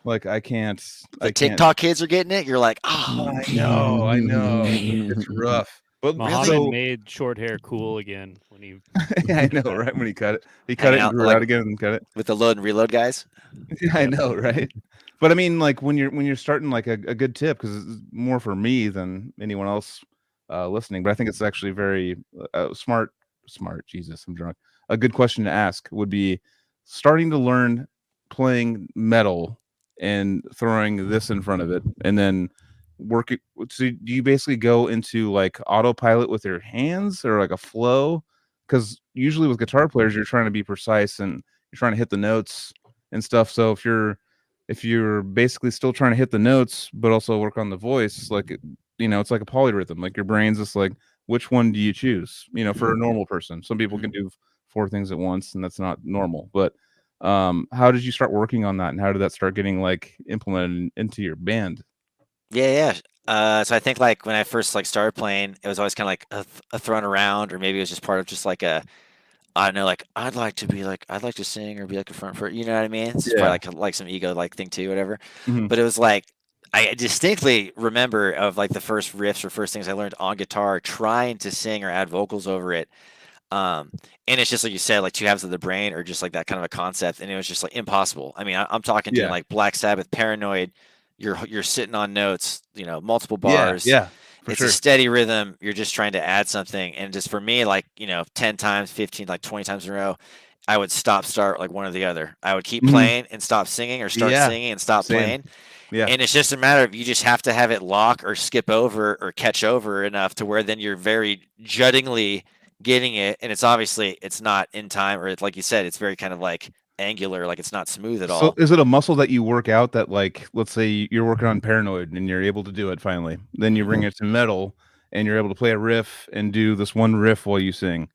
like I can't. The TikTok kids are getting it. You're like, oh, I know, it's rough. But Muhammad made short hair cool again when he. Yeah, I know, right? When he cut it, and grew it out again and cut it with the load and reload guys. Yeah, I know, right? But I mean, like when you're starting, like a good tip, because it's more for me than anyone else listening. But I think it's actually very smart. Jesus, I'm drunk. A good question to ask would be starting to learn playing metal and throwing this in front of it, and then work it. So do you basically go into like autopilot with your hands or like a flow? Because usually with guitar players, you're trying to be precise and you're trying to hit the notes and stuff. So if you're basically still trying to hit the notes but also work on the voice, like it's like a polyrhythm. Like your brain's just like, which one do you choose? For a normal person, some people can do 4 things at once, and that's not normal. But how did you start working on that, and how did that start getting like implemented into your band? Yeah. So I think like when I first like started playing, it was always kind of like a thrown around, or maybe it was just part of just like I don't know, like I'd like to sing or be like a front for, you know what I mean? It's probably like some ego like thing too, whatever. Mhm. But it was like I distinctly remember of like the first riffs or first things I learned on guitar, trying to sing or add vocals over it. And it's just like you said, like 2 halves of the brain, or just like that kind of a concept, and it was just like impossible. I mean, I'm talking to like Black Sabbath, Paranoid. You're sitting on notes, multiple bars. Yeah. It's a steady rhythm. You're just trying to add something. And just for me, like, 10 times, 15, like 20 times in a row, I would start like one or the other. I would keep playing and stop singing, or start singing and stop playing. Yeah. And it's just a matter of, you just have to have it lock or skip over or catch over enough to where then you're very juttingly getting it. And it's not in time, or it's like you said, it's very kind of like angular, like it's not smooth at all. So is it a muscle that you work out that, like, let's say you're working on Paranoid and you're able to do it finally, then you bring it to metal and you're able to play a riff and do this one riff while you sing,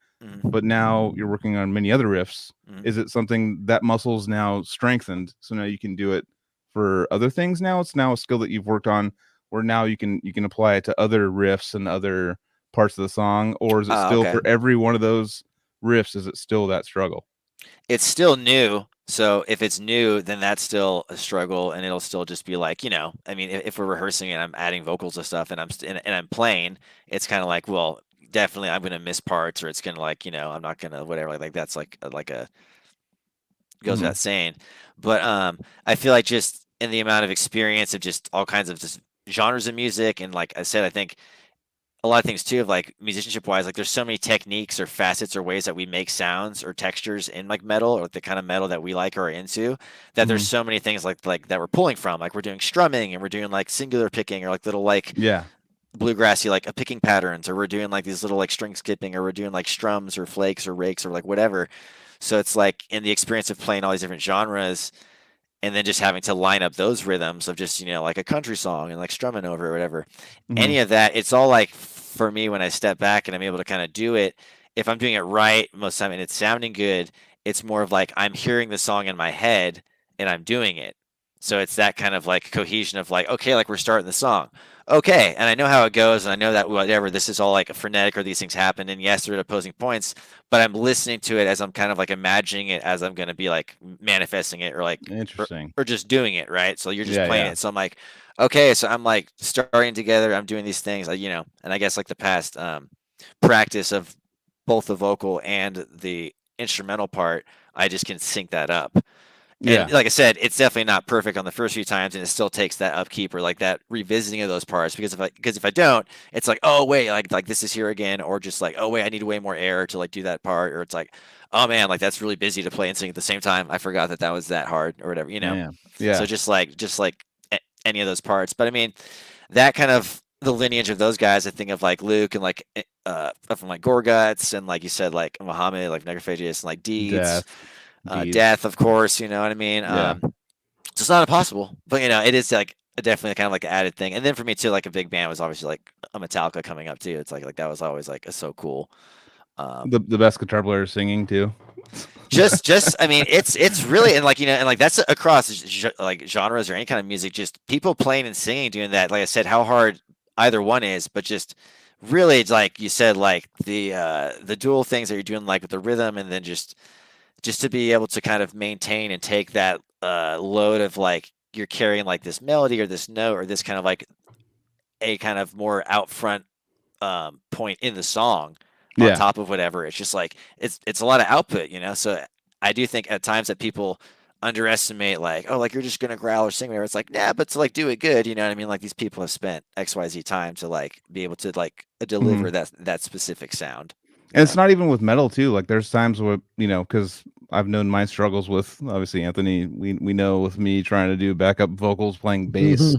but now you're working on many other riffs. Is it something that muscle's now strengthened, so now you can do it for other things? Now it's a skill that you've worked on, where now you can apply it to other riffs and other parts of the song? Or is it still for every one of those riffs, is it still that struggle? It's still new. So if it's new, then that's still a struggle, and it'll still just be like, I mean, if we're rehearsing and I'm adding vocals and stuff, and I'm playing, it's kind of like, well, definitely I'm going to miss parts, or it's going to like, I'm not going to whatever, like that's like a goes without saying. But I feel like just in the amount of experience of just all kinds of just genres of music, and like I said, I think a lot of things too, of like musicianship wise, like there's so many techniques or facets or ways that we make sounds or textures in like metal, or the kind of metal that we like or are into, that there's so many things like that we're pulling from. Like we're doing strumming, and we're doing like singular picking, or like little like bluegrassy like a picking patterns, or we're doing like these little like string skipping, or we're doing like strums or flakes or rakes or like whatever. So it's like in the experience of playing all these different genres, and then just having to line up those rhythms of just, like a country song and like strumming over or whatever, any of that, it's all like, for me, when I step back and I'm able to kind of do it, if I'm doing it right most of the time and it's sounding good, it's more of like I'm hearing the song in my head and I'm doing it. So it's that kind of like cohesion of like, okay, like we're starting the song. Okay. And I know how it goes, and I know that whatever, this is all like a frenetic, or these things happen. And yes, they're at opposing points, but I'm listening to it as I'm kind of like imagining it as I'm going to be like manifesting it, or like, interesting, or just doing it. Right. So you're just playing it. So I'm like, okay, so I'm like starting together. I'm doing these things, and I guess like the past practice of both the vocal and the instrumental part, I just can sync that up. And like I said, it's definitely not perfect on the first few times, and it still takes that upkeep, or like that revisiting of those parts, because if I don't, it's like, oh wait, like this is here again, or just like, oh wait, I need way more air to like do that part, or it's like, oh man, like that's really busy to play and sing at the same time. I forgot that was that hard, or whatever, Yeah. So just like any of those parts. But I mean, that kind of the lineage of those guys, I think of like Luke and like from like Gorguts and like you said, like Muhammad, like Necrophagius and like Deeds, Death, of course, you know what I mean? Yeah. So it's not impossible, but you know, it is like definitely kind of like an added thing. And then for me too, like a big band was obviously like a Metallica coming up too. It's like that was always like so cool. The best guitar player singing too. just I mean, it's really, and like, you know, and like that's across like genres or any kind of music, just people playing and singing, doing that. Like I said, how hard either one is, but just really, it's like you said, like the dual things that you're doing, like with the rhythm, and then just to be able to kind of maintain and take that load of like you're carrying like this melody or this note or this kind of like a kind of more out front point in the song on top of whatever. It's just like it's a lot of output, you know. So I do think at times that people underestimate like, oh, like you're just gonna growl or sing whatever. It's like, nah, but to like do it good, you know what I mean? Like these people have spent XYZ time to like be able to like deliver that specific sound. And it's not even with metal too. Like there's times where, you know, because I've known my struggles with obviously Anthony. We know with me trying to do backup vocals, playing bass.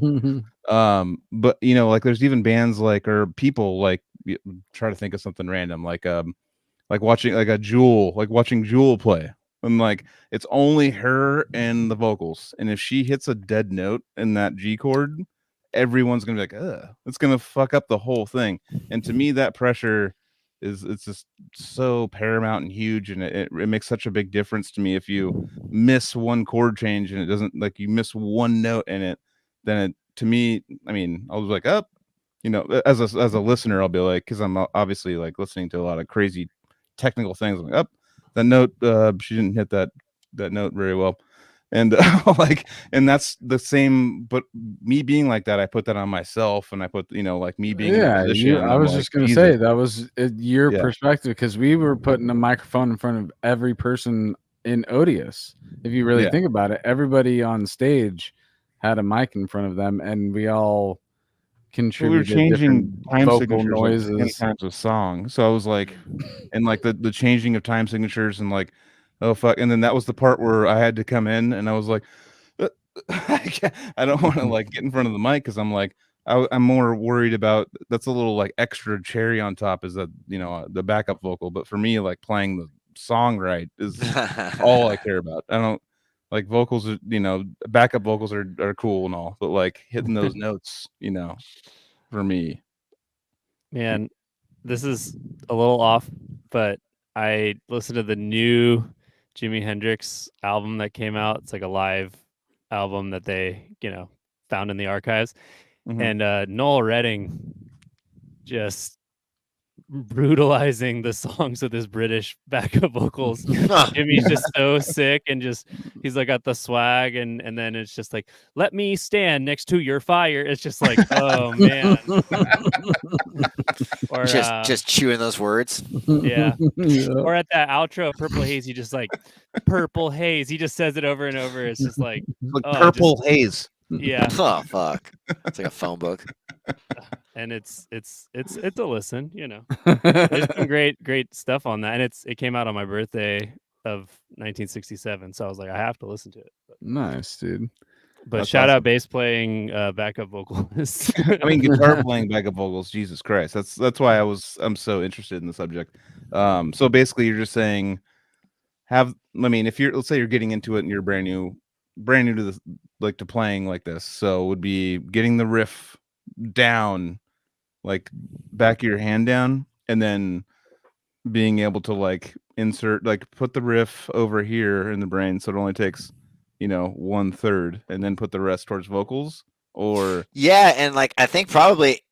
But you know, like there's even bands like or people like try to think of something random like watching like watching Jewel play. And like it's only her and the vocals. And if she hits a dead note in that G chord, everyone's gonna be like, ugh, it's gonna fuck up the whole thing. And to me, that pressure it's just so paramount and huge, and it makes such a big difference to me. If you miss one chord change and it doesn't, like, you miss one note in it, then it, to me, I mean, I was like, up, you know, as a listener, I'll be like, because I'm obviously like listening to a lot of crazy technical things. I'm like, up, that note, she didn't hit that note very well. And like, and that's the same, but me being like that, I put that on myself, and I put, you know, like me being in a position, I was just gonna say that was your perspective, because we were putting a microphone in front of every person in Odious. If you really think about it, everybody on stage had a mic in front of them, and we all contributed. We were changing time vocal signatures noises like 10 times a song. So I was like, and like the changing of time signatures, and like, oh fuck, and then that was the part where I had to come in, and I was like, I don't want to like get in front of the mic, because I'm like, I'm more worried about, that's a little like extra cherry on top, is that, you know, the backup vocal. But for me, like playing the song right is all I care about. I don't like vocals, you know, backup vocals are cool and all, but like hitting those notes, you know, for me. Man, this is a little off, but I listened to the new Jimi Hendrix album that came out. It's like a live album that they, you know, found in the archives. And Noel Redding just brutalizing the songs with his British backup vocals. Jimmy's just so sick, and just he's like got the swag, and then it's just like, let me stand next to your fire. It's just like, oh man. Or just chewing those words. Yeah. Or at that outro of Purple Haze, he just like, purple haze. He just says it over and over. It's just like purple haze. Yeah. Oh fuck. It's like a phone book. And it's a listen, you know. There's some great stuff on that, and it came out on my birthday of 1967, so I was like, I have to listen to it. Nice, dude. But That's shout awesome. out bass playing backup vocalist. I mean, guitar playing backup vocals, Jesus Christ. That's why I'm so interested in the subject. So basically you're just saying, if let's say you're getting into it and you're brand new to this, like to playing like this, so it would be getting the riff down, like back of your hand down, and then being able to like insert, like put the riff over here in the brain, so it only takes, you know, 1/3, and then put the rest towards vocals. Or yeah, and like I think probably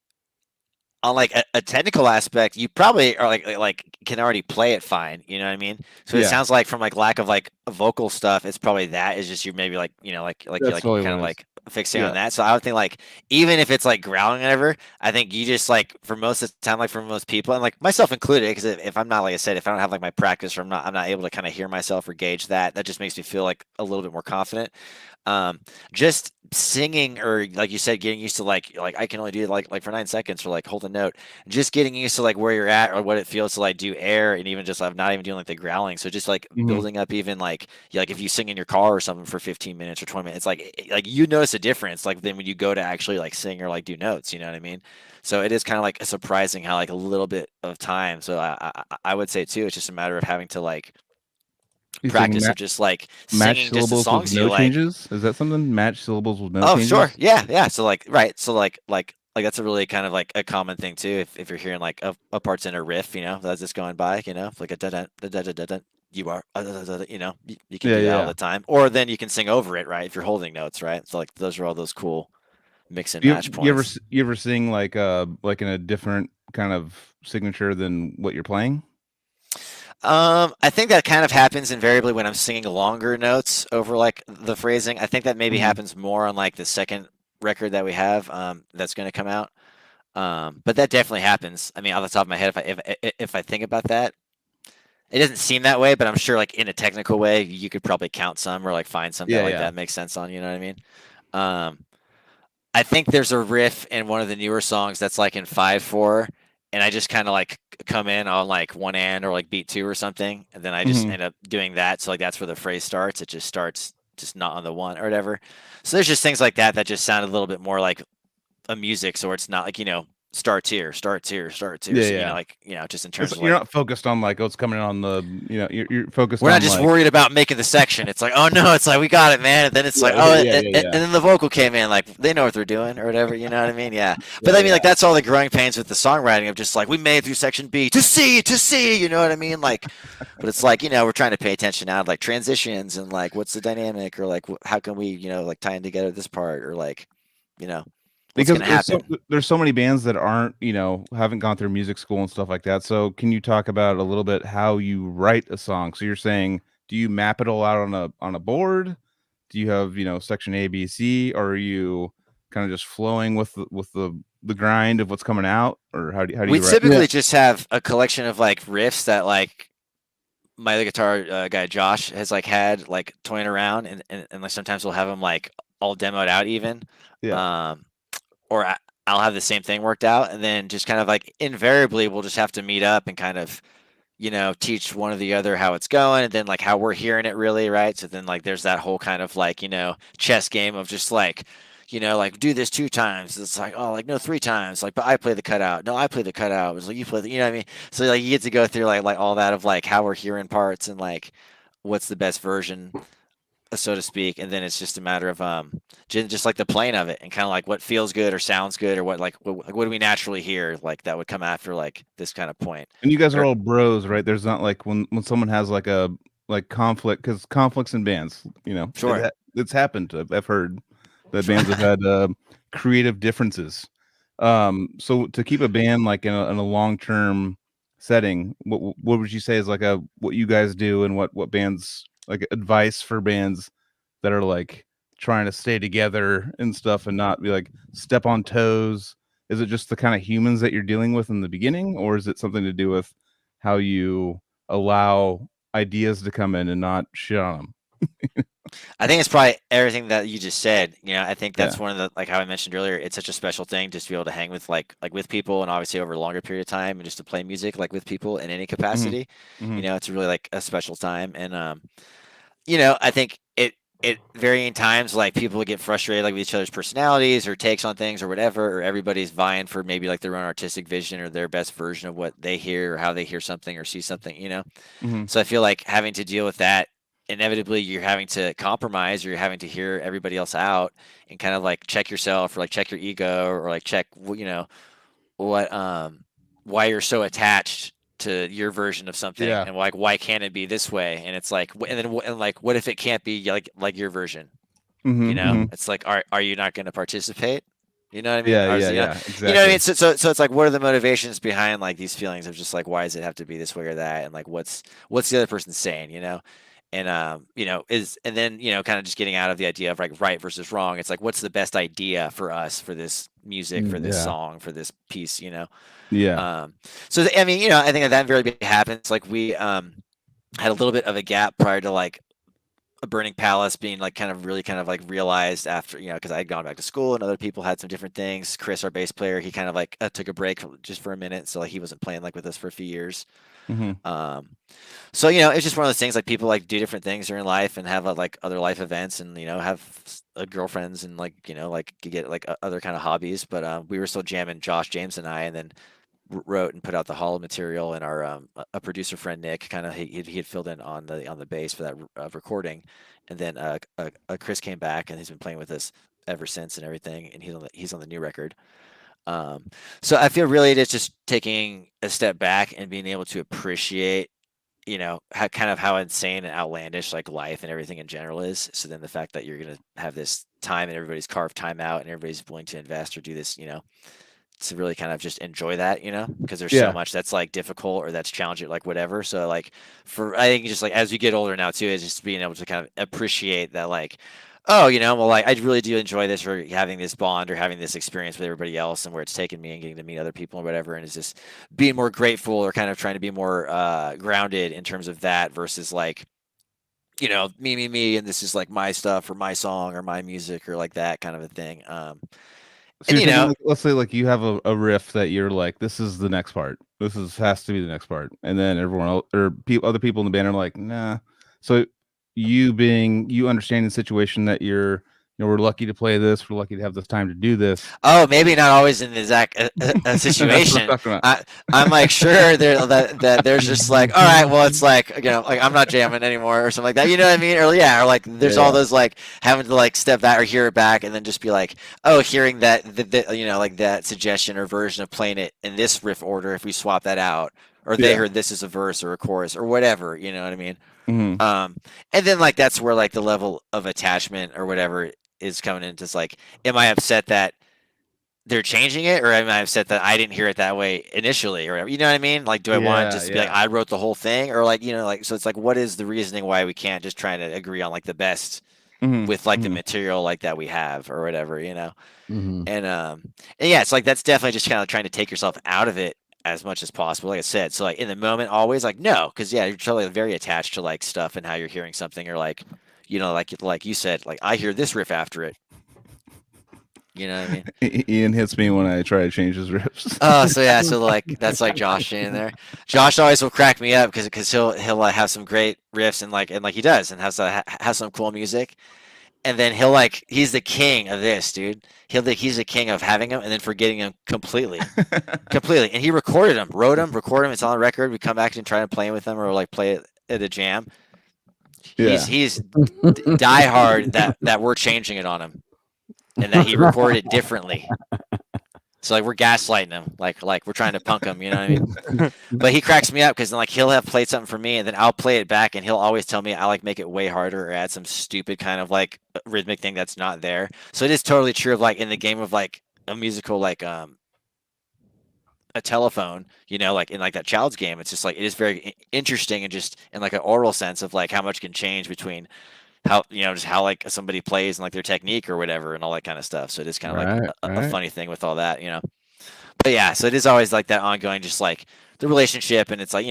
on like a technical aspect, you probably are like can already play it fine, you know what I mean? So it sounds like from like lack of like vocal stuff, it's probably that is just you maybe like, you know, like you're like kind of like fixating on that. So I would think like even if it's like growling or whatever, I think you just like for most of the time, like for most people, and like myself included, because if I'm not, like I said, if I don't have like my practice, or I'm not able to kind of hear myself or gauge that just makes me feel like a little bit more confident. just singing, or like you said, getting used to like I can only do like for 9 seconds, or like hold a note, just getting used to like where you're at or what it feels to like do air, and even just not even doing like the growling. So just like building up, even like if you sing in your car or something for 15 minutes or 20 minutes, like you notice a difference like then when you go to actually like sing or like do notes, you know what I mean? So it is kind of like surprising how like a little bit of time. So I would say too, it's just a matter of having to like practice of just like match singing just the syllables songs with you no like. changes. Is that something? Match syllables with no Oh, changes? sure. Yeah. So like, right. So like that's a really kind of like a common thing too. If you're hearing like a parts in a riff, that's just going by, like a da da da da da da. You are, you can do that all the time. Or then you can sing over it, right? If you're holding notes, right? So like those are all those cool mix and match points. You ever sing like in a different kind of signature than what you're playing? I think that kind of happens invariably when I'm singing longer notes over like the phrasing. I think that maybe happens more on like the second record that we have that's going to come out. But that definitely happens. I mean, off the top of my head, if I think about that, it doesn't seem that way, but I'm sure like in a technical way, you could probably count some or like find some that that makes sense on. You know what I mean? I think there's a riff in one of the newer songs that's like in 5/4, and I just kind of like come in on like one and or like beat 2 or something, and then I just end up doing that. So like that's where the phrase starts. It just starts just not on the one or whatever. So there's just things like that that just sound a little bit more like a music, so it's not like starts here. Yeah, so, just in terms of you're not focused on like it's coming on the you're focused. We're on not just like, worried about making the section. It's like, oh no, it's like we got it, man. And then it's like, and then the vocal came in, like they know what they're doing or whatever. You know what I mean? Yeah. But I mean, like that's all the growing pains with the songwriting of just like we made it through section B to C. You know what I mean? Like, but it's like we're trying to pay attention now, to, like transitions and like what's the dynamic or like how can we like tie in together this part or like what's because gonna happen. there's so many bands that aren't haven't gone through music school and stuff like that. So can you talk about a little bit how you write a song? So you're saying, do you map it all out on a board? Do you have section A, B, C, or are you kind of just flowing with the grind of what's coming out, or how do you we write? typically just have a collection of like riffs that like my other guitar guy Josh has like had like toying around, and like sometimes we'll have them like all demoed out even. Or I'll have the same thing worked out, and then just kind of like invariably we'll just have to meet up and kind of teach one or the other how it's going, and then like how we're hearing it really, right? So then like there's that whole kind of like chess game of just like like do this 2 times. It's like, oh, like no 3 times. Like, but I play the cutout. No, I play the cutout. It's like you play the, what I mean? So like you get to go through like all that of like how we're hearing parts and like what's the best version, so to speak. And then it's just a matter of just like the playing of it and kind of like what feels good or sounds good or what do we naturally hear like that would come after like this kind of point. And you guys are all bros, right? There's not like when someone has like a conflict, because conflicts in bands, Sure, it's happened. I've heard that bands have had creative differences. So to keep a band like in a long-term setting, what would you say is like what you guys do, and what bands, like advice for bands that are like trying to stay together and stuff and not be like step on toes? Is it just the kind of humans that you're dealing with in the beginning, or is it something to do with how you allow ideas to come in and not shit on them? I think it's probably everything that you just said. I think that's one of the, like how I mentioned earlier, it's such a special thing just to be able to hang with like with people, and obviously over a longer period of time, and just to play music like with people in any capacity. It's really like a special time, and I think at varying times, like people get frustrated like with each other's personalities or takes on things or whatever, or everybody's vying for maybe like their own artistic vision or their best version of what they hear or how they hear something or see something. So I feel like having to deal with that, inevitably you're having to compromise, or you're having to hear everybody else out and kind of like check yourself or like check your ego or like check what why you're so attached to your version of something, and like why can't it be this way, and it's like and like what if it can't be like your version? It's like are you not going to participate? You know what I mean? Exactly. You know what I mean? So it's like, what are the motivations behind like these feelings of just like why does it have to be this way or that, and like what's the other person saying? And and then kind of just getting out of the idea of like right versus wrong. It's like, what's the best idea for us for this music, for this song, for this piece? So I mean, I think that invariably happens. Like we had a little bit of a gap prior to like a Burning Palace being like kind of really kind of like realized after, because I had gone back to school and other people had some different things. Chris, our bass player, he kind of like took a break just for a minute, so like he wasn't playing like with us for a few years. So it's just one of those things, like people like do different things during life and have like other life events, and have girlfriends and like like get like other kind of hobbies. But we were still jamming, Josh, James, and I, and then wrote and put out the hollow material. And our a producer friend Nick, kind of he had filled in on the bass for that recording, and then Chris came back and he's been playing with us ever since and everything, and he's on the new record. So I feel really it is just taking a step back and being able to appreciate how insane and outlandish like life and everything in general is. So then the fact that you're gonna have this time and everybody's carved time out and everybody's willing to invest or do this, to really kind of just enjoy that, because there's so much that's like difficult or that's challenging, like whatever. So like I think just like as we get older now too, is just being able to kind of appreciate that, like, oh, well, like I really do enjoy this, or having this bond or having this experience with everybody else, and where it's taken me and getting to meet other people and whatever. And it's just being more grateful, or kind of trying to be more grounded in terms of that versus like, me, and this is like my stuff or my song or my music or like that kind of a thing. So you're thinking, like, let's say like you have a riff that you're like, this is the next part. Has to be the next part. And then everyone else or other people in the band are like, nah. So you understanding the situation that we're lucky to play this. We're lucky to have this time to do this. Oh, maybe not always in the exact situation. I'm like, sure, that there's just like, all right, well, it's like, like I'm not jamming anymore or something like that. You know what I mean? Or like there's all those like having to like step back or hear it back and then just be like, oh, hearing that, like that suggestion or version of playing it in this riff order, if we swap that out, or they heard this as a verse or a chorus or whatever, you know what I mean? And then like that's where like the level of attachment or whatever is coming into, it's like, am I upset that they're changing it, or am I upset that I didn't hear it that way initially, or whatever? You know what I mean? Like, do I want to just be like, I wrote the whole thing, or like, like, so it's like, what is the reasoning why we can't just try to agree on like the best with like the material like that we have or whatever, and yeah, it's like that's definitely just kind of trying to take yourself out of it as much as possible, like I said. So like in the moment, always like no, because you're totally very attached to like stuff and how you're hearing something, or like like you said, like I hear this riff after it. You know what I mean? Ian hits me when I try to change his riffs. Oh, so yeah, so like that's like Josh in there. Josh always will crack me up because he'll have some great riffs and like he does, and has some cool music. And then he's the king of this, dude. He's the king of having them and then forgetting them completely. Completely. And he recorded them, wrote them, recorded them. It's on record. We come back and try to play with them or like play it at a jam. He's diehard that we're changing it on him and that he recorded it differently. So like we're gaslighting him, like we're trying to punk him, you know what I mean? But he cracks me up because then like he'll have played something for me and then I'll play it back and he'll always tell me I like make it way harder or add some stupid kind of like rhythmic thing that's not there. So it is totally true of like in the game of like a musical like a telephone, like in like that child's game, it's just like it is very interesting and just in like an oral sense of like how much can change between how just how like somebody plays and like their technique or whatever and all that kind of stuff. So it is kind of like a funny thing with all that, But yeah, so it is always like that ongoing, just like the relationship, and it's like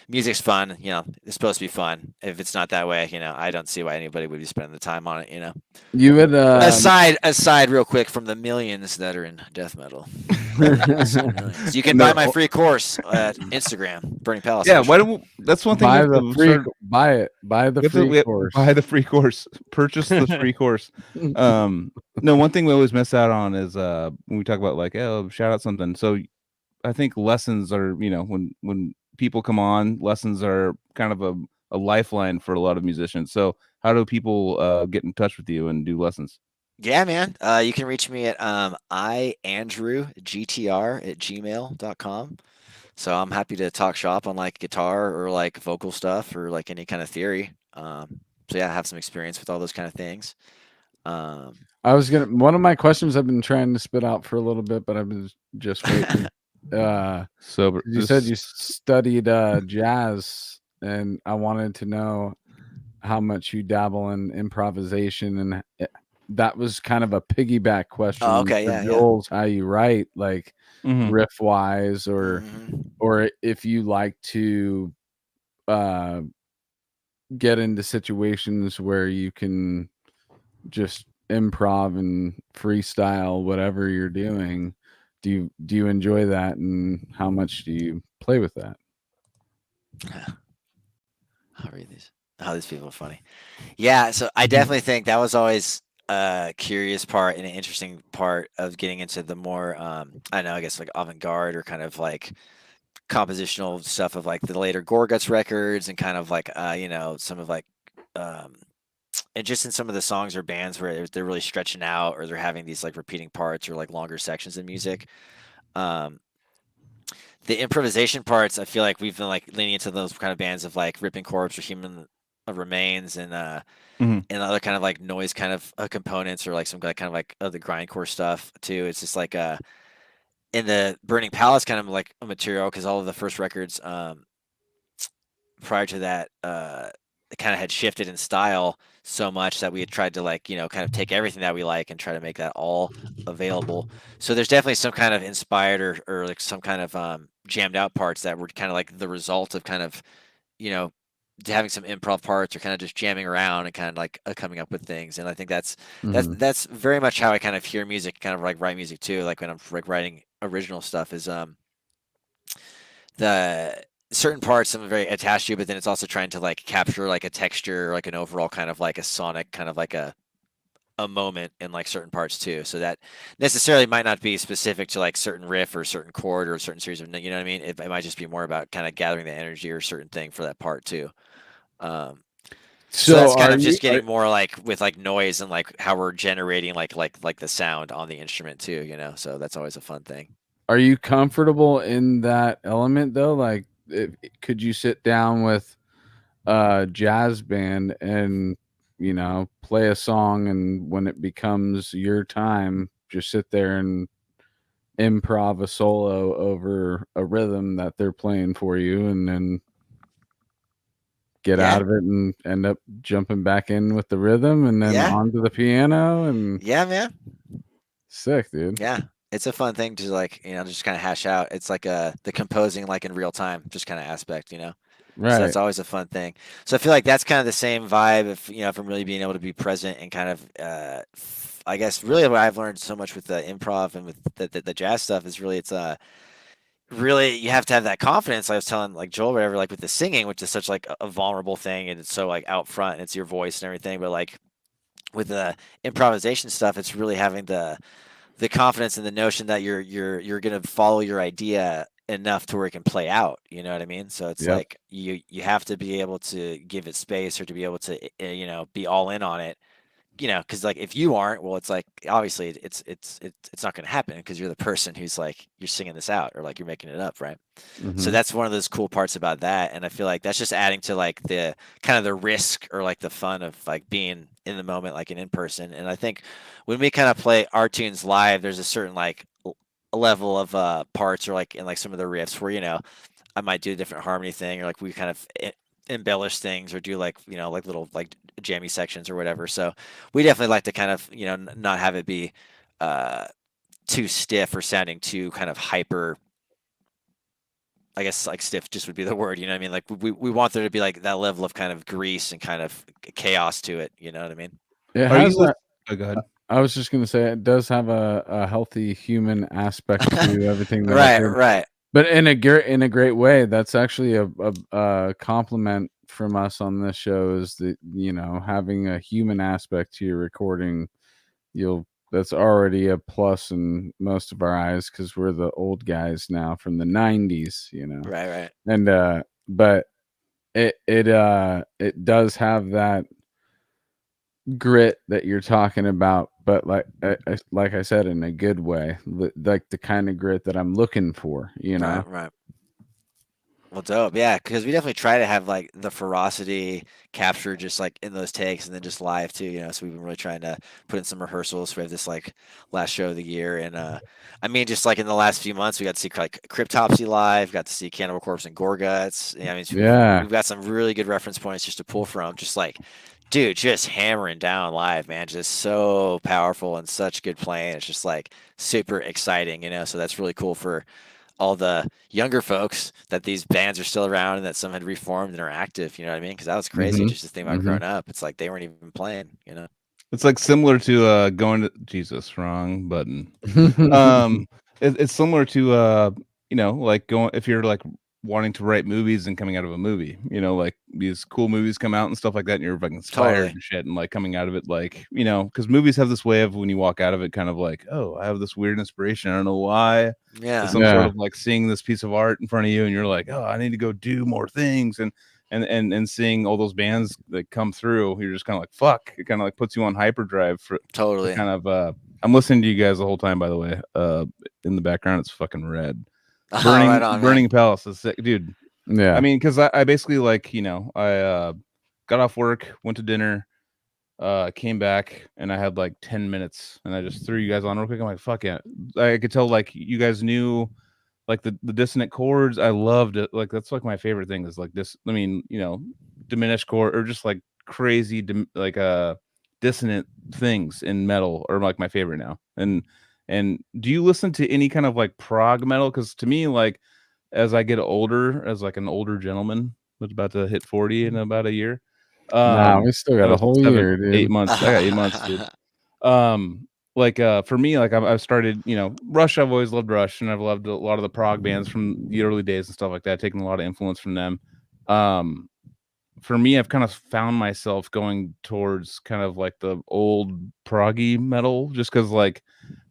music's fun, it's supposed to be fun. If it's not that way, I don't see why anybody would be spending the time on it, You would aside real quick from the millions that are in death metal. So you can buy my free course at Instagram, Burning Palace. Yeah, that's one thing. Buy the free course. Buy the free course. Purchase the free course. No, one thing we always miss out on is when we talk about like, oh, shout out something. So I think lessons are, when people come on, lessons are kind of a lifeline for a lot of musicians. So how do people get in touch with you and do lessons? Yeah, man. You can reach me at iandrewgtr@gmail.com. So I'm happy to talk shop on like guitar or like vocal stuff or like any kind of theory. So yeah, I have some experience with all those kind of things. One of my questions I've been trying to spit out for a little bit, but I've been just waiting. So you said you studied jazz, and I wanted to know how much you dabble in improvisation, and that was kind of a piggyback question. Oh, okay, yeah, Joel's how you write, like riff wise, or if you like to get into situations where you can just improv and freestyle whatever you're doing, do you enjoy that, and how much do you play with that? I'll read these. Oh, these people are funny. Yeah, so I definitely think that was always a curious part and an interesting part of getting into the more I don't know, I guess like avant-garde or kind of like compositional stuff of like the later Gorguts records and kind of like some of like um and just in some of the songs or bands where they're really stretching out or they're having these like repeating parts or like longer sections of music. Um the improvisation parts, I feel like we've been like leaning into those kind of bands of like Ripping Corpse or Human Remains and and other kind of like noise kind of components or like some kind of like other grindcore stuff too. It's just like in the Burning Palace kind of like a material because all of the first records prior to that it kind of had shifted in style so much that we had tried to like kind of take everything that we like and try to make that all available. So there's definitely some kind of inspired or like some kind of jammed out parts that were kind of like the result of kind of you know having some improv parts or kind of just jamming around and kind of like coming up with things. And I think that's very much how I kind of hear music, kind of like write music too. Like when I'm like writing original stuff is the certain parts I'm very attached to, but then it's also trying to like capture like a texture, like an overall kind of like a sonic kind of like a moment in like certain parts too. So that necessarily might not be specific to like certain riff or certain chord or a certain series of, you know what I mean? It might just be more about kind of gathering the energy or certain thing for that part too. So that's kind of just getting more like with like noise and like how we're generating like the sound on the instrument too, so that's always a fun thing. Are you comfortable in that element though? Like could you sit down with a jazz band and play a song, and when it becomes your time, just sit there and improv a solo over a rhythm that they're playing for you, and then get out of it and end up jumping back in with the rhythm and then onto the piano? And yeah, man, sick, dude. Yeah, it's a fun thing to like just kind of hash out. It's like the composing like in real time just kind of aspect, Right. So that's always a fun thing. So I feel like that's kind of the same vibe if I'm really being able to be present and kind of I guess really what I've learned so much with the improv and with the jazz stuff is really it's really you have to have that confidence. I was telling like Joel whatever, like with the singing, which is such like a vulnerable thing and it's so like out front and it's your voice and everything, but like with the improvisation stuff, it's really having the confidence and the notion that you're gonna follow your idea enough to where it can play out. You know what I mean? So it's like you have to be able to give it space or to be able to be all in on it. Because like if you aren't, well, it's like obviously it's not going to happen because you're the person who's like you're singing this out or like you're making it up, right? So that's one of those cool parts about that, and I feel like that's just adding to like the kind of the risk or like the fun of like being in the moment, like an in person. And I think when we kind of play our tunes live, there's a certain like level of parts or like in like some of the riffs where I might do a different harmony thing or like we kind of embellish things or do like like little like jammy sections or whatever. So we definitely like to kind of not have it be too stiff or sounding too kind of hyper. I guess like stiff just would be the word, you know what I mean? Like we want there to be like that level of kind of grease and kind of chaos to it, you know what I mean? It has that. Oh, go ahead. I was just gonna say it does have a healthy human aspect to everything. Right. But in a great way. That's actually a compliment from us on this show is that having a human aspect to your recording, that's already a plus in most of our eyes because we're the old guys now from the 90s, Right. And but it does have that grit that you're talking about, but like I said, in a good way, like the kind of grit that I'm looking for, Right. Well, dope. Yeah, because we definitely try to have like the ferocity captured just like in those takes and then just live too. So we've been really trying to put in some rehearsals. We have this like last show of the year. And I mean, just like in the last few months, we got to see like Cryptopsy live, got to see Cannibal Corpse and Gorguts. I mean, we've got some really good reference points just to pull from. Just like, dude, just hammering down live, man. Just so powerful and such good playing. It's just like super exciting, So that's really cool for all the younger folks that these bands are still around and that some had reformed and are active. You know what I mean? Because that was crazy. Just to think about growing up. It's like they weren't even playing. You know. It's like similar to going to Jesus, wrong button. It's similar to you know, like going if you're like wanting to write movies and coming out of a movie, you know, like these cool movies come out and stuff like that, and you're like inspired and shit, and like coming out of it, like, you know, because movies have this way of when you walk out of it, kind of like, oh, I have this weird inspiration. I don't know why. Yeah. Some sort of like seeing this piece of art in front of you, and you're like, oh, I need to go do more things, and seeing all those bands that come through, you're just kind of like, fuck. It kind of like puts you on hyperdrive for kind of. I'm listening to you guys the whole time, by the way. In the background, it's fucking red. Burning Palace is sick, dude. Yeah, I mean, because I basically, like, you know, I got off work, went to dinner, came back, and I had like 10 minutes, and I just threw you guys on real quick. I'm like, fuck yeah. I could tell like you guys knew like the dissonant chords. I loved it. Like that's like my favorite thing is like this. I mean, you know, diminished chord or just like crazy dissonant things in metal are like my favorite now. And do you listen to any kind of like prog metal? Because to me, like as I get older, as like an older gentleman that's about to hit 40 in about a year. Nah, we still got a whole year, dude. 8 months. I got 8 months, dude. For me, like I've started, you know, Rush. I've always loved Rush, and I've loved a lot of the prog bands from the early days and stuff like that. Taking a lot of influence from them. For me, I've kind of found myself going towards kind of like the old proggy metal, just because like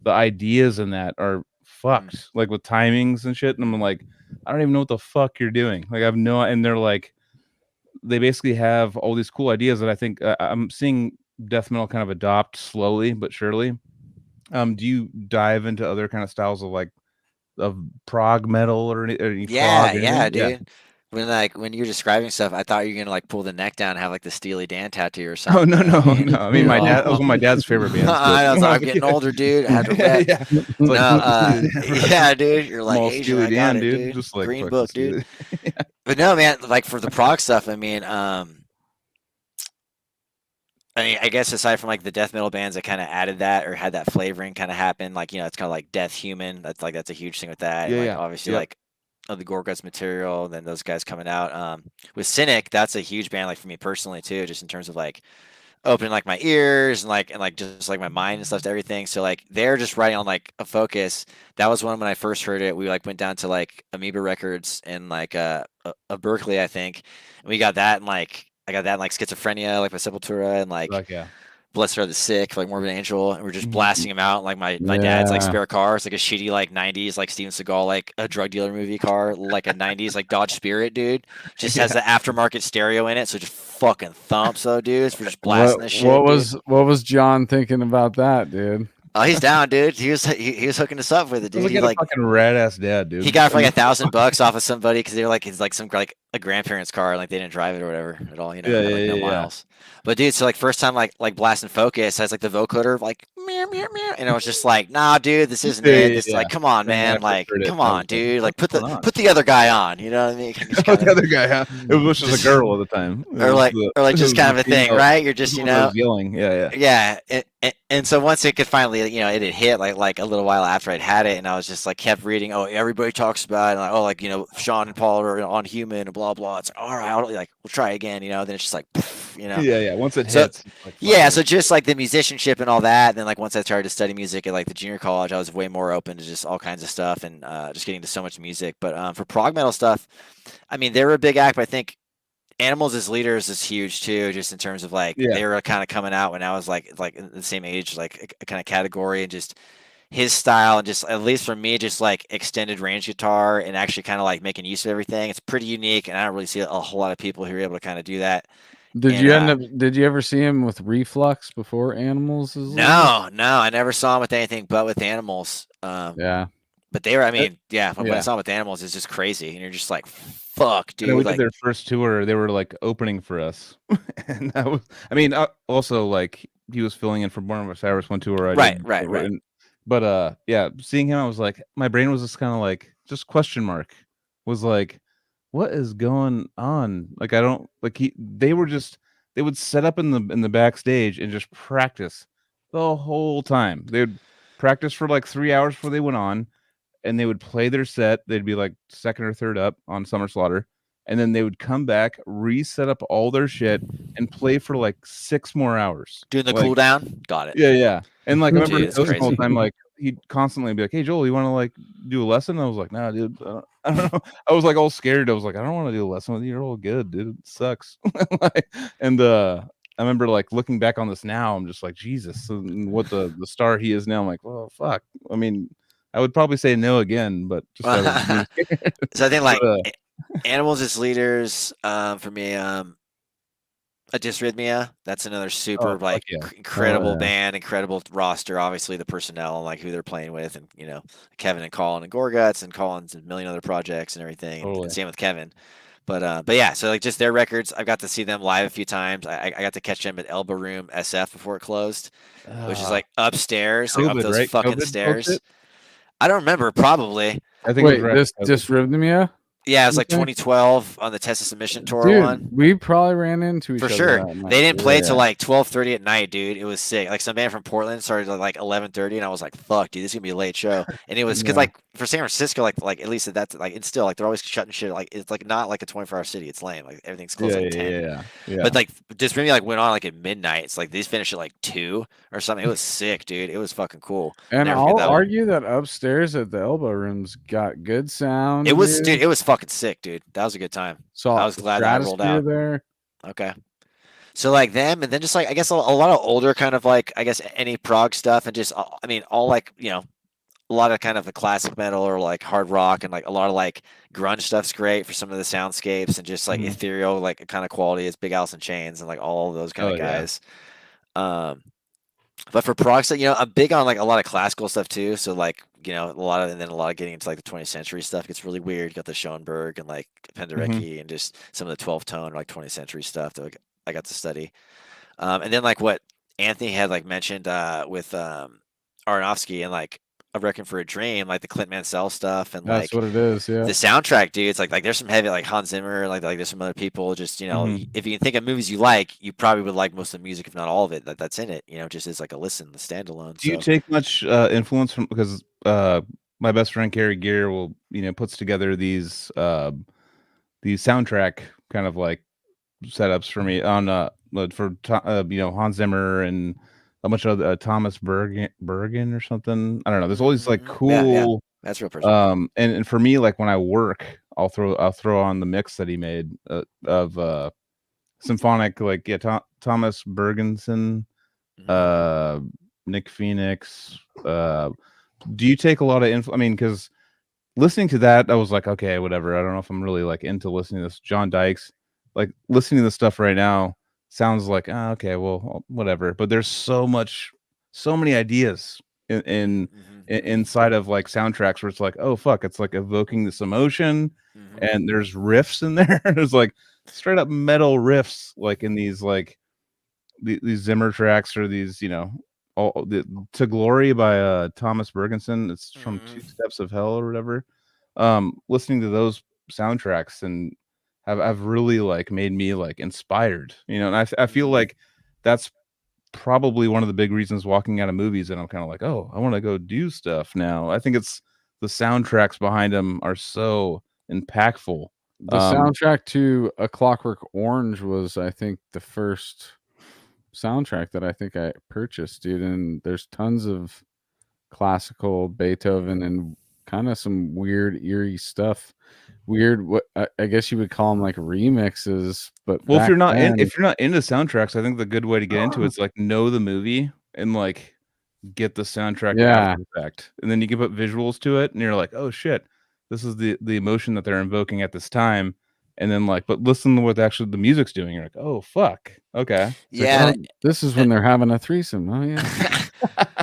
the ideas in that are fucked, like with timings and shit. And I'm like, I don't even know what the fuck you're doing. Like I've no, and they're like, they basically have all these cool ideas that I think I'm seeing death metal kind of adopt slowly but surely. Do you dive into other kind of styles of like of prog metal or any prog or yeah, anything? dude. When you're describing stuff, I thought you were gonna like pull the neck down and have like the Steely Dan tattoo or Oh something. no. I mean, my dad. That was one of my dad's favorite bands. I was like, I'm getting older, dude. I had to rep. Yeah. It's No, like, yeah, dude. You're like small Asian. Steely I got Dan, it, dude. Just like Green fucking Book, Steely. dude. But no, man. Like for the prog stuff, I mean, I guess aside from like the death metal bands that kind of added that or had that flavoring kind of happen, like, you know, it's kind of like Death Human. That's a huge thing with that. Yeah, and, like, yeah. obviously, Yep. like the Gorguts material, and then those guys coming out. With Cynic, that's a huge band, like for me personally too, just in terms of like opening like my ears and like just like my mind and stuff to everything. So like they're just writing on like a focus. That was one when I first heard it. We like went down to like Amoeba Records in like Berkeley, I think, and we got that, and like I got that in like Schizophrenia, like by Sepultura, and like yeah. Blessed Are the Sick, like Morbid Angel, and we're just Mhm. blasting them out. Like my dad's like spare car. It's like a shitty like 90s like Steven Seagal like a drug dealer movie car, like a 90s like Dodge Spirit, dude. Just has the aftermarket stereo in it, so it just fucking thumps though, dude. We're just blasting this shit. What was John thinking about that, dude? Oh, he's down, dude. He was hooking us up with it, dude. He's like a fucking rad ass dad, dude. He got it for like $1,000 off of somebody because they were like it's like some like a grandparent's car, and like they didn't drive it or whatever at all, you know, no miles. But dude, so like first time like blasting Focus has like the vocoder like meow meow meow, and I was just like, nah, dude, this isn't it. This like, come on, man, like, come on, dude, like put the other guy on, you know what I mean? The other guy, huh? It was just a girl at the time, or like just kind of a thing, right? You're just, you know, yelling, yeah. And so once it could finally, you know, it had hit like a little while after I'd had it, and I was just like kept reading. Oh, everybody talks about it, and like, oh, like, you know, Sean and Paul are on Human and blah blah. It's like, all right, like we'll try again, you know. Then it's just like, you know, yeah. Once it hits, like, yeah. So just like the musicianship and all that. Then like once I started to study music at like the junior college, I was way more open to just all kinds of stuff and just getting to so much music. But for prog metal stuff, I mean, they were a big act, but I think Animals as leaders is huge too, just in terms of like they were kind of coming out when I was like in the same age, like a kind of category, and just his style and just, at least for me, just like extended range guitar and actually kind of like making use of everything. It's pretty unique, and I don't really see a whole lot of people who are able to kind of do that. Did you ever see him with Reflux before Animals? No, I never saw him with anything but with Animals. Yeah. But they were, I mean, when I saw them with Animals, it's just crazy, and you're just like, fuck, dude. We like, did their first tour. They were like opening for us, and that was, I mean, also like he was filling in for Born of Osiris one tour. Right. But yeah, seeing him, I was like, my brain was just kind of like, just question mark, was like, what is going on? Like, I don't like they would set up in the backstage and just practice the whole time. They would practice for like 3 hours before they went on. and they would play their set. They'd be like second or third up on Summer Slaughter, and then they would come back, reset up all their shit, and play for like 6 more hours. Doing the like, cool down. Got it. Yeah. And like I remember Dude, it's hosting all the crazy. time, like he'd constantly be like, "Hey Joel, you want to like do a lesson?" I was like, "Nah, dude, I don't know." I was like all scared. I was like, "I don't want to do a lesson with you. You're all good, dude. It sucks." And I remember like looking back on this now, I'm just like, Jesus, and what the star he is now. I'm like, well, fuck. I mean, I would probably say no again, but just out of being scared. So I think like Animals as Leaders, for me, Dysrhythmia, that's another super incredible band, incredible roster. Obviously, the personnel and like who they're playing with, and you know, Kevin and Colin and Gorguts, and Colin's a million other projects and everything. And same with Kevin. But yeah, so like just their records, I've got to see them live a few times. I got to catch them at Elbow Room SF before it closed, which is like upstairs, like up those fucking stairs. I don't remember, probably. I think wait, this Dysrhythmia. Yeah, it was like 2012 on the Tessa Submission Tour. Dude, we probably ran into each other. For sure. They didn't play till like 12:30 at night, dude. It was sick. Like some band from Portland started at like 11:30, and I was like, "Fuck, dude, this is gonna be a late show." And it was because like for San Francisco, like at least that's like it's still like they're always shutting shit. Like it's like not like a 24-hour city. It's lame. Like everything's closed at 10. Yeah. But like just maybe like went on like at midnight. It's like these finished at like 2 or something. It was sick, dude. It was fucking cool. And I'll argue that upstairs at the Elbow Rooms got good sound. It was, dude. It was fucking sick, dude. That was a good time. So I was glad that I rolled out there. Okay. So like them, and then just like I guess a lot of older kind of like I guess any prog stuff, and just I mean all like you know a lot of kind of the classic metal or like hard rock, and like a lot of like grunge stuff's great for some of the soundscapes and just like ethereal like kind of quality is Big Alice in Chains and like all of those kind of guys. But for prog stuff, you know, I'm big on like a lot of classical stuff too. So like, you know, a lot of getting into like the 20th century stuff gets really weird. You got the Schoenberg and like Penderecki and just some of the 12 tone like 20th century stuff that I got to study. And then like what Anthony had like mentioned with Aronofsky and like A Requiem for a Dream, like the Clint Mansell stuff, and that's what it is. Yeah, the soundtrack, dude. It's like there's some heavy like Hans Zimmer, like there's some other people. Just you know, if you can think of movies you like, you probably would like most of the music, if not all of it, that's in it. You know, just as like a listen, the standalone. Do you take much influence from because my best friend Carrie Gear will puts together these soundtrack kind of like setups for me on for Hans Zimmer and a bunch of Thomas Bergen or something. I don't know. There's all these like cool. That's real personal. And for me, like when I work, I'll throw on the mix that he made of symphonic, like Thomas Bergenson, Nick Phoenix. Do you take a lot of influence? I mean, because listening to that, I was like, okay, whatever. I don't know if I'm really like into listening to this. John Dykes, like listening to this stuff right now sounds like okay, well, whatever. But there's so many ideas inside of like soundtracks where it's like, oh fuck, it's like evoking this emotion, and there's riffs in there. There's like straight up metal riffs, like in these like these Zimmer tracks or these all the To Glory by Thomas Bergenson. It's from Two Steps of Hell or whatever. Listening to those soundtracks and have really like made me like inspired, and I feel like that's probably one of the big reasons walking out of movies and I'm kind of like, oh, I want to go do stuff now. I think it's the soundtracks behind them are so impactful. The soundtrack to A Clockwork Orange was, I think, the first soundtrack that I think I purchased, dude. And there's tons of classical Beethoven and kind of some weird eerie stuff. Weird, what I guess you would call them like remixes. But well, if you're not into soundtracks, I think the good way to get into it's like know the movie and like get the soundtrack after the fact, and then you can put visuals to it, and you're like, oh shit, this is the emotion that they're invoking at this time. And then like, but listen to what actually the music's doing. You're like, oh fuck, okay, yeah. This is when they're having a threesome. Oh yeah,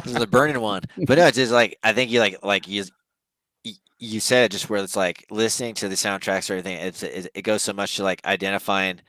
this is the burning one. But no, it's just like I think you said it just where it's like listening to the soundtracks or everything. It goes so much to like identifying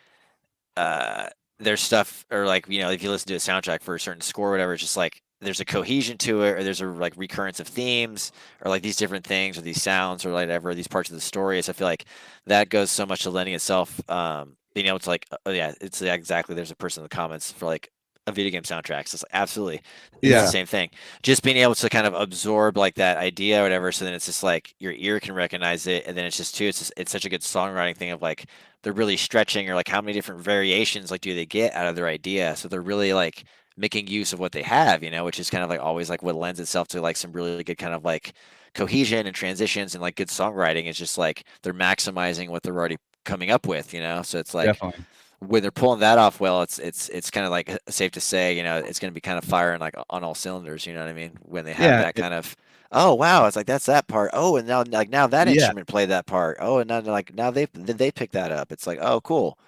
their stuff, or like if you listen to a soundtrack for a certain score or whatever, it's just like there's a cohesion to it, or there's a like recurrence of themes, or like these different things, or these sounds, or whatever, these parts of the story. So I feel like that goes so much to lending itself, being able to like, oh yeah, it's exactly. There's a person in the comments for like a video game soundtrack. So it's like, absolutely, it's the same thing. Just being able to kind of absorb like that idea or whatever. So then it's just like your ear can recognize it, and then it's just too. It's such a good songwriting thing of like they're really stretching, or like how many different variations like do they get out of their idea. So they're really like making use of what they have, which is kind of like always like what lends itself to like some really good kind of like cohesion and transitions and like good songwriting. Is just like they're maximizing what they're already coming up with, so it's like Definitely. when they're pulling that off well, it's kind of like safe to say, it's going to be kind of firing like on all cylinders, you know what I mean, when they have that kind of, oh wow, it's like that's that part, oh, and now that instrument played that part, oh, and now they pick that up, it's like, oh cool,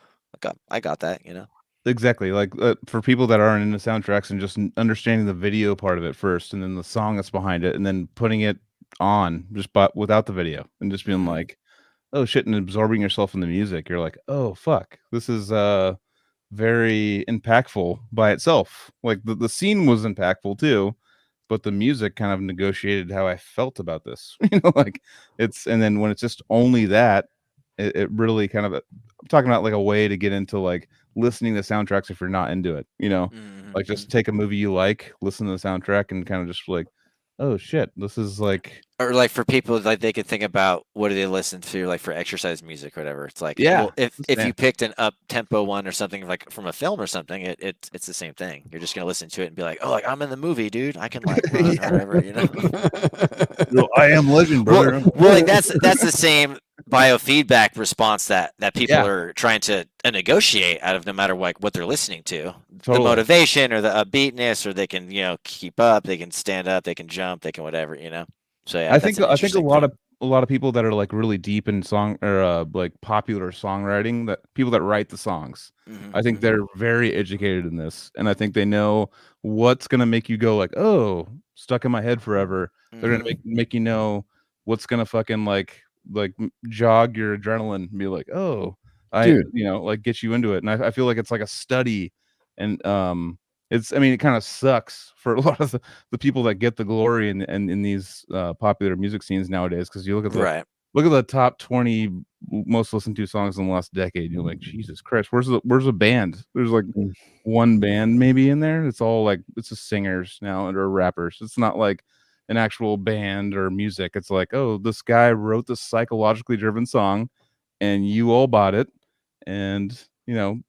I got that, Exactly. Like for people that aren't into soundtracks and just understanding the video part of it first, and then the song that's behind it, and then putting it on just without the video, and just being like, oh shit, and absorbing yourself in the music, you're like, oh fuck, this is very impactful by itself. Like the scene was impactful too, but the music kind of negotiated how I felt about this. Like and then when it's just only that, it really kind of, I'm talking about like a way to get into like listening to soundtracks if you're not into it, like just take a movie you like, listen to the soundtrack, and kind of just like, oh shit, this is like, or like for people like they could think about what do they listen to like for exercise music or whatever. It's like, yeah, well, if you picked an up tempo one or something like from a film or something, it's the same thing. You're just gonna listen to it and be like, oh, like I'm in the movie, dude. I can like run or whatever, I Am Legend, brother. Well, like that's the same biofeedback response that people are trying to negotiate out of no matter what they're listening to. Totally. The motivation or the upbeatness, or they can keep up, they can stand up, they can jump, they can whatever, So yeah, I think a lot of people that are like really deep in song or like popular songwriting, that people that write the songs, I think they're very educated in this, and I think they know what's gonna make you go like, oh, stuck in my head forever. They're gonna make you know what's gonna fucking like jog your adrenaline and be like, oh, like get you into it. And I feel like it's like a study, and it kind of sucks for a lot of the people that get the glory in these popular music scenes nowadays, because you look at the top 20 most listened to songs in the last decade, you're like, Jesus Christ, where's a band? There's like one band maybe in there. It's all like, it's just singers now or rappers. It's not like an actual band or music. It's like, oh, this guy wrote this psychologically driven song and you all bought it, and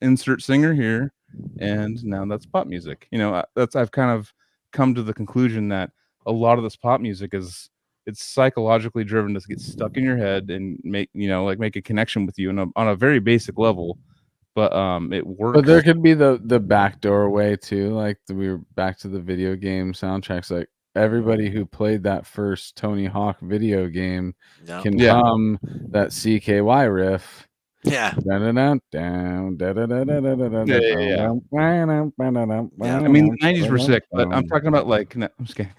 insert singer here, and now that's pop music. I've kind of come to the conclusion that a lot of this pop music it's psychologically driven to get stuck in your head and make a connection with you on a very basic level, but it works. But there could be the backdoor way too, like we were back to the video game soundtracks. Like everybody who played that first Tony Hawk video game can hum that CKY riff. Yeah. I mean, the 90s were sick, but I'm talking about like, no, I'm just kidding.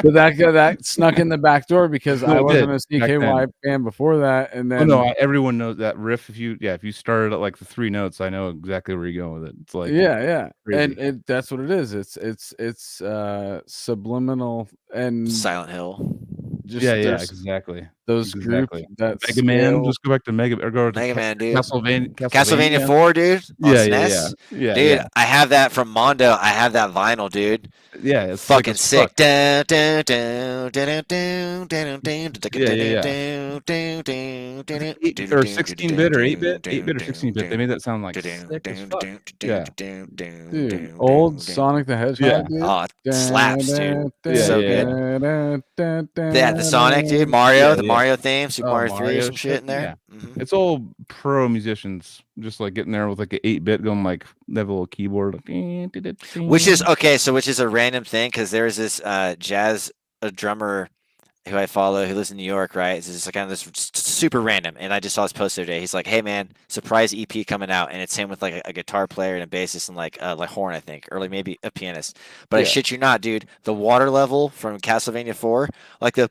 But that snuck in the back door because I wasn't a CKY fan before that, and then everyone knows that riff. If you started at like the 3 notes, I know exactly where you're going with it. It's like crazy. And that's what it is. It's subliminal and Silent Hill. Just, exactly. Those groups that Mega Man. Just go back to Mega Man, dude. Castlevania 4, dude. Yeah, dude. I have that from Mondo. I have that vinyl, dude. Yeah, it's fucking sick. Or 16-bit or 8-bit, 8-bit or 16-bit. They made that sound like sick as fuck. Yeah, dude. Old Sonic the Hedgehog. Dude. Oh, it slaps, dude. So good. Yeah, the Sonic, dude. Mario, the Mario theme, Super Mario 3 or some shit in there. It's all pro musicians, just like getting there with like an 8-bit going, like they have a little keyboard, which is a random thing, because there's this jazz drummer who I follow who lives in New York, right? It's just kind of this super random, and I just saw his post the other day. He's like, "Hey man, surprise EP coming out," and it's him with like a guitar player and a bassist and like horn, I think, or like maybe a pianist. But I shit you not, dude, the water level from Castlevania 4, like the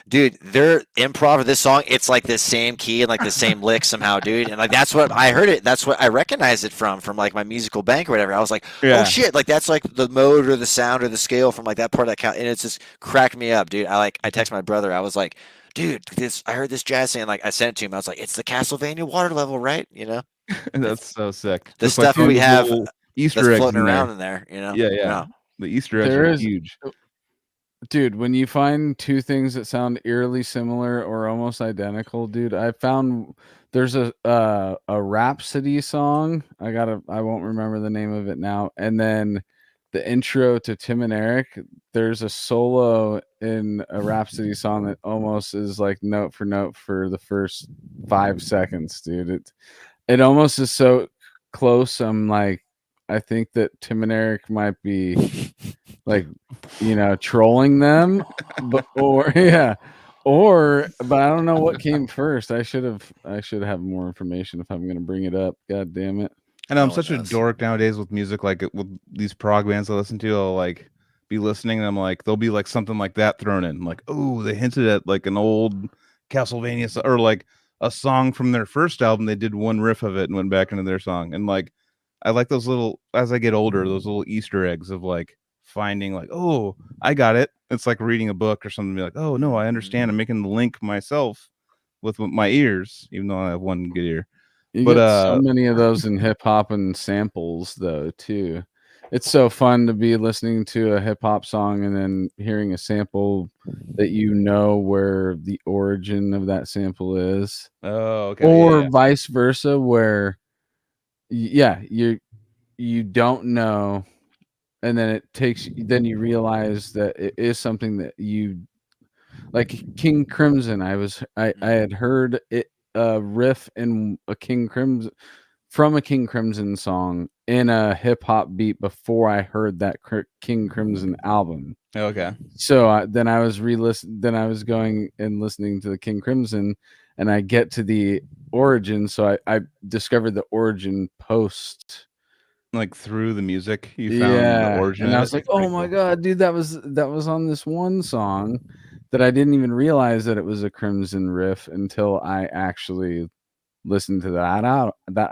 dude, their improv of this song, it's like the same key and like the same lick somehow, dude, and like that's what I heard it. That's what I recognized it from like my musical bank or whatever. I was like, oh shit, like that's like the mode or the sound or the scale from like that part of that and it's just cracked me up, dude. I text my brother. I was like, dude, I heard this jazz thing. Like I sent it to him. I was like, it's the Castlevania water level, right? You know, That's so sick. the Just like stuff we those have little Easter that's eggs floating in there. around in there. You know, Yeah. No. The Easter eggs There are is- huge. Dude, when you find two things that sound eerily similar or almost identical, dude, I found there's a Rhapsody song. I won't remember the name of it now. And then the intro to Tim and Eric, there's a solo in a Rhapsody song that almost is like note for note for the first 5 seconds, dude. It almost is so close. I'm like, I think that Tim and Eric might be like, trolling them, but I don't know what came first. I should have more information if I'm going to bring it up. God damn it. I know I'm No such one a does. dork nowadays with music. Like with these prog bands I listen to, I'll like be listening and I'm like, there'll be like something like that thrown in. Like, oh, they hinted at like an old Castlevania or like a song from their first album. They did one riff of it and went back into their song. And like, I like those little, as I get older, those little Easter eggs of like finding like, oh, I got it. It's like reading a book or something. Be like, oh no, I understand. I'm making the link myself with my ears, even though I have one good ear. You But, get so many of those in hip hop and samples though too. It's so fun to be listening to a hip hop song and then hearing a sample that where the origin of that sample is. Oh, okay. Or vice versa, where you don't know, and then then you realize that it is something that you like. King Crimson, I had heard it riff in a King Crimson song in a hip hop beat before I heard that King Crimson album. Okay. So then I was going and listening to the King Crimson, and I get to the origin. So I discovered the origin post. Like through the music, you found the origin. And I was like, oh my God, dude, that was on this one song that I didn't even realize that it was a Crimson riff until I actually listened to that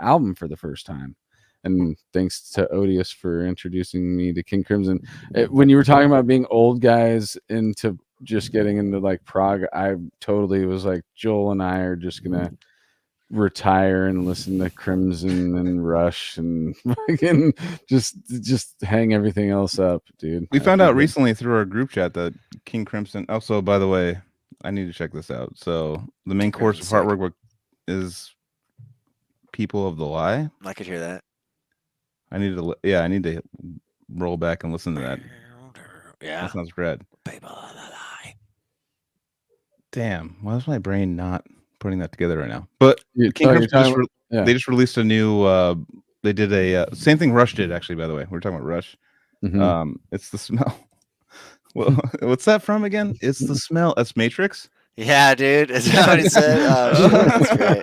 album for the first time. And thanks to Odious for introducing me to King Crimson. When you were talking about being old guys into just getting into like prog, I totally was like, Joel and I are just gonna retire and listen to Crimson and Rush and fucking just hang everything else up, dude. We found out recently through our group chat that King Crimson. Also, by the way, I need to check this out. So the main course of artwork is People of the Lie. I could hear that. I need to roll back and listen to that. Yeah. That sounds rad. People of the Lie. Damn, why is my brain not putting that together right now? But King Crimson they just released a new. They did a same thing Rush did actually. By the way, we were talking about Rush. Mhm. It's the smell. Well, what's that from again? It's the smell. That's Matrix. Yeah, dude. Is that what he said? Oh, shit, that's great.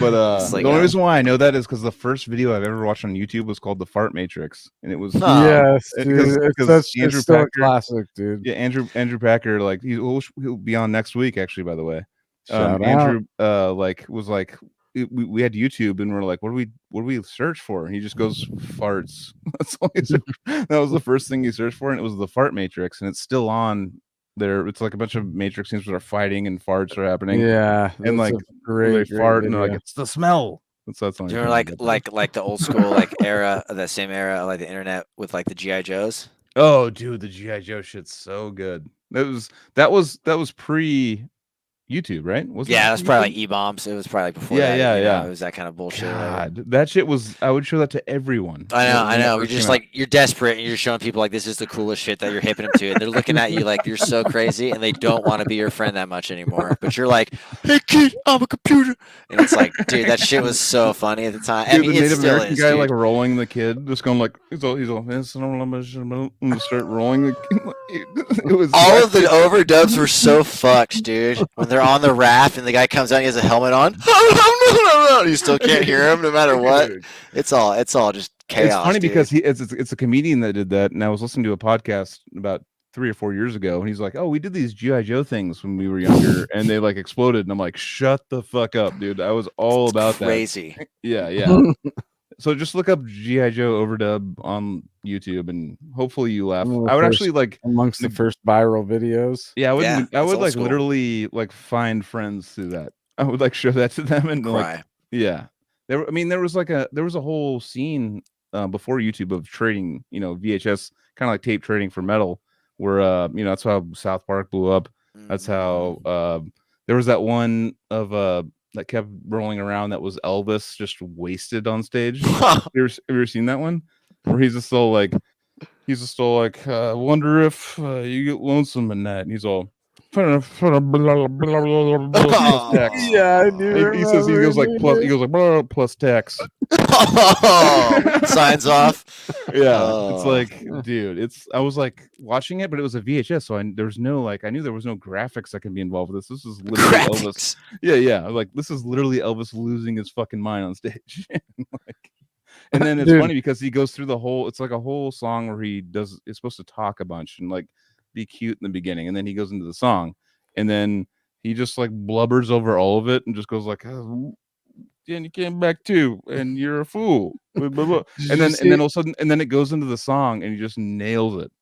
But like, the only reason why I know that is because the first video I've ever watched on YouTube was called The Fart Matrix, and it was yes, dude. It's Andrew so Packer, classic, dude. Yeah, Andrew Packer, like he'll be on next week actually. By the way, Shout Andrew was like we had YouTube and we're like, what do we search for? And he just goes farts. That's all he searched. That was the first thing he searched for, and it was the Fart Matrix, and it's still on there. It's like a bunch of Matrix scenes that are fighting and farts are happening. Yeah, and like great fart and video. they're like, it's the smell. That's Do you remember like the old school era, that same era of like the internet with like the GI Joes? Oh, dude, the GI Joe shit's so good. That was pre YouTube, right? Yeah, it was probably like E-bombs. It was probably like before that. Yeah. It was that kind of bullshit. God, that shit was. I would show that to everyone. I know. You're just like, you're desperate and you're showing people like this is the coolest shit that you're hipping them to, and they're looking at you like you're so crazy, and they don't want to be your friend that much anymore. But you're like, hey kid, I'm a computer, and it's like, dude, that shit was so funny at the time. Dude, I mean, the it Native still American is, guy dude. like rolling the kid, just going like he's all and start rolling the kid. It was All of the overdubs were so fucked, dude. When they're on the raft and the guy comes out and he has a helmet on, you still can't hear him no matter what. It's all just chaos. It's funny dude. because it's a comedian that did that, and I was listening to a podcast about 3 or 4 years ago, and he's like, "Oh, we did these GI Joe things when we were younger, and they like exploded." And I'm like, "Shut the fuck up, dude! I was all about crazy. that." Yeah. So just look up GI Joe overdub on YouTube, and hopefully you laugh. One of the I would first- actually like amongst the first viral videos. Yeah, I Yeah, would it's old like school. literally like find friends through that. I would like show that to them and like Cry. yeah. I mean, there was a whole scene before YouTube of trading, VHS, kind of like tape trading for metal, where that's how South Park blew up. That's how there was that one of that kept rolling around that was Elvis just wasted on stage. Have you ever seen that one? Where he's just all like wonder if you get lonesome in that, and he's all plus tax. Yeah, I do. He says he goes like plus tax. Signs off. Yeah, it's like, dude, I was like watching it, but it was a VHS, so there's no like, I knew there was no graphics that can be involved with this. This is literally Elvis. Yeah, like this is literally Elvis losing his fucking mind on stage. And then it's funny because he goes through it's like a whole song where it's supposed to talk a bunch and like be cute in the beginning, and then he goes into the song, and then he just like blubbers over all of it and just goes like, oh, and you came back too, and you're a fool. and then all of a sudden, and then it goes into the song, and he just nails it.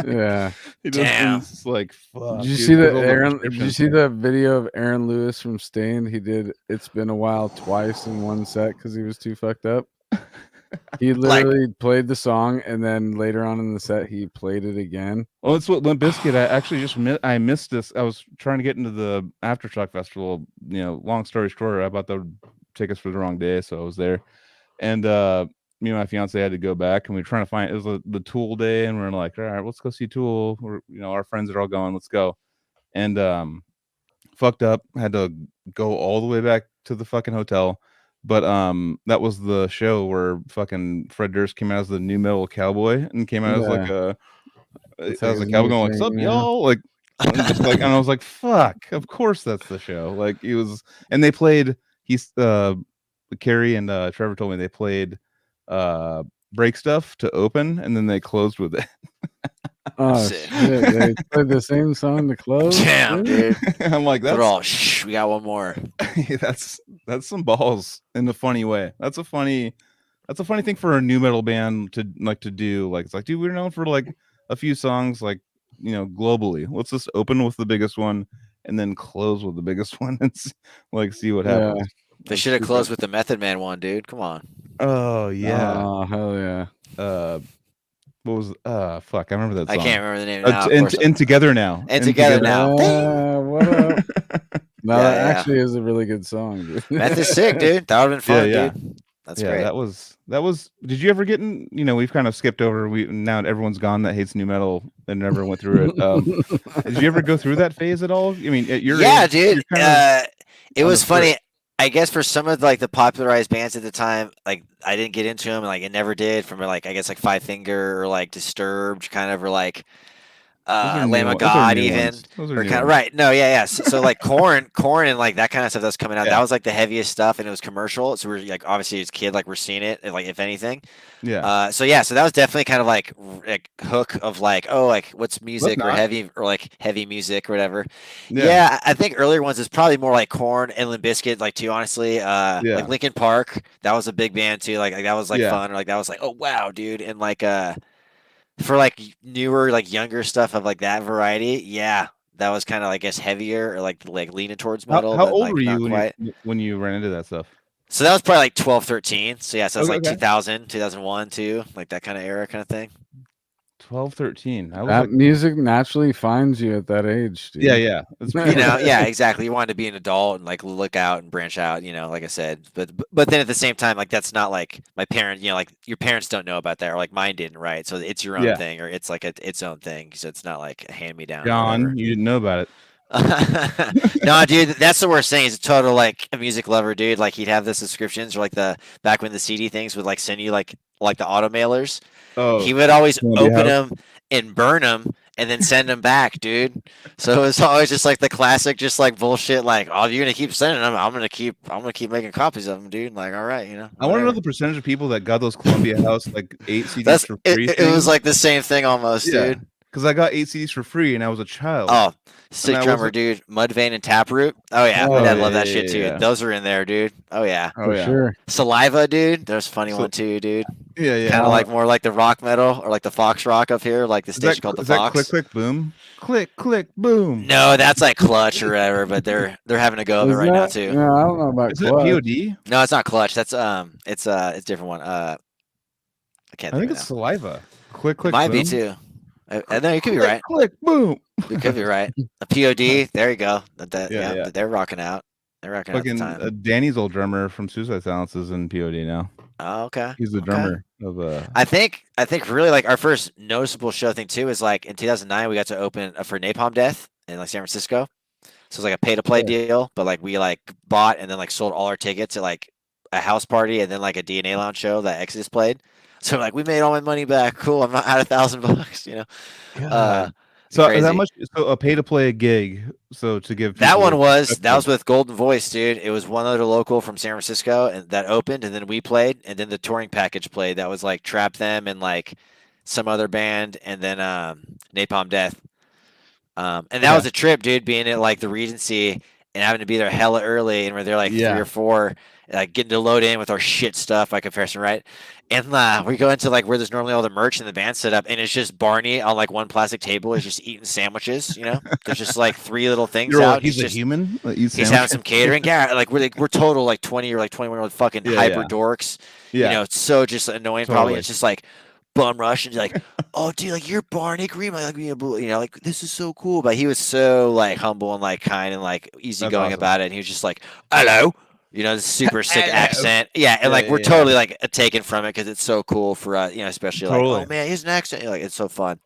Yeah, damn. It's like, fuck. Did you see Did you see the video of Aaron Lewis from Stained? He did "It's Been a While" twice in one set because he was too fucked up. He literally played the song, and then later on in the set, he played it again. Well, it's what Limp Bizkit. I actually just missed this. I was trying to get into the Aftershock Festival. Long story short, I bought the tickets for the wrong day, so I was there, and me and my fiance had to go back, and we were trying to find. It was the Tool day, and we're like, all right, let's go see Tool. Our friends are all going. Let's go, and fucked up. Had to go all the way back to the fucking hotel. But that was the show where fucking Fred Durst came out as the new metal cowboy and came out as like a cowboy going, "What's up, y'all?" Like, and I was like, "Fuck!" Of course that's the show. Like he was, and they played. Carrie and Trevor told me they played Break Stuff to open, and then they closed with it. Oh shit! They played the same song to close. Damn, dude. I'm like, we got one more. that's some balls in a funny way. That's a funny thing for a new metal band to do. Like, it's like, dude, we're known for like a few songs, like, globally. Let's just open with the biggest one and then close with the biggest one and see what happens. They should have closed with the Method Man one, dude. Come on. Oh yeah. Oh hell yeah. What was fuck? I remember that song. I can't remember the name now. And Together Now. And Together Now. What up? No, that actually is a really good song, dude. Meth is sick, dude. That would have been fun, dude. That's great. That was. Did you ever get in? We've kind of skipped over. Now everyone's gone that hates new metal and never went through it. Did you ever go through that phase at all? I mean, at your age, dude. It was funny. I guess for some of the popularized bands at the time, like I didn't get into them, like it never did. From I guess like Five Finger or like Disturbed, kind of, or like Lamb of God, even, or kind of right. No, yeah. So like Korn, and like that kind of stuff that's coming out. Yeah. That was like the heaviest stuff, and it was commercial. So we're like, obviously as a kid, like we're seeing it, like if anything. Yeah. So that was definitely kind of like hook of like, oh, like what's music or heavy or like heavy music or whatever. Yeah, I think earlier ones is probably more like Korn and Limp Bizkit, like too, honestly. Like Linkin Park, that was a big band too. Like that was like fun, or like that was like, oh wow, dude, and like for like newer, like younger stuff of like that variety, that was kind of, I guess, heavier or like leaning towards metal. How old were you when you ran into that stuff? So that was probably like 12, 13. So so that's like 2000, 2001 too, like that kind of era kind of thing. 12, 13. That music naturally finds you at that age, dude. Yeah. Exactly. You wanted to be an adult and like look out and branch out, like I said. But then at the same time, like that's not like my parent, like your parents don't know about that, or like mine didn't, right? So it's your own thing, or it's like its own thing. So it's not like a hand me down. John, you didn't know about it. No, dude, that's the worst thing. He's a total like a music lover, dude. Like he'd have the subscriptions, or like the back when the CD things would like send you like the auto mailers. Oh, he would always open them and burn them and then send them back, dude. So it was always just like the classic, just like bullshit. Like, oh, you're gonna keep sending them. I'm gonna keep making copies of them, dude. Like, all right, I want to know the percentage of people that got those Columbia House like 8 CDs for free. It was like the same thing almost, dude. because I got 8 CDs for free and I was a child. Oh, sick drummer, dude. Mudvayne and Taproot. Oh yeah, my dad loved that shit too. Yeah. Those are in there, dude. Oh yeah, For sure. Saliva, dude. There's a funny one too, dude. Yeah. Kind of like more like the rock metal or like the Fox rock up here, like the station called the Fox. Click click boom, click click boom. No, that's like Clutch or whatever, but they're having a go of it right now too. No, I don't know about Is it Clutch. POD? No, it's not Clutch. That's it's a different one. I can't. I think think of it's it now. Saliva. Click click. Might boom. be too. No, you could be right. Click boom. You could be right. A POD. There you go. Yeah. They're rocking out. They're rocking out Fucking the time. Danny's old drummer from Suicide Silence is in POD now. Oh, okay. He's the drummer of I think really like our first noticeable show thing too is like in 2009 we got to open for Napalm Death in like San Francisco. So it's like a pay to play deal, but like we like bought and then like sold all our tickets at like a house party and then like a DNA Lounge show that Exodus played. So like we made all my money back. Cool. I'm not out $1,000, you know. So crazy. how much? So a pay to play gig. So to give that people was with Golden Voice, dude. It was one other local from San Francisco and that opened, and then we played, and then the touring package played. That was like Trap Them and like some other band, and then Napalm Death. And that was a trip, dude. Being at like the Regency and having to be there hella early, and we're there like 3 or 4, like getting to load in with our shit stuff by comparison, right? And we go into like where there's normally all the merch and the band set up, and it's just Barney on like one plastic table is just eating sandwiches. You know, there's just like 3 little things You're out. like, he's a human. He's having some catering. Yeah, like we're total like 20 or like 21-year-old fucking hyper dorks. Yeah. You know, it's so just annoying. Probably it's just like bum rush and like, oh dude, like you're Barney Green, like you know, like this is so cool. But he was so like humble and like kind and like easygoing about it. And he was just like, hello. You know, this super sick accent. Yeah, and like we're totally like taken from it because it's so cool for us, you know, especially like, oh man, he has an accent. Like it's so fun.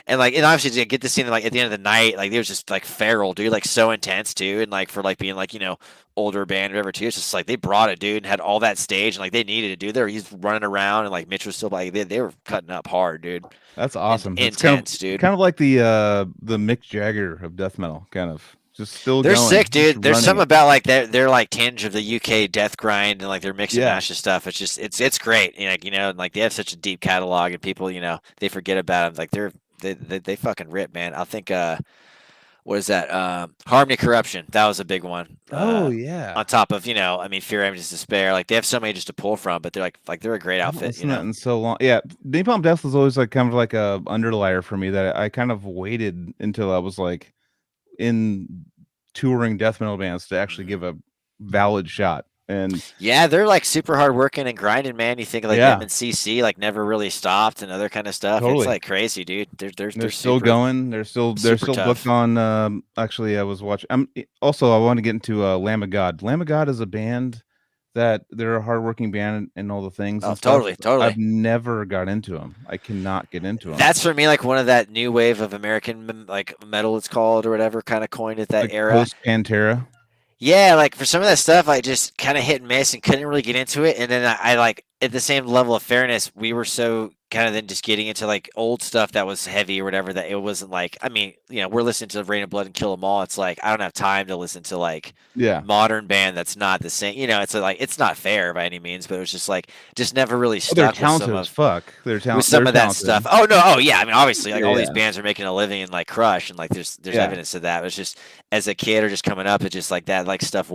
And like, and obviously to get to see them like at the end of the night, like it was just like feral, dude, like so intense too. And like for like being like, you know, older band or whatever too, it's just like they brought it, dude, and had all that stage and like they needed to do there. He's running around and like Mitch was still like they were cutting up hard, dude. That's awesome. It's intense, dude. Kind of like the Mick Jagger of death metal, kind of. Just still they're going, sick, dude. There's something it. about like their like tinge of the UK death grind and like their mix and mash and stuff. It's just it's great. And, like, you know, and like they have such a deep catalog and people, you know, they forget about them. Like they fucking rip, man. I think what is that? Harmony Corruption. That was a big one. Oh yeah. On top of, you know, I mean, Fear, Images, Despair. Like they have so many just to pull from, but they're like they're a great outfit. You know, in so long. Yeah, Napalm Death was always like kind of like a underlier for me that I kind of waited until I was like in touring death metal bands to actually give a valid shot. And yeah, they're like super hard working and grinding, man. You think like them and CC like never really stopped and other kind of stuff. Totally. It's like crazy, dude. They're still going. They're still booked on. Actually, I was watching. I want to get into Lamb of God. Lamb of God is a band that they're a hardworking band and all the things. Oh, totally. I've never got into them. I cannot get into them. That's for me like one of that new wave of American like metal, it's called or whatever, kind of coined at that like era. Post Pantera. Yeah, like for some of that stuff, I just kind of hit and miss and couldn't really get into it. And then I like at the same level of fairness, we were so kind of then just getting into like old stuff that was heavy or whatever that it wasn't like. I mean, you know, we're listening to Rain of Blood and Kill 'Em All. It's like I don't have time to listen to like modern band that's not the same. You know, it's like it's not fair by any means, but it was just like just never really stuck. They're talented as fuck. They're talented with some of that stuff. Oh no, oh yeah. I mean, obviously, like all these bands are making a living in like Crush, and like there's evidence of that. It was just as a kid or just coming up, it just like that like stuff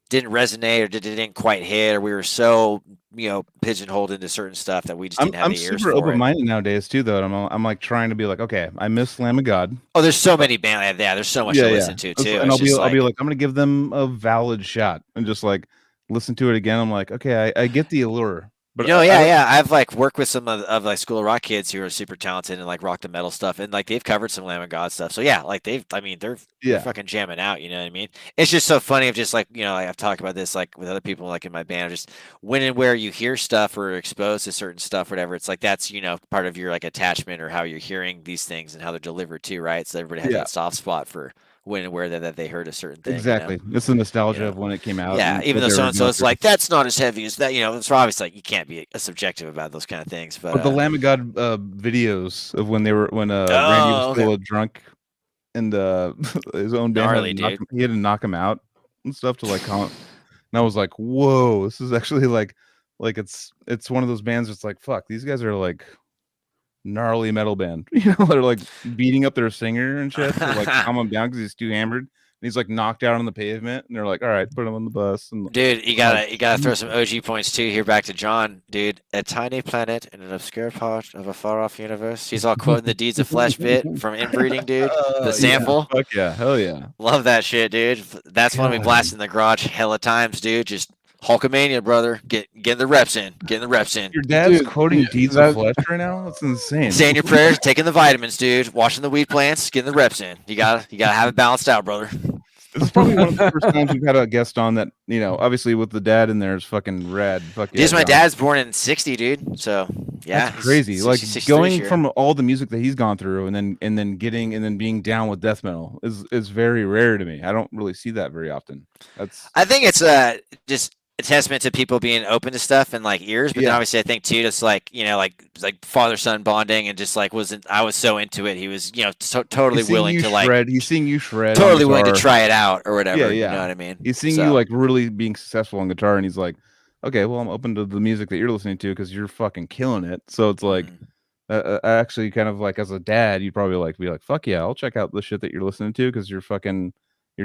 didn't resonate or didn't quite hit, or we were so, you know, pigeonholed into certain stuff that we just didn't have the ears for. I'm super open-minded nowadays too, though. I'm like trying to be like, okay, I miss Lamb of God. Oh, there's so many bands. Yeah, there's so much to listen to too. And I'll be like, I'm gonna give them a valid shot and just like listen to it again. I'm like, okay, I get the allure. But I've like worked with some of like School of Rock kids who are super talented and like rock the metal stuff, and like they've covered some Lamb of God stuff. So yeah, like they're fucking jamming out. You know what I mean? It's just so funny of just like, you know, like I've talked about this like with other people like in my band, just when and where you hear stuff or exposed to certain stuff, whatever. It's like that's, you know, part of your like attachment or how you're hearing these things and how they're delivered too, right? So everybody has that soft spot for when and where that they heard a certain thing. Exactly. You know? It's the nostalgia of when it came out. Yeah, even though so it's like that's not as heavy as that, you know, it's obviously like you can't be subjective about those kind of things. But the Lamb of God videos of when Randy was still drunk and his own band he had to knock him out and stuff to like and I was like, whoa, this is actually like it's one of those bands that's like, fuck, these guys are like gnarly metal band. They're like beating up their singer and shit to like calm him down because he's too hammered. And he's like knocked out on the pavement, and they're like, "All right, put him on the bus." And dude, you gotta throw some OG points too. Here back to John, dude. A tiny planet in an obscure part of a far-off universe. He's all quoting the Deeds of Flesh bit from Inbreeding, dude. The sample. Fuck yeah, hell yeah. Love that shit, dude. That's one we blasted in the garage hella times, dude. Just Hulkamania, brother. Getting the reps in. Getting the reps in. Your dad's quoting Deeds of Flesh right now. That's insane. Saying your prayers, taking the vitamins, dude. Washing the weed plants, getting the reps in. You gotta have it balanced out, brother. This is probably one of the first times we've had a guest on that, obviously with the dad in there is fucking rad. Fuck yeah, my dad's born in '60, dude. So yeah, that's crazy. Like going from all the music that he's gone through and then being down with death metal is very rare to me. I don't really see that very often. I think it's just a testament to people being open to stuff and like ears, but then obviously I think too, just like like father son bonding and just like I was so into it. He was totally willing to like he's seeing you shred, totally willing to try it out or whatever. You know what I mean? He's seeing you like really being successful on guitar, and he's like, okay, well I'm open to the music that you're listening to because you're fucking killing it. So it's like actually kind of like as a dad, you'd probably like be like, fuck yeah, I'll check out the shit that you're listening to because you're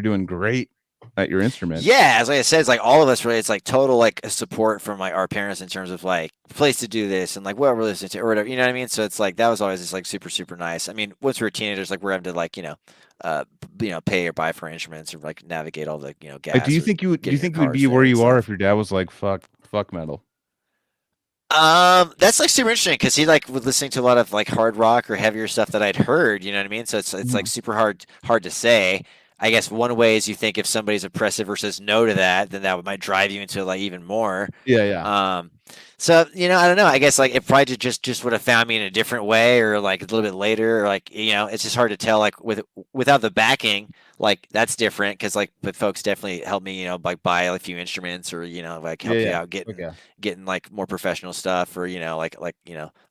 doing great at your instrument. Yeah, as I said, it's like all of us really, it's like total like support from like our parents in terms of like place to do this and like what we're listening to or whatever, you know what I mean? So it's like that was always just like super, super nice. I mean, once we were teenagers, like we're having to like, pay or buy for instruments or like navigate all the gas. Like, do you think you would be where you are if your dad was like fuck metal? That's like super interesting because he like was listening to a lot of like hard rock or heavier stuff that I'd heard, you know what I mean? So it's like super hard to say. I guess one way is you think if somebody's oppressive or says no to that, then that might drive you into like even more. Yeah. So I don't know. I guess like it probably just would have found me in a different way, or like a little bit later, or like it's just hard to tell. Like without the backing, like that's different because like but folks definitely helped me, like buy a few instruments or like help me out getting like more professional stuff or like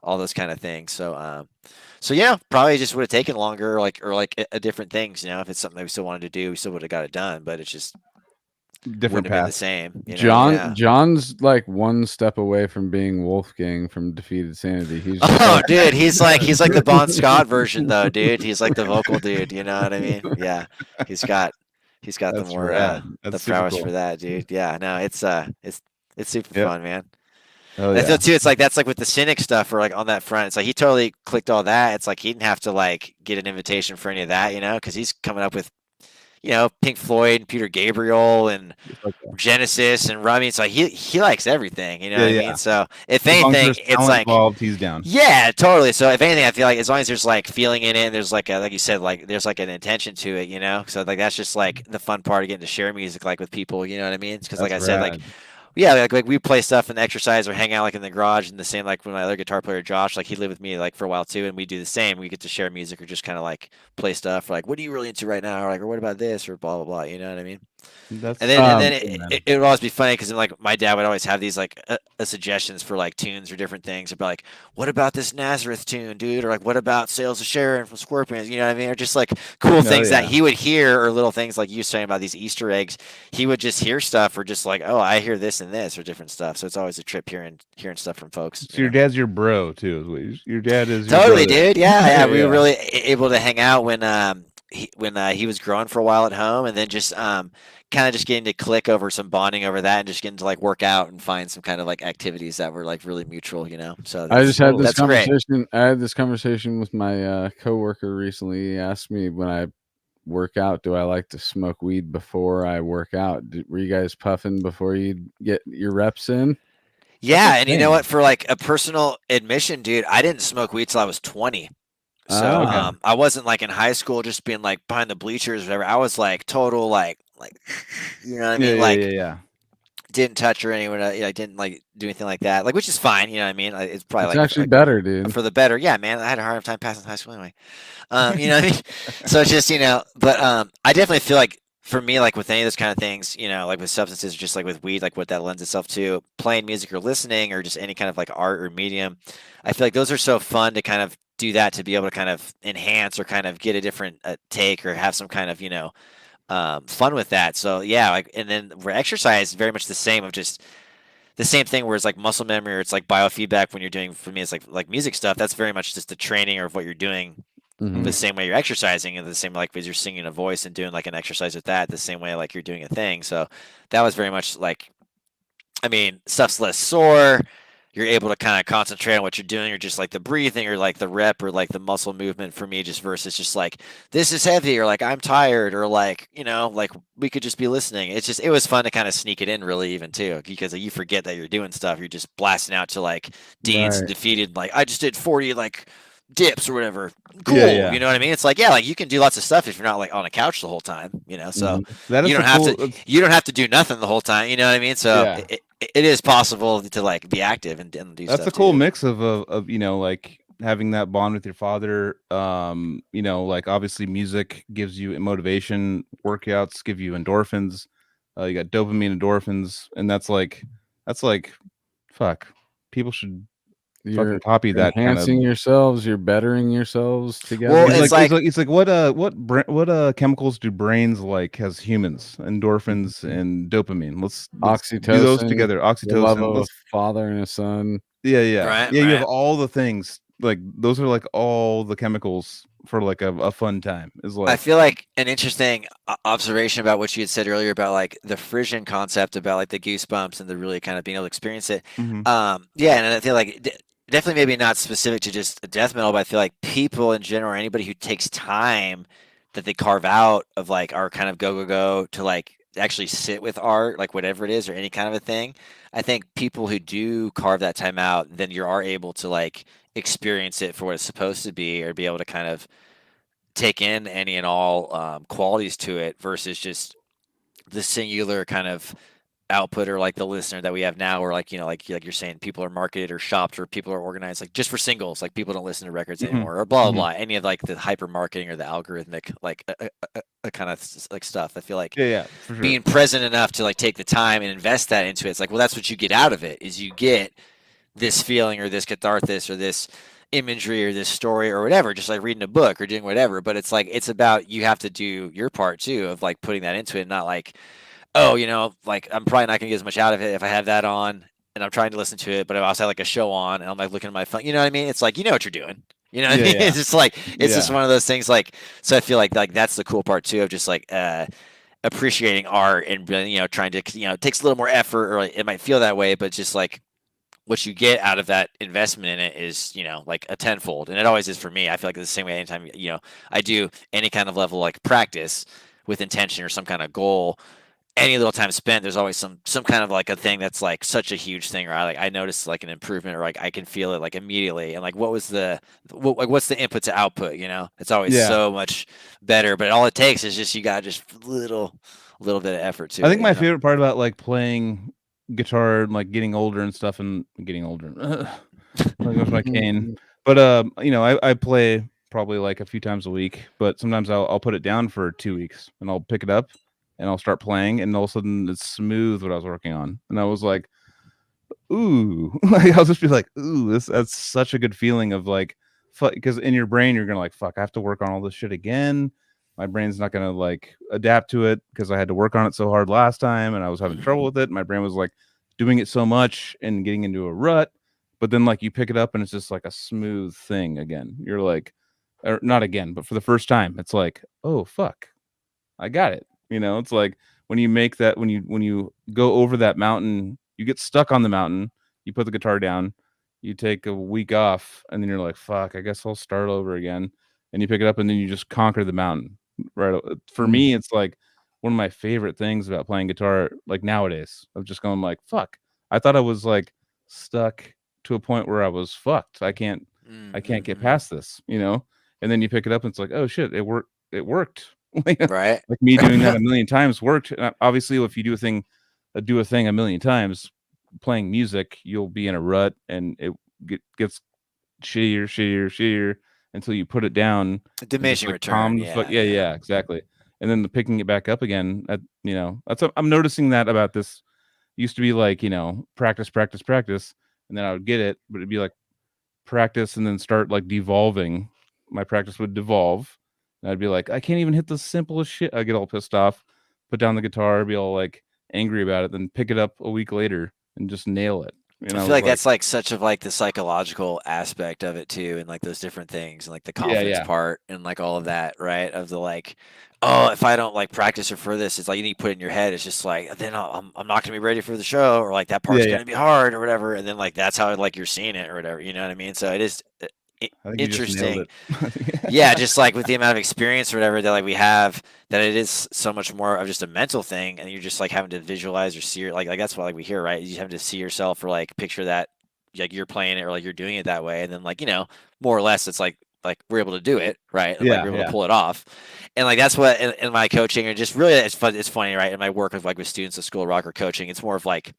all those kind of things. So yeah, probably just would have taken longer, or a different things. If it's something that we still wanted to do, we still would have got it done. But it's just different path. The same. John's like one step away from being Wolfgang from Defeated Sanity. Dude, he's like the Bon Scott version though, dude. He's like the vocal dude. You know what I mean? Yeah, he's got the more the prowess for that, dude. Yeah, no, it's super fun, man. Oh, I feel too. It's like that's like with the Cynic stuff, or like on that front. It's like he totally clicked all that. It's like he didn't have to like get an invitation for any of that, because he's coming up with, Pink Floyd and Peter Gabriel and Genesis and Rummy. It's like he likes everything, what I mean? So if anything, it's like involved, he's down. Yeah, totally. So if anything, I feel like as long as there's like feeling in it, and there's like like you said, like there's like an intention to it, So like that's just like the fun part of getting to share music like with people, you know what I mean? Because like I said, like. Yeah, like we play stuff and exercise or hang out like in the garage, and the same like when my other guitar player Josh, like he lived with me like for a while too, and we do the same. We get to share music or just kind of like play stuff, or like what are you really into right now, or like or what about this, or blah blah blah. You know what I mean? And then it would always be funny because like my dad would always have these like suggestions for like tunes or different things. It'd be like, what about this Nazareth tune, dude? Or like, what about Sales of Sharon from Scorpions? You know what I mean? Or just like cool things that he would hear, or little things like you saying about these Easter eggs. He would just hear stuff, or just like, oh, I hear this and this, or different stuff. So it's always a trip hearing stuff from folks. So your dad's your bro too. Your dad is your totally, brother. Dude. Yeah. We were really able to hang out when he was growing for a while at home, and then just kind of just getting to click over some bonding over that, and just getting to like work out and find some kind of like activities that were like really mutual, So I just had this conversation. I had this conversation with my coworker recently. He asked me when I work out, do I like to smoke weed before I work out? Were you guys puffing before you get your reps in? Yeah, and you know what? For like a personal admission, dude, I didn't smoke weed till I was 20. So I wasn't like in high school just being like behind the bleachers or whatever. I was like total like you know what I mean? Didn't touch or anyone. I didn't like do anything like that. Like, which is fine. You know what I mean? It's probably actually better, dude. For the better. Yeah, man. I had a hard time passing high school anyway. You know what I mean? So it's just but I definitely feel like for me, like with any of those kind of things, like with substances, just like with weed, like what that lends itself to, playing music or listening or just any kind of like art or medium. I feel like those are so fun to kind of do that, to be able to kind of enhance or kind of get a different take or have some kind of fun with that. So yeah, like, and then for exercise, very much the same of just the same thing where it's like muscle memory or it's like biofeedback when you're doing, for me, it's like music stuff. That's very much just the training of what you're doing. The same way you're exercising, and the same like as you're singing a voice and doing like an exercise with that, the same way like you're doing a thing. So that was very much like, I mean, stuff's less sore. You're able to kind of concentrate on what you're doing, or just like the breathing, or like the rep, or like the muscle movement for me, just versus just like this is heavy, or like I'm tired, or like, you know, like we could just be listening. It's just, it was fun to kind of sneak it in, really, even too, because you forget that you're doing stuff. You're just blasting out to like deeds and defeated. Like I just did 40 like dips or whatever. Cool. Yeah. You know what I mean? It's like, yeah, like you can do lots of stuff if you're not like on a couch the whole time, you know. So that is you don't have to do nothing the whole time. You know what I mean? So it is possible to like be active and do stuff. That's a cool mix of you know, like having that bond with your father. You know, like obviously music gives you motivation, workouts give you endorphins. You got dopamine, endorphins, and that's like fuck. People should fucking copy that. Enhancing yourselves, you're bettering yourselves together. Well, it's like what chemicals do brains like as humans? Endorphins and dopamine. Let's oxytocin, do those together. Oxytocin, love of a father and a son. Right. You have all the things. Like those are like all the chemicals for like a fun time. Is like, I feel like an interesting observation about what you had said earlier about like the Frisian concept, about like the goosebumps and the really kind of being able to experience it. And I feel like definitely maybe not specific to just death metal, but I feel like people in general, or anybody who takes time that they carve out of like our kind of go to like actually sit with art, like whatever it is, or any kind of a thing. I think people who do carve that time out, then you are able to like experience it for what it's supposed to be, or be able to kind of take in any and all qualities to it, versus just the singular kind of output, or like the listener that we have now, or like, you know, like you're saying, people are marketed or shopped, or people are organized like just for singles, like people don't listen to records anymore, or blah blah blah, any of like the hyper marketing or the algorithmic like kind of like stuff. I feel like for sure. Being present enough to like take the time and invest that into it, it's like, well, that's what you get out of it, is you get this feeling, or this catharsis, or this imagery, or this story, or whatever, just like reading a book or doing whatever. But it's like, it's about, you have to do your part too, of like putting that into it, not like, oh, you know, like I'm probably not gonna get as much out of it if I have that on and I'm trying to listen to it, but I also have like a show on and I'm like looking at my phone. You know what I mean? It's like, you know what you're doing. You know what I mean? It's just like, it's just one of those things. Like, so I feel like that's the cool part too, of just like appreciating art, and, you know, trying to, you know, it takes a little more effort, or it might feel that way, but just like what you get out of that investment in it is, you know, like a tenfold. And it always is for me. I feel like the same way anytime, you know, I do any kind of level like practice with intention or some kind of goal, any little time spent, there's always some kind of like a thing that's like such a huge thing, or I noticed like an improvement, or like I can feel it like immediately, and like what's the input to output, you know? It's always so much better, but all it takes is just, you got just little bit of effort too. I think my favorite part about like playing guitar and like getting older and stuff, and getting older like with my cane, but you know, I play probably like a few times a week, but sometimes I'll put it down for 2 weeks and I'll pick it up and I'll start playing, and all of a sudden it's smooth what I was working on, and I was like, ooh, like I'll just be like, ooh, that's such a good feeling of like, because in your brain you're gonna like, fuck, I have to work on all this shit again. My brain's not gonna like adapt to it because I had to work on it so hard last time and I was having trouble with it. My brain was like doing it so much and getting into a rut, but then like you pick it up and it's just like a smooth thing again. You're like, or not again, but for the first time, it's like, oh fuck, I got it. You know, it's like when you make that, when you go over that mountain, you get stuck on the mountain, you put the guitar down, you take a week off, and then you're like, fuck, I guess I'll start over again. And you pick it up and then you just conquer the mountain. Right. For me, it's like one of my favorite things about playing guitar, like nowadays, of just going like, fuck, I thought I was like stuck to a point where I was fucked. I can't get past this, you know? And then you pick it up and it's like, oh shit, it worked. Right. Like me doing that a million times worked. And obviously, if you do a thing a million times, playing music, you'll be in a rut, and it gets shittier until you put it down. Diminishing like return. Yeah, exactly. And then picking it back up again. You know, I'm noticing that about this. Used to be like, you know, practice, and then I would get it, but it'd be like practice and then start like devolving. My practice would devolve. And I'd be like, I can't even hit the simplest shit. I get all pissed off, put down the guitar, be all like angry about it, then pick it up a week later and just nail it. And I feel like that's like such of like the psychological aspect of it too, and like those different things, and like the confidence part, and like all of that, right? Of the like, oh, if I don't like practice or for this, it's like you need to put it in your head. It's just like then I'm not gonna be ready for the show, or like that part's gonna be hard or whatever, and then like that's how like you're seeing it or whatever. You know what I mean? So it is interesting. Yeah, just like with the amount of experience or whatever that like we have, that it is so much more of just a mental thing, and you're just like having to visualize or see like that's what like we hear, right? You have to see yourself or like picture that like you're playing it or like you're doing it that way, and then like more or less it's like we're able to do it, right? And, like we're able to pull it off, and like that's what in my coaching, or just really it's fun. It's funny, right? In my work with students at School of Rock or coaching, it's more of like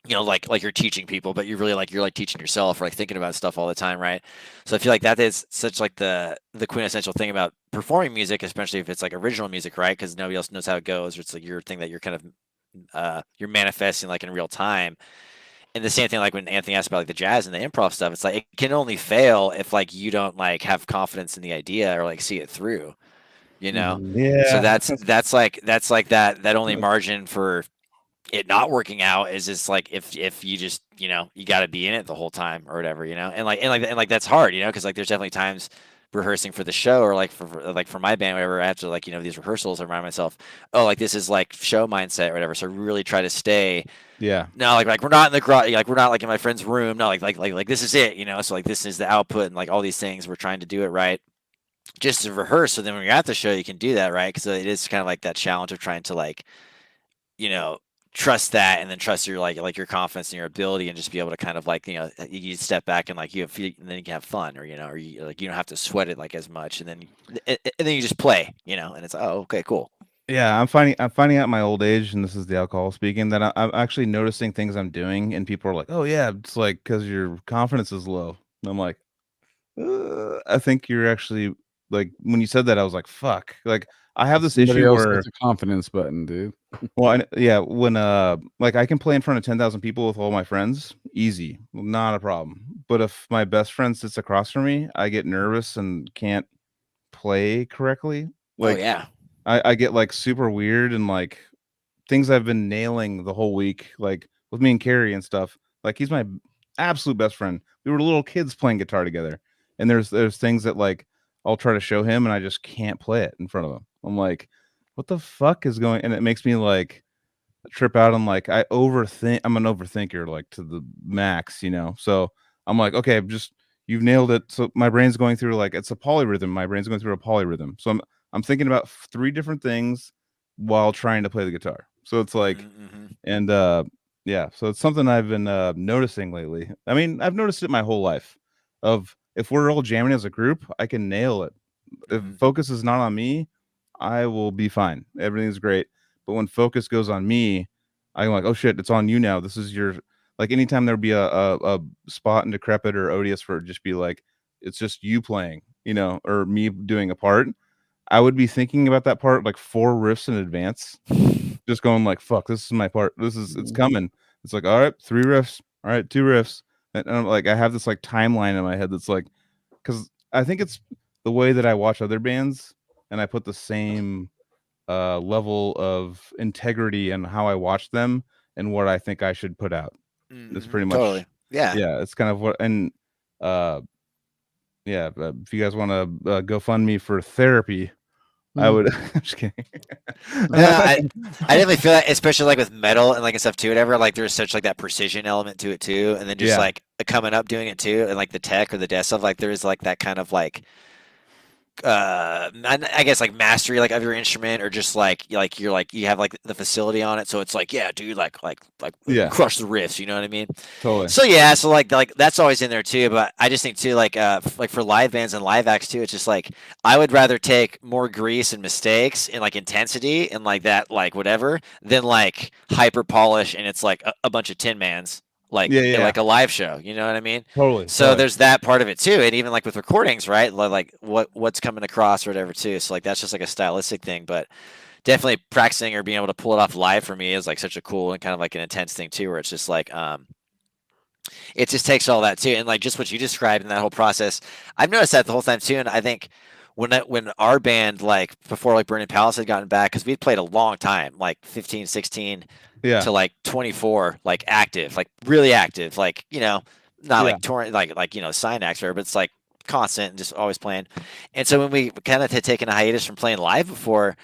like you're teaching people, but you're really teaching yourself or like thinking about stuff all the time, right? So I feel like that is such like the quintessential thing about performing music, especially if it's like original music, right? Because nobody else knows how it goes, or it's like your thing that you're kind of you're manifesting like in real time. And the same thing like when Anthony asked about like the jazz and the improv stuff, it's like it can only fail if like you don't like have confidence in the idea or like see it through, So that's like that only margin for it not working out is just like if you just you got to be in it the whole time or whatever, and like that's hard, because like there's definitely times rehearsing for the show or like for my band, whatever, I have to like these rehearsals, I remind myself, oh, like this is like show mindset or whatever, so I really try to stay no like we're not in the garage, like we're not like in my friend's room, no, like this is it, so like this is the output, and like all these things we're trying to do it right just to rehearse, so then when you're at the show you can do that right, because it is kind of like that challenge of trying to like trust that, and then trust your like your confidence and your ability, and just be able to kind of like you step back and like and then you can have fun, or or you like you don't have to sweat it like as much, and then you just play, and it's okay, cool. Yeah, I'm finding out my old age, and this is the alcohol speaking, that I'm actually noticing things I'm doing, and people are like, "Oh yeah, it's like because your confidence is low." And I'm like, I think you're actually like when you said that, I was like, "Fuck!" Like I have this issue where it's a confidence button, dude. Well, when like I can play in front of 10,000 people with all my friends, easy, not a problem. But if my best friend sits across from me, I get nervous and can't play correctly. Like, oh yeah, I get like super weird, and like things I've been nailing the whole week, like with me and Carrie and stuff. Like he's my absolute best friend. We were little kids playing guitar together, and there's things that like I'll try to show him, and I just can't play it in front of him. I'm like, what the fuck is going? And it makes me like trip out. I'm like, I'm an overthinker like to the max, So I'm like, okay, you've nailed it. So my brain's going through like it's a polyrhythm. My brain's going through a polyrhythm. So I'm thinking about 3 different things while trying to play the guitar. So it's like, and yeah, so it's something I've been noticing lately. I mean, I've noticed it my whole life. Of if we're all jamming as a group, I can nail it. If focus is not on me, I will be fine. Everything's great. But when focus goes on me, I'm like, oh shit, it's on you now. This is your, like anytime there'd be a spot in Decrepit or Odious for it just be like, it's just you playing, or me doing a part, I would be thinking about that part like 4 riffs in advance, just going like, fuck, this is my part. It's coming. It's like, all right, 3 riffs. All right, 2 riffs. And I'm like, I have this like timeline in my head that's like, because I think it's the way that I watch other bands, and I put the same level of integrity in how I watch them and what I think I should put out. It's pretty much totally. Yeah, it's kind of what, and if you guys want to go fund me for therapy, I would. I'm just kidding. I definitely feel that, especially like with metal and like and stuff too. Whatever, like there's such like that precision element to it too, and then just like coming up doing it too, and like the tech or the death stuff. Like there is like that kind of like I guess like mastery like of your instrument, or just like you're like you have like the facility on it, so it's like, yeah, dude, like crush the riffs, you know what I mean? Totally. So yeah, so like that's always in there too, but I just think too like for live bands and live acts too, it's just like I would rather take more grease and mistakes and like intensity and like that like whatever than like hyper polish and it's like a bunch of Tin Mans. Like like a live show, you know what I mean? Totally. So there's that part of it too, and even like with recordings, right? Like what's coming across or whatever too. So like that's just like a stylistic thing, but definitely practicing or being able to pull it off live for me is like such a cool and kind of like an intense thing too, where it's just like it just takes all that too, and like just what you described in that whole process. I've noticed that the whole time too, and I think when our band like before like Burning Palace had gotten back, because we'd played a long time, like 15, 16. to like 24, like active, like really active, like, you know, not like touring, like, you know, sign acts, but it's like constant and just always playing. And so when we kind of had taken a hiatus from playing live before,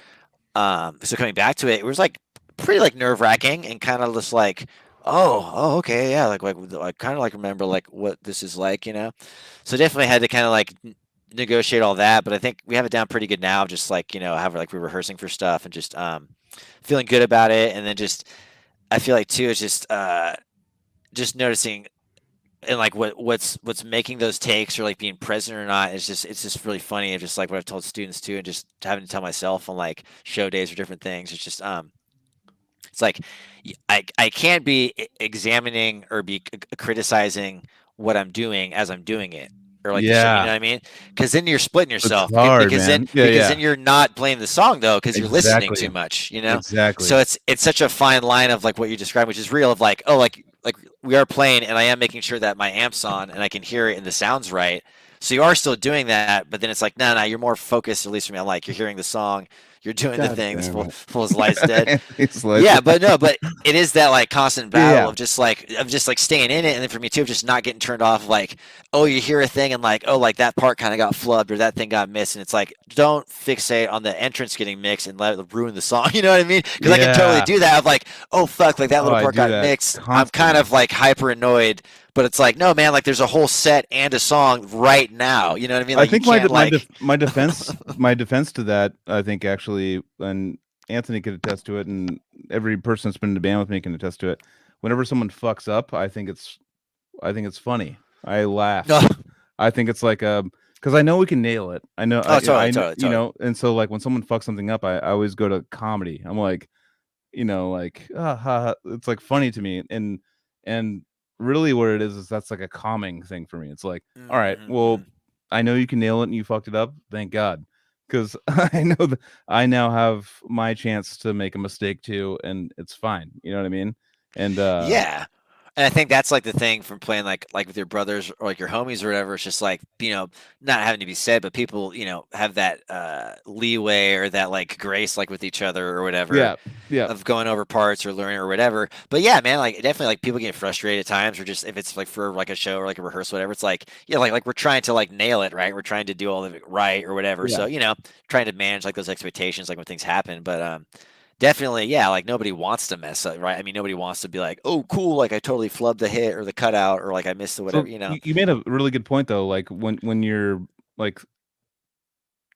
so coming back to it, it was like pretty like nerve wracking and kind of just like, oh, okay, yeah, like I kind of like remember like what this is like, you know. So definitely had to kind of like negotiate all that, but I think we have it down pretty good now. Just like, you know, have like we're rehearsing for stuff and just feeling good about it, and then just I feel like too it's just noticing and like what's making those takes or like being present or not. It's just really funny. It's just like what I've told students too, and just having to tell myself on like show days or different things. It's just it's like I can't be examining or be criticizing what I'm doing as I'm doing it. Or like the show, you know what I mean? Because then you're splitting yourself. Hard, because man. then you're not playing the song though, because you're listening too much, you know? Exactly. So it's such a fine line of like what you described, which is real of like, oh, like we are playing and I am making sure that my amp's on and I can hear it and the sound's right. So you are still doing that, but then it's like, no, you're more focused, at least for me. I'm like, you're hearing the song, you're doing the thing, this full as light's dead. Yeah, but it is that like constant battle of just like staying in it, and then for me too, of just not getting turned off. Like, oh, you hear a thing and like, oh, like that part kind of got flubbed or that thing got missed, and it's like, don't fixate on the entrance getting mixed and let it ruin the song. You know what I mean? Because I can totally do that. Of like, oh fuck, like that little part got mixed. Constantly. I'm kind of like hyper annoyed. But it's like, no, man, like there's a whole set and a song right now. You know what I mean? Like, I think my defense to that, I think actually, and Anthony could attest to it, and every person that's been in the band with me can attest to it. Whenever someone fucks up, I think it's funny. I laugh. I think it's like because I know we can nail it. I know. Totally. You know, and so like when someone fucks something up, I always go to comedy. I'm like, you know, like it's like funny to me, and really what it is that's like a calming thing for me. It's like, all right, well, I know you can nail it and you fucked it up. Thank God. Because I know that I now have my chance to make a mistake too, and it's fine. You know what I mean? And yeah. And I think that's like the thing from playing like with your brothers or like your homies or whatever. It's just like, you know, not having to be said, but people, you know, have that leeway or that like grace like with each other or whatever. Yeah. Of going over parts or learning or whatever. But yeah, man, like definitely like people get frustrated at times, or just if it's like for like a show or like a rehearsal, whatever. It's like, yeah, like we're trying to like nail it, right? We're trying to do all of it right or whatever. Yeah. So, you know, trying to manage like those expectations, like when things happen. But definitely, yeah, like nobody wants to mess up, right? I mean, nobody wants to be like, oh, cool, like I totally flubbed the hit or the cutout or like I missed the whatever, you know. You made a really good point though, like when you're like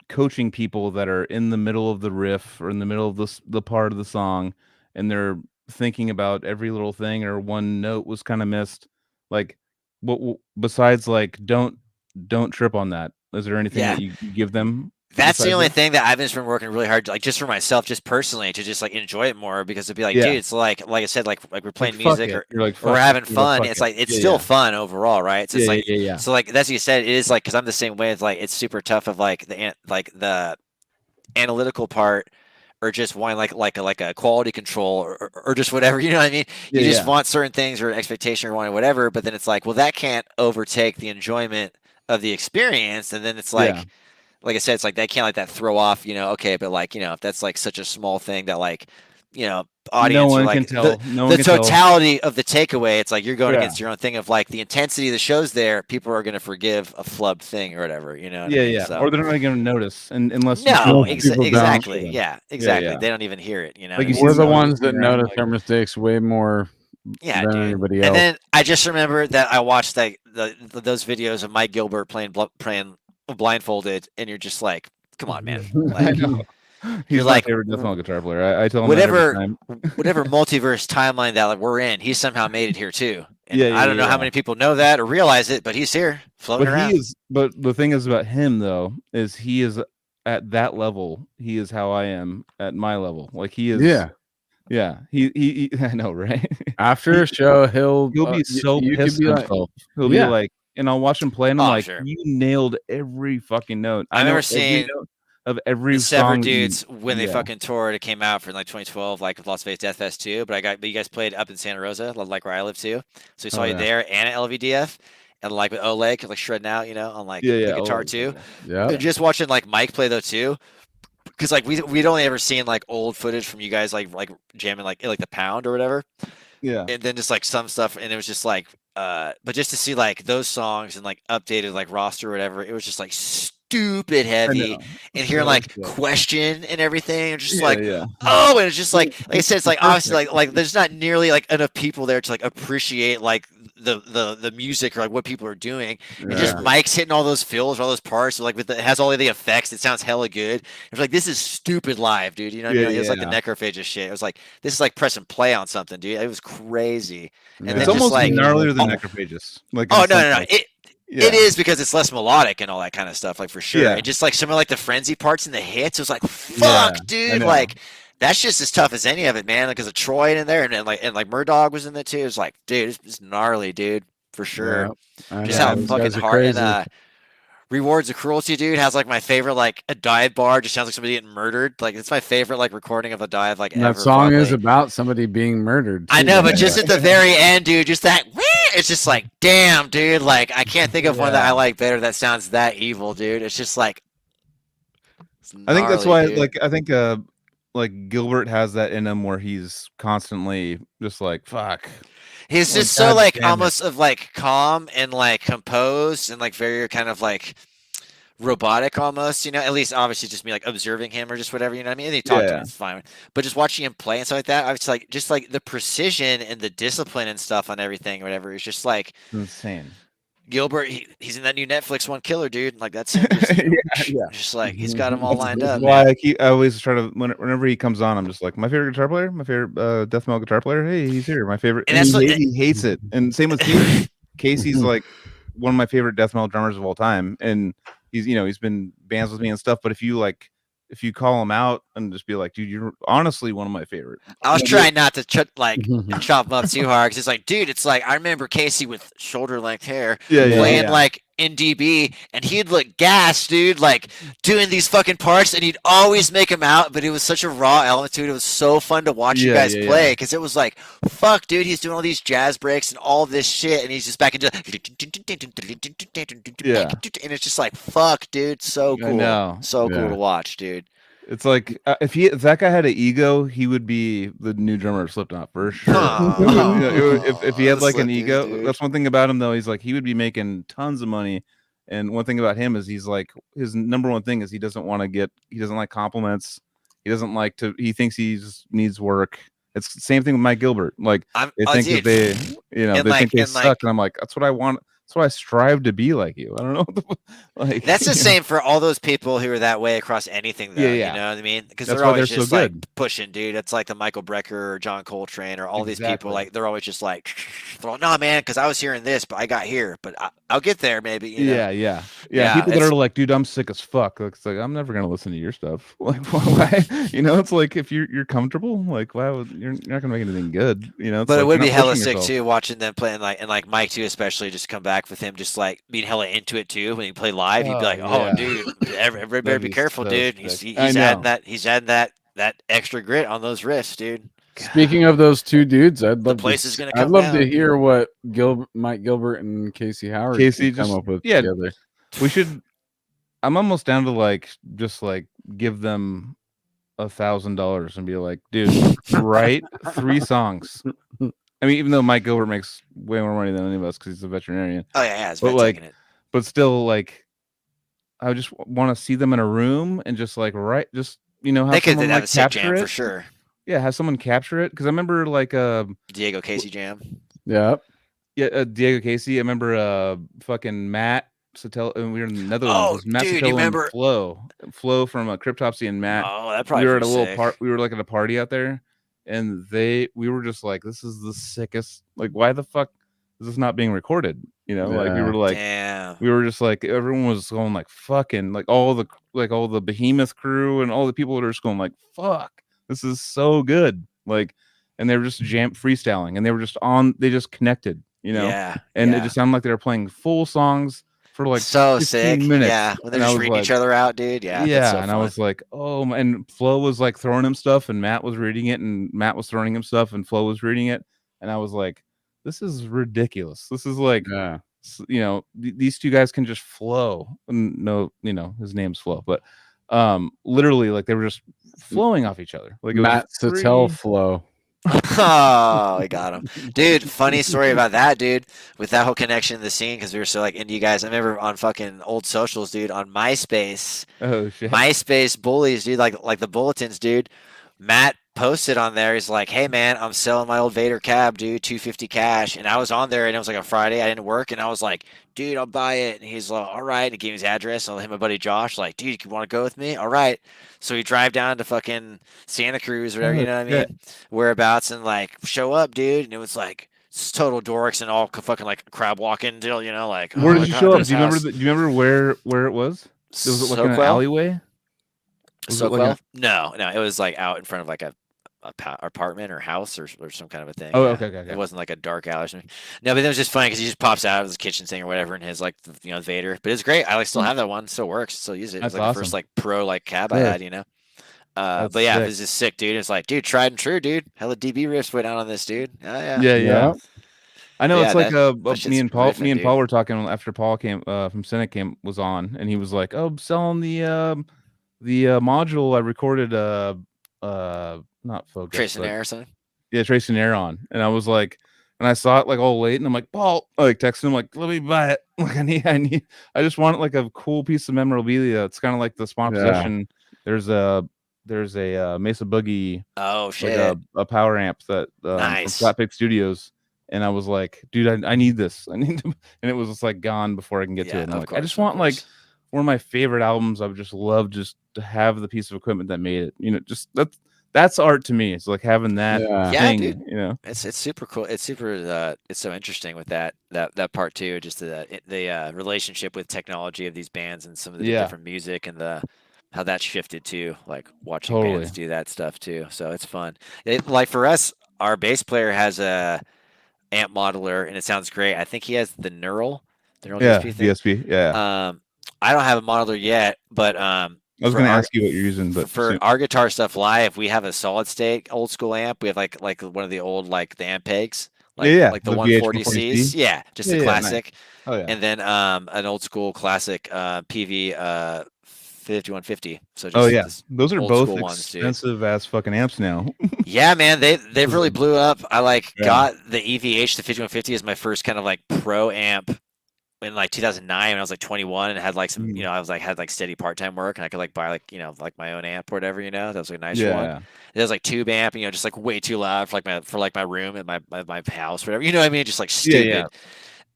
coaching people that are in the middle of the riff or in the middle of the part of the song, and they're thinking about every little thing or one note was kind of missed. Like, what besides like don't trip on that? Is there anything that you give them? That's the only thing that I've just been working really hard, like just for myself, just personally, to just like enjoy it more, because it'd be like, dude, it's like I said, like we're playing music or we're having fun. It's like it's still fun overall, right? So it's like so like that's what you said. It is like, because I'm the same way. It's like it's super tough of like the analytical part, or just wanting like a quality control or just whatever, you know what I mean? You just want certain things or expectation or wanting whatever, but then it's like, well, that can't overtake the enjoyment of the experience, and then it's like. Like I said, it's like they can't let that throw off, you know, okay, but like, you know, if that's like such a small thing that like, you know, audience or like the totality of the takeaway, it's like you're going against your own thing of like the intensity of the show's there, people are going to forgive a flubbed thing or whatever, you know? So, or they're not going to notice unless exactly. Yeah, exactly. They don't even hear it, you know? Like we're the ones that notice our mistakes way more than anybody else. And then I just remember that I watched like those videos of Mike Gilbert playing blindfolded, and you're just like, come on, man. Like, I know. He's like my favorite death metal guitar player. I tell him whatever multiverse timeline that like we're in, he somehow made it here too. And I don't know how many people know that or realize it, but he's here floating around. But the thing is about him though, is he is at that level. He is how I am at my level. Like he is. Yeah. He I know, right? After a show, he'll be so pissed himself. He'll be like. And I'll watch him play, and I'm like, you nailed every fucking note. I remember seeing of every the Sever song dudes when they fucking toured. It came out for like 2012, like Las Vegas Death Fest too. But you guys played up in Santa Rosa, like where I live too. So we saw you there and at LVDF, and like with Oleg, like shredding out, you know, on like the guitar too. Yeah. And just watching like Mike play though too. because like we'd only ever seen like old footage from you guys like jamming like the Pound or whatever. Yeah. And then just like some stuff, and it was just like but just to see like those songs and like updated like roster or whatever, it was just like stupid heavy, and hearing like Question and everything, and just like oh, and it's just like I said, it's like obviously like there's not nearly like enough people there to like appreciate like the music or like what people are doing, and just Mike's hitting all those fills or all those parts like with it has all of the effects, it sounds hella good. It's like this is stupid live, dude, you know what I mean? It was like the necrophagist shit. It was like this is like pressing play on something, dude. It was crazy. And It's then almost just like gnarlier than necrophagist. Like oh no, it is because it's less melodic and all that kind of stuff, like for sure. And just like some of like the frenzy parts and the hits, it was like fuck, dude, like that's just as tough as any of it, man. Because of Troy in there, and like Murdog was in there too. It was like, dude, it's gnarly, dude, for sure. Just how fucking hard. And Rewards of Cruelty, dude, has like my favorite like a dive bar. Just sounds like somebody getting murdered. Like it's my favorite like recording of a dive like and ever. That song probably. Is about somebody being murdered. I know, but just at the very end, dude, just that. It's just like, damn, dude. Like I can't think of one that I like better that sounds that evil, dude. It's just like. Gnarly, I think that's why, dude. like, I think like Gilbert has that in him where he's constantly just like fuck. He's just so like almost of like calm and like composed and like very kind of like robotic almost, you know, at least obviously just me like observing him or just whatever, you know what I mean? And he talked to him, it's fine. But just watching him play and stuff like that, I was like just like the precision and the discipline and stuff on everything or whatever. It's just like insane. Gilbert, he's in that new Netflix One Killer, dude. Like that's just like he's got them all lined up. Why I always try to whenever he comes on, I'm just like my favorite guitar player, my favorite death metal guitar player. Hey, he's here. My favorite. And that's he hates it. And same with Casey. Casey's like one of my favorite death metal drummers of all time, and he's been bands with me and stuff. But if you call him out and just be like, dude, you're honestly one of my favorite. I was trying not to chop him up too hard because it's like, dude, it's like I remember Casey with shoulder length hair playing like in DB, and he'd look gassed, dude, like doing these fucking parts, and he'd always make them out, but it was such a raw element to it. It was so fun to watch you guys play because it was like, fuck, dude, he's doing all these jazz breaks and all this shit, and he's just back into and it's just like, fuck, dude, so cool, so cool to watch, dude. It's like if that guy had an ego, he would be the new drummer of Slipknot for sure. If he had like an ego, dude. That's one thing about him though. He's like he would be making tons of money. And one thing about him is he's like his number one thing is he doesn't like compliments. He doesn't like to. He thinks he just needs work. It's the same thing with Mike Gilbert. like they think that they think they suck, and I'm like that's what I want. That's why I strive to be like you. I don't know. Like that's the same for all those people who are that way across anything, though. You know what I mean? Because they're always just like pushing, dude. It's like the Michael Brecker or John Coltrane or all these people. Like they're always just like, no, man, because I was hearing this, but I got here, but I'll get there, maybe. You know? Yeah. People that are like, dude, I'm sick as fuck. It's like I'm never gonna listen to your stuff. Like, why? You know, it's like if you're comfortable, like, why would you're not gonna make anything good? You know. But it would be hella sick too, watching them play and like Mike too, especially just come back with him just like being hella into it too. When he play live, he'd be like, "Oh, dude, everybody better be careful, dude." He's adding that extra grit on those riffs, dude. Speaking of those two dudes, I'd love to hear what Mike Gilbert and Casey Howard come up with together. We should. I'm almost down to like just like give them $1,000 and be like, dude, write 3 songs. I mean, even though Mike Gilbert makes way more money than any of us because he's a veterinarian. Oh yeah, but like, but still, like, I just want to see them in a room and just like write, just have someone like capture it for sure. Yeah, have someone capture it because I remember like Diego Casey jam. Diego Casey. I remember fucking Matt Satel, and we were in the Netherlands. Oh, dude, you remember Flo from Cryptopsy and Matt. Oh, that probably. We were at a little part. We were like at a party out there. And we were just like, this is the sickest. Like, why the fuck is this not being recorded? You know, like we were like, we were just like, everyone was going like, fucking, like all the Behemoth crew and all the people that are just going like, fuck, this is so good. Like, and they were just freestyling, and they were just they just connected, you know, and it just sounded like they were playing full songs. For like so sick, minutes. Yeah. When they're just reading each other out, dude. Yeah, so and fun. I was like, oh, and Flo was like throwing him stuff, and Matt was reading it, and Matt was throwing him stuff, and Flo was reading it, and I was like, this is ridiculous. This is like, these two guys can just flow. And no, his name's Flo, but literally like they were just flowing off each other. Like it Matt was Sattel flow. Oh, I got him, dude. Funny story about that, dude. With that whole connection in the scene, because we were so like into you guys. I remember on fucking old socials, dude, on MySpace. Oh shit. MySpace bullies, dude. Like the bulletins, dude. Matt posted on there. He's like, "Hey man, I'm selling my old Vader cab, dude. $250 cash." And I was on there, and it was like a Friday. I didn't work, and I was like, "Dude, I'll buy it." And he's like, "All right." And he gave me his address. And him and my buddy Josh, like, "Dude, you want to go with me?" All right. So we drive down to fucking Santa Cruz, or whatever, you know what I mean? Whereabouts, and like show up, dude. And it was like total dorks and all fucking like crab walking deal, you know, like. Where oh did my you God, show up? this Do you remember? house. Do you remember where it was? It was like in an Soakwell? alleyway. Was it like Soakwell? No, it was like out in front of like a apartment or house or some kind of a thing. Oh, yeah. okay. It wasn't like a dark alley or something. No, but it was just funny because he just pops out of his kitchen thing or whatever and his like Vader. But it's great. I like still have that one. Still works. Still use it. It was That's like the first awesome. like pro like cab I Yeah. had. That's But yeah, sick. it was just sick, dude. It's like, dude, tried and true, dude. Hella DB riffs went out on this, dude. Oh yeah. Yeah. I know. Yeah, It's like that shit's me and Paul. riffing, Me and dude. Paul were talking after Paul came from Senate was on, and he was like, "Oh, I'm selling the module I recorded not focus Tracing air or something. Yeah, tracing air on." And I was like, and I saw it like all late, and I'm like, Paul, like texting him like, "Let me buy it." Like I just want like a cool piece of memorabilia. It's kind of like the Spawn Possession. There's a Mesa Boogie. Oh shit. Like a power amp that Nice. from Flatpick Studios. And I was like, dude, I need this. I need to, and it was just like gone before I can get to it. And I'm like, I just want like one of my favorite albums. I would just love just to have the piece of equipment that made it. Just that's art to me. It's like having that thing, dude. It's super cool. It's super it's so interesting with that part too. Just the relationship with technology of these bands and some of the different music and how that shifted too. Like watching bands do that stuff too. So it's fun. Like for us, our bass player has a amp modeler and it sounds great. I think he has the neural DSP thing. DSP. Yeah. I don't have a modeler yet, but I was going to ask you what you're using, but for our guitar stuff live, we have a solid state old school amp. We have like one of the old like the amp pegs, like the 140Cs. Yeah, just a classic. Nice. Oh yeah. And then an old school classic PV 5150. So just those are both expensive ass fucking amps now. Yeah, man, they've really blew up. I got the EVH, the 5150 as my first kind of like pro amp in like 2009 when I was like 21 and had like some, had like steady part-time work and I could like buy like, like my own amp or whatever, that was like a nice one. It was like tube amp, just like way too loud for my room at my house, whatever, you know what I mean? Just like stupid.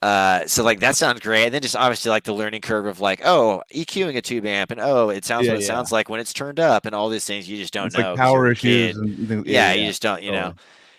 So like that sounds great. And then just obviously like the learning curve of like, EQing a tube amp and it sounds what it sounds like when it's turned up and all these things you just don't know. Like power issues. You just don't,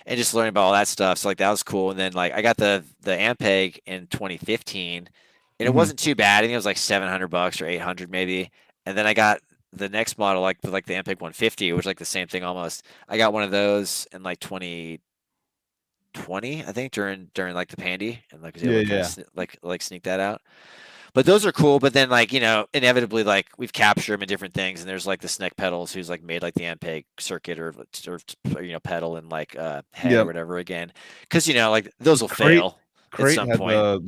and just learning about all that stuff. So like that was cool. And then like I got the Ampeg in 2015 and it wasn't too bad. I think it was like $700 or 800 maybe. And then I got the next model, like the Ampeg 150, which was like the same thing almost. I got one of those in like 2020, I think during like the Pandy and like was able to like sneak that out. But those are cool. But then like, inevitably like we've captured them in different things. And there's like the Sneck pedals who's like made like the Ampeg circuit or pedal and like head or whatever again. Cause like those will fail at some point.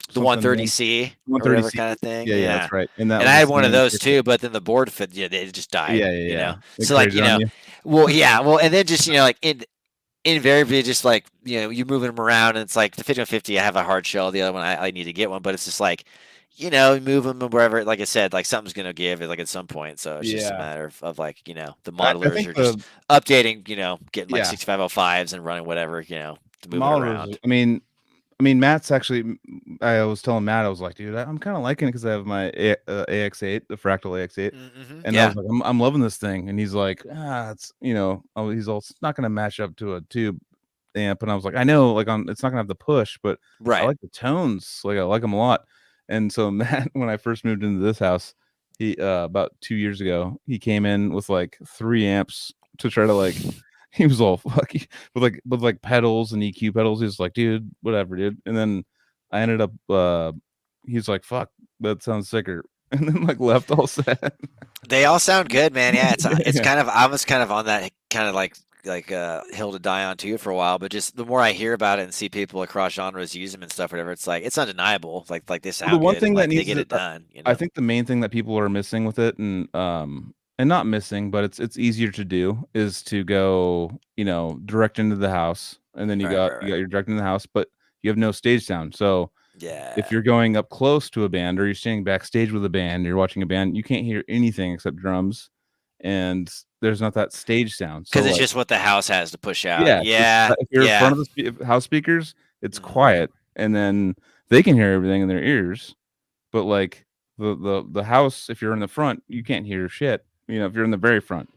The 130C or whatever kind of thing. Yeah, that's right. And I had one of those too, but then the board it just died. So like, and then just, like invariably just like, you're moving them around and it's like the 5150, I have a hard shell. The other one, I need to get one, but it's just like, move them wherever, like I said, like something's going to give it like at some point. So it's just a matter of like, the modelers are just updating, getting like 6505s and running whatever, to move it around. I mean, Matt's actually, I was telling Matt, I was like, dude, I'm kind of liking it because I have my AX8, the Fractal AX8. And I was like, I'm loving this thing. And he's like, it's, he's all, it's not going to match up to a tube amp. And I was like, I know, like, it's not going to have the push, but I like the tones. Like, I like them a lot. And so Matt, when I first moved into this house, he, about 2 years ago, he came in with like 3 amps to try to like, he was all fucky with like pedals and EQ pedals. He was like, dude, whatever, dude. And then I ended up, he's like, fuck, that sounds sicker. And then like left all sad. They all sound good, man. Yeah, it's kind of, I was kind of on that kind of like hill to die on too for a while. But just the more I hear about it and see people across genres use them and stuff, whatever, it's like it's undeniable. Like they sound the one good thing and, that like, they needs get to, it done. You know? I think the main thing that people are missing with it, and not missing, but it's easier to do, is to go, direct into the house, and then you got your direct into the house, but you have no stage sound. So if you're going up close to a band, or you're standing backstage with a band, you're watching a band, you can't hear anything except drums, and there's not that stage sound. Because So, it's just what the house has to push out. Yeah. If you're in front of the house speakers, it's quiet, and then they can hear everything in their ears. But like the house, if you're in the front, you can't hear shit. If you're in the very front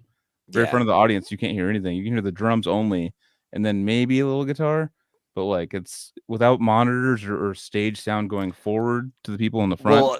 of the audience, you can't hear anything. You can hear the drums only, and then maybe a little guitar. But like, it's without monitors or stage sound going forward to the people in the front. Well,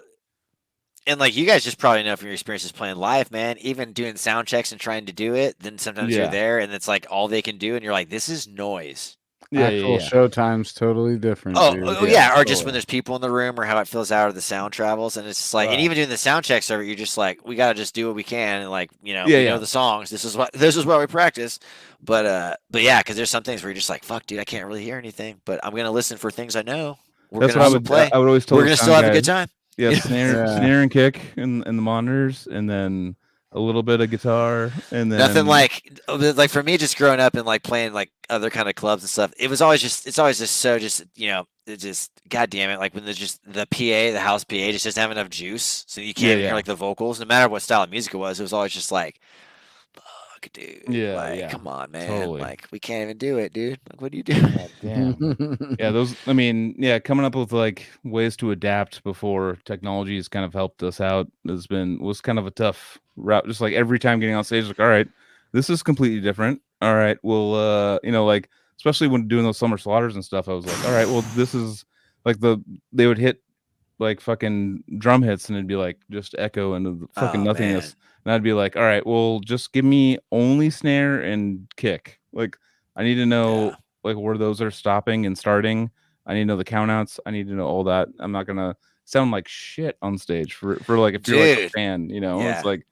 and like you guys just probably know from your experiences playing live, man, even doing sound checks and trying to do it, then sometimes you're there and it's like all they can do, and you're like, this is noise. Actual show time's totally different. Oh yeah, or just when there's people in the room, or how it fills out, or the sound travels, and it's just like, and even doing the sound checks, you're just like, we gotta just do what we can, and like, we know the songs. This is what we practice, but yeah, because there's some things where you're just like, fuck, dude, I can't really hear anything, but I'm gonna listen for things I know. That's what I would play. I would always tell we're gonna still have a good time. Yeah, snare and kick and the monitors, and then a little bit of guitar, and then nothing like for me, just growing up and like playing like other kind of clubs and stuff. It's always just so it's just, God damn it, like when there's just the PA, the house PA just doesn't have enough juice, so you can't hear like the vocals, no matter what style of music it was. It was always just like, fuck, dude, come on, man, totally. Like we can't even do it, dude. Like, what are you doing? Damn. Coming up with like ways to adapt before technology has kind of helped us out was kind of a tough route. Just like every time getting on stage, like, all right, this is completely different. All right, well, like especially when doing those summer slaughters and stuff, I was like, all right, well, this is like they would hit like fucking drum hits, and it'd be like just echo into the fucking nothingness. Man. And I'd be like, all right, well, just give me only snare and kick. Like, I need to know like where those are stopping and starting. I need to know the count outs. I need to know all that. I'm not gonna sound like shit on stage for like if you're like a fan, it's like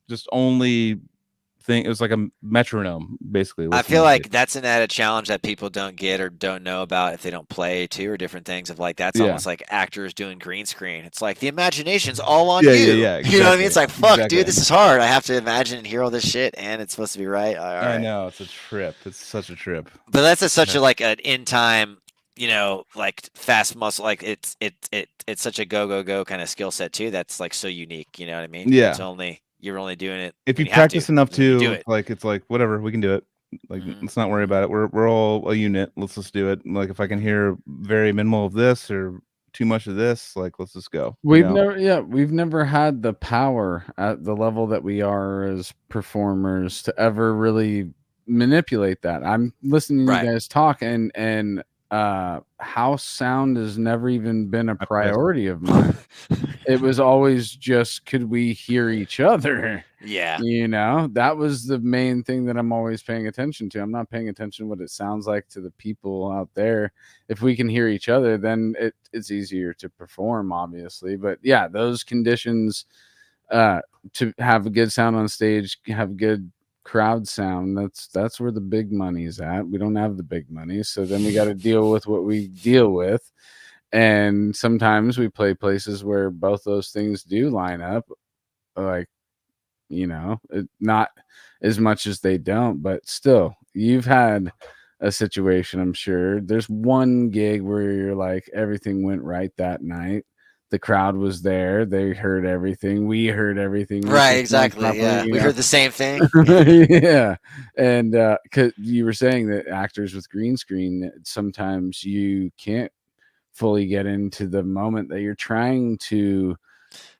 just only thing. It was like a metronome, basically. I feel like that's an added challenge that people don't get or don't know about if they don't play too, or different things of like, that's almost like actors doing green screen. It's like the imagination's all on you. Yeah, exactly. You know what I mean? It's like, fuck, dude, this is hard. I have to imagine and hear all this shit, and it's supposed to be right. All right. I know, it's a trip. It's such a trip. But that's such a like an in time, like fast muscle. Like it's such a go kind of skill set too. That's like so unique. You know what I mean? Yeah. You're only doing it if you practice enough too. Like it's like whatever, we can do it. Like let's not worry about it. We're all a unit. Let's just do it. Like if I can hear very minimal of this or too much of this, like let's just go. We've never had the power at the level that we are as performers to ever really manipulate that. I'm listening to you guys talk, and house sound has never even been a priority of mine. It was always just, could we hear each other? Yeah. That was the main thing that I'm always paying attention to. I'm not paying attention to what it sounds like to the people out there. If we can hear each other, then it's easier to perform, obviously. But yeah, those conditions to have a good sound on stage, have good crowd sound, that's where the big money's at. We don't have the big money, so then we got to deal with what we deal with. And sometimes we play places where both those things do line up, like, not as much as they don't, but still, you've had a situation, I'm sure. There's one gig where you're like, everything went right that night. The crowd was there. They heard everything. We heard everything. Right, exactly. Yeah, we heard the same thing. Yeah, and because you were saying that actors with green screen, sometimes you can't fully get into the moment that you're trying to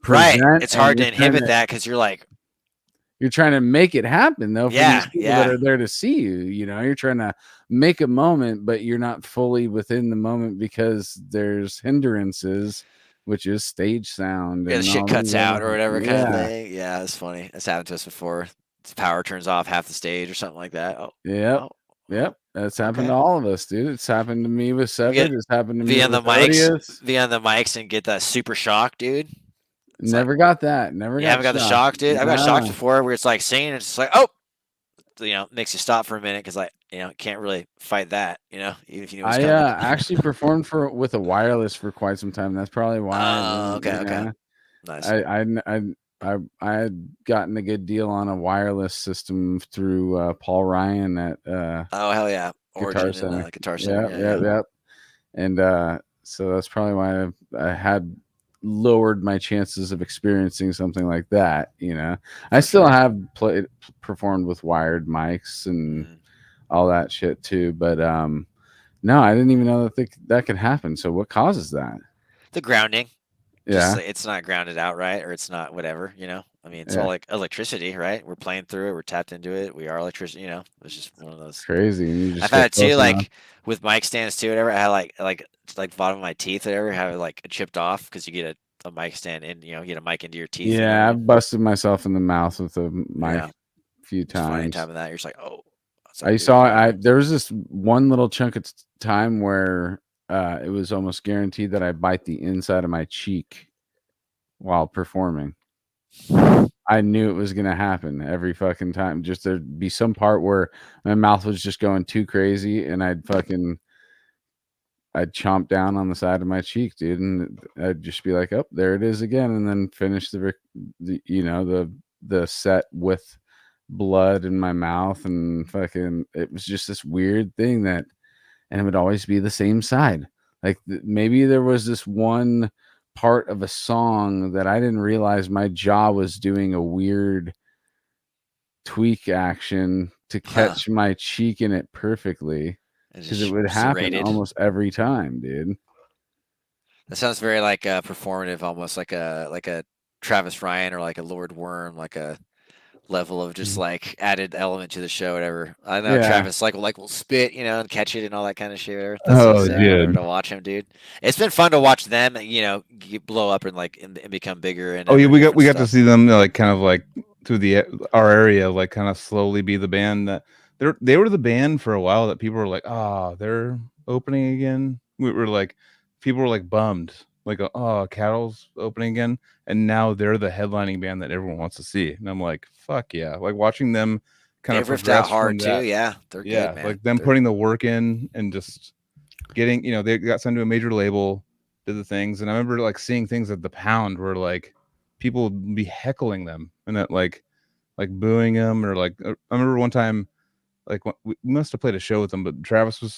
present. Right, it's hard to inhibit that because you're trying to make it happen though. For these people that are there to see you. You're trying to make a moment, but you're not fully within the moment because there's hindrances, which is stage sound. Yeah, the shit cuts out or whatever kind of thing. Yeah, that's funny. That's happened to us before. The power turns off half the stage or something like that. Yep. That's happened to all of us, dude. It's happened to me with Severed. It's happened to me with mics. Be on the mics and get that super shock, dude. Never got that. Never got. You haven't got the shock, dude. I've got shocked before where it's like singing, it's just like, oh, makes you stop for a minute because can't really fight that, even if you know what's I coming. actually performed with a wireless for quite some time. That's probably why. Oh, okay, okay, nice. I had gotten a good deal on a wireless system through Paul Ryan at oh hell yeah, Guitar Origin Center. and Guitar Center. Yeah. And so that's probably why I had lowered my chances of experiencing something like that. I still have performed with wired mics and all that shit too, but no, I didn't even know that could happen. So what causes that? The grounding. Yeah, it's not grounded out right, or it's not whatever. I mean, it's all like electricity, right? We're playing through it. We're tapped into it. We are electricity. It's just one of those. Crazy. And you just I've had it too, like with mic stands too. Whatever. I had like bottom of my teeth. Whatever. Have it like chipped off because you get a mic stand and get a mic into your teeth. Yeah, I've busted myself in the mouth with a mic a few times. Time of that, you're just like, oh. There was this one little chunk of time where it was almost guaranteed that I bite the inside of my cheek while performing. I knew it was going to happen every fucking time. Just there'd be some part where my mouth was just going too crazy and I'd chomp down on the side of my cheek, dude. And I'd just be like, oh, there it is again. And then finish the set with blood in my mouth and it was just this weird thing and it would always be the same side. Like maybe there was this one part of a song that I didn't realize my jaw was doing a weird tweak action to catch my cheek in it perfectly, because it would happen almost every time, dude. That sounds very like performative, almost like a Travis Ryan or like a Lord Worm, like a level of just like added element to the show, whatever. I know Travis will spit, and catch it and all that kind of shit. That's to watch him, dude. It's been fun to watch them, blow up and and become bigger. And we got to see them kind of through our area, kind of slowly be the band that they were the band for a while that people were like, they're opening again. People were bummed, Cattle's opening again, and now they're the headlining band that everyone wants to see. And I'm like, fuck yeah! Watching them kind of riffed out hard too. Yeah, they're good, man. Them putting the work in and just getting, they got signed to a major label, did the things, and I remember seeing things at the Pound where people would be heckling them and that booing them, or I remember one time we must have played a show with them, but Travis was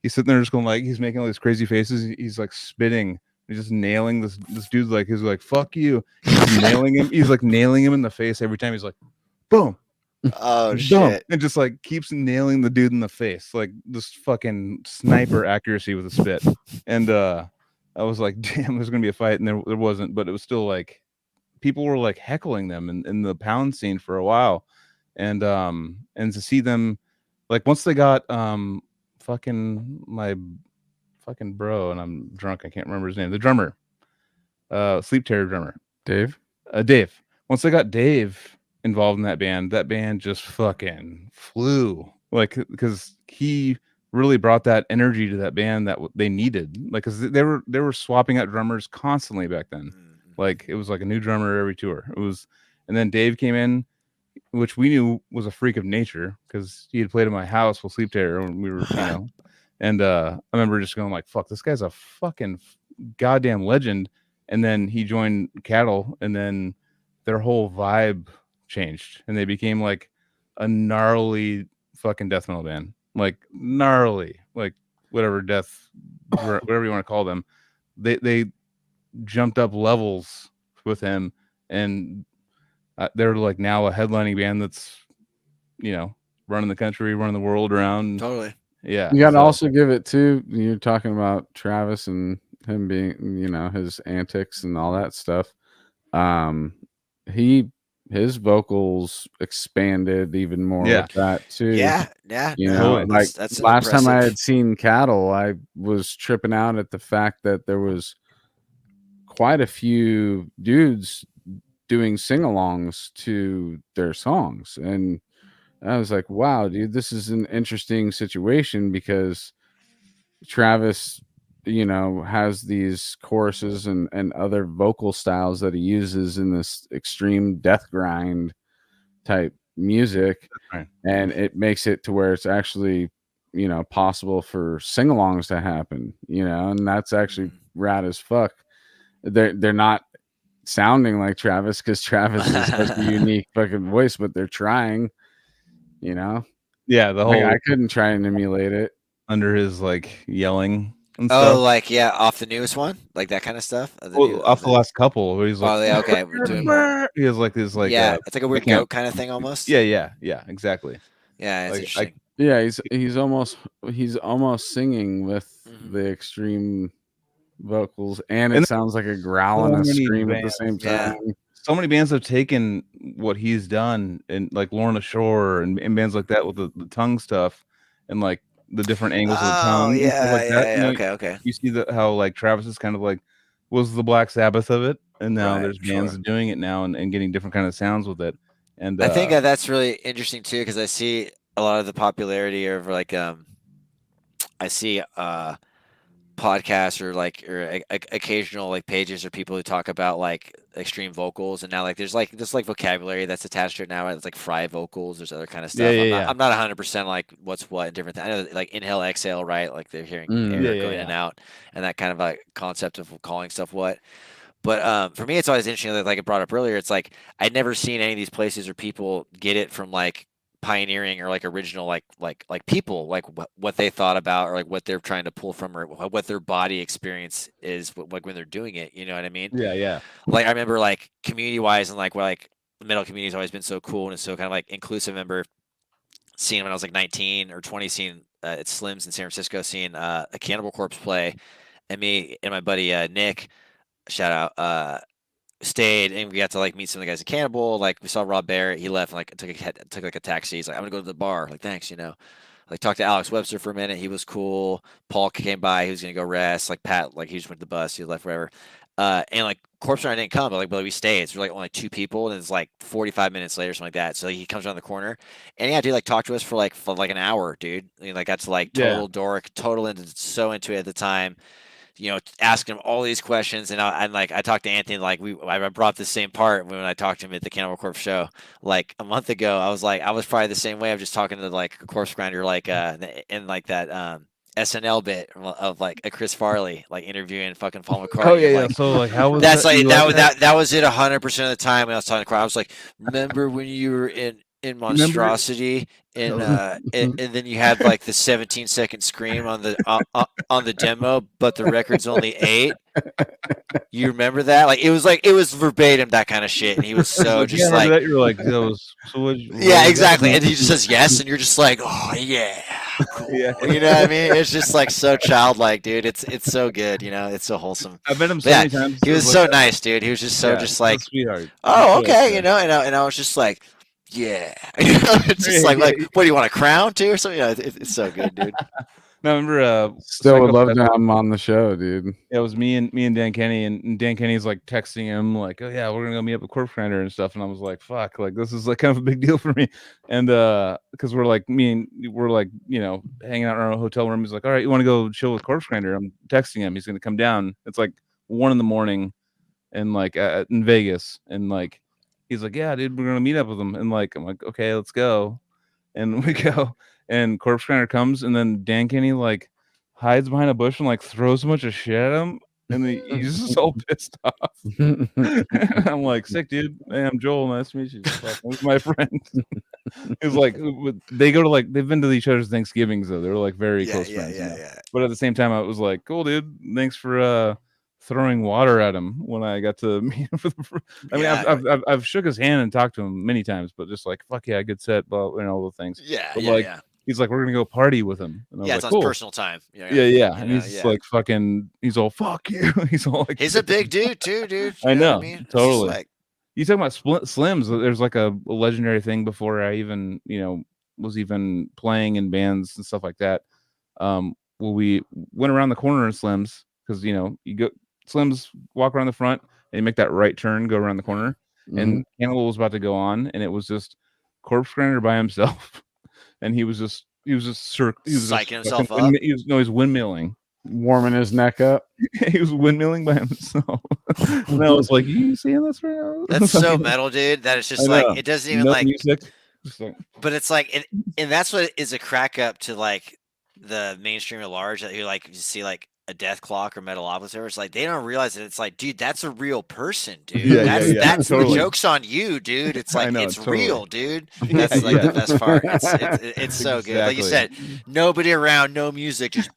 he's sitting there just going he's making all these crazy faces. He's spitting. He's just nailing this dude's he's like, fuck you. He's nailing him. He's nailing him in the face every time. He's like, boom. Oh shit. And just keeps nailing the dude in the face. This fucking sniper accuracy with a spit. And I was like, damn, there's gonna be a fight. And there wasn't, but it was still people were heckling them in the Pound scene for a while. And to see them once they got my fucking bro, and I'm drunk, I can't remember his name, the drummer, Sleep Terror drummer, Dave. Once they got Dave involved in that band just fucking flew, because he really brought that energy to that band that they needed, because they were swapping out drummers constantly back then. It was a new drummer every tour. And then Dave came in, which we knew was a freak of nature because he had played in my house with Sleep Terror when we were, and I remember just going fuck, this guy's a fucking goddamn legend. And then he joined Cattle, and then their whole vibe changed, and they became a gnarly fucking death metal band, gnarly, whatever whatever you want to call them. They jumped up levels with him, and they're now a headlining band that's running the country, running the world around. Totally. Yeah, you gotta also give it to, you're talking about Travis and him being his antics and all that stuff. His vocals expanded even more with that too. Yeah. That's last impressive. Time I had seen Cattle, I was tripping out at the fact that there was quite a few dudes doing sing-alongs to their songs, and I was like, wow, dude, this is an interesting situation, because Travis, has these choruses and other vocal styles that he uses in this extreme death grind type music, Right. and it makes it to where it's actually, you know, possible for sing-alongs to happen, you know, and that's actually rad as fuck. They're not sounding like Travis because Travis is such a unique fucking voice, but they're trying, you know. Yeah, the whole I couldn't try and emulate it under his like yelling and Oh, stuff. like off the newest one, like that kind of stuff. Off the last couple, where he's like, oh, yeah, okay, we're doing more. he has like this like Yeah, it's like a weird goat kind of thing almost. Yeah, exactly. Yeah, it's Like, interesting. Yeah, he's almost singing with the extreme vocals, and it sounds like a growl and a scream at the same time. Yeah. So many bands have taken what he's done, and like Lorna Shore and bands like that with the tongue stuff and like the different angles of the tongue. Yeah, and stuff like that. yeah, You know, okay. You see how like Travis is kind of like was the Black Sabbath of it, and now Right, there's bands doing it now and getting different kind of sounds with it. And I think that's really interesting too, because I see a lot of the popularity of like I see podcasts or occasional like pages or people who talk about like extreme vocals, and now like there's like this like vocabulary that's attached to it now. It's like fry vocals, there's other kind of stuff. I'm not 100% like what's what and different things. I know like inhale, exhale, right? Like they're hearing air going in and out, and that kind of like concept of calling stuff what. But for me, it's always interesting that, like I brought up earlier, it's like I'd never seen any of these places or people get it from like pioneering or like original like people, like what they thought about or like what they're trying to pull from or what their body experience is like when they're doing it. You know what I mean? Yeah. Like I remember like community wise and like the metal community has always been so cool and it's so kind of like inclusive. I remember seeing when I was like 19 or 20, seeing at Slim's in San Francisco, seeing a Cannibal Corpse play, and me and my buddy Nick, shout out, stayed and we got to like meet some of the guys at Cannibal. Like we saw Rob Barrett, he left and like took like a taxi. He's like, I'm gonna go to the bar. Like, thanks, you know. Like talked to Alex Webster for a minute. He was cool. Paul came by. He was gonna go rest. Like Pat, like he just went to the bus. He left wherever. And like Corpse Runner didn't come, but we stayed. So we're like only 2 people, and it's like 45 minutes later, something like that. So he comes around the corner, and yeah, dude, like talked to us for like an hour, dude. I mean, like that's like total dork, so into it at the time. You know, asking him all these questions, and I talked to Anthony, like I brought the same part when I talked to him at the Cannibal Corpse show like a month ago. I was probably the same way. I'm just talking to like a corpse grinder, like in like that SNL bit of like a Chris Farley like interviewing fucking Paul McCartney. Oh yeah. So like, how was that's like that was it 100% of the time when I was talking to crowd. I was like, remember when you were in Monstrosity, and then you had like the 17-second scream on the demo, but the record's only 8. You remember that? Like it was verbatim that kind of shit, and he was so just like that. You're like, those. So yeah, exactly. And he just says yes, and you're just like, oh yeah, cool. Yeah. You know what I mean? It's just like so childlike, dude. It's so good, you know. It's so wholesome. I've met him so many times. He was so nice, dude. He was just just like, sweetheart. Oh, okay, you know. And I was just like, yeah, it's just like, what do you want, a crown too or something? Yeah, it's so good, dude. No, I remember. Still would love to have him on the show, dude. Yeah, it was me and Dan Kenny, and Dan Kenny's like texting him like, "Oh yeah, we're gonna go meet up with Corpse Grinder and stuff." And I was like, "Fuck, like this is like kind of a big deal for me." And because we're like you know hanging out in our hotel room. He's like, "All right, you want to go chill with Corpse Grinder?" I'm texting him. He's gonna come down. It's like 1 a.m. and like in Vegas, and like he's like, "Yeah, dude, we're gonna meet up with him." And like I'm like, "Okay, let's go." And we go. And Corpse Grinder comes, and then Dan Kenny like hides behind a bush and like throws a bunch of shit at him, and he's just all pissed off. I'm like, "Sick, dude. Hey, I'm Joel. Nice to meet you. Who's my friend?" It's like they go to like they've been to each other's Thanksgivings though. They were like very close friends. Yeah. But at the same time, I was like, "Cool, dude. Thanks for throwing water at him when I got to meet him for the I mean, I've shook his hand and talked to him many times, but just like, fuck yeah, good set, but you know, all the things. He's like, we're gonna go party with him. And it's like, on cool. Personal time. Yeah. And he's like fucking, he's all fuck you. He's all like, he's a big dude too, dude. I know, totally. Like... You talking about Slims? There's like a legendary thing before I even, you know, was even playing in bands and stuff like that. Well, we went around the corner in Slims because you know you go Slims, walk around the front, and you make that right turn, go around the corner, and Cannibal was about to go on, and it was just Corpse Grinder by himself. And he was just psyching himself up. He was windmilling, warming his neck up. He was windmilling by himself. And I was like, "You seeing this right now?" That's so metal, dude. That it's just like it doesn't even like music. Just like, But it's like, and that's what is a crack up to like the mainstream at large, that you like you see like a Death Clock or Metalopolis, or it's like they don't realize that it's like, dude, that's a real person, dude. Yeah, that's totally. the joke's on you, dude. It's like know, it's totally. real, dude. That's like the best part. It's so good. Like you said, nobody around, no music, just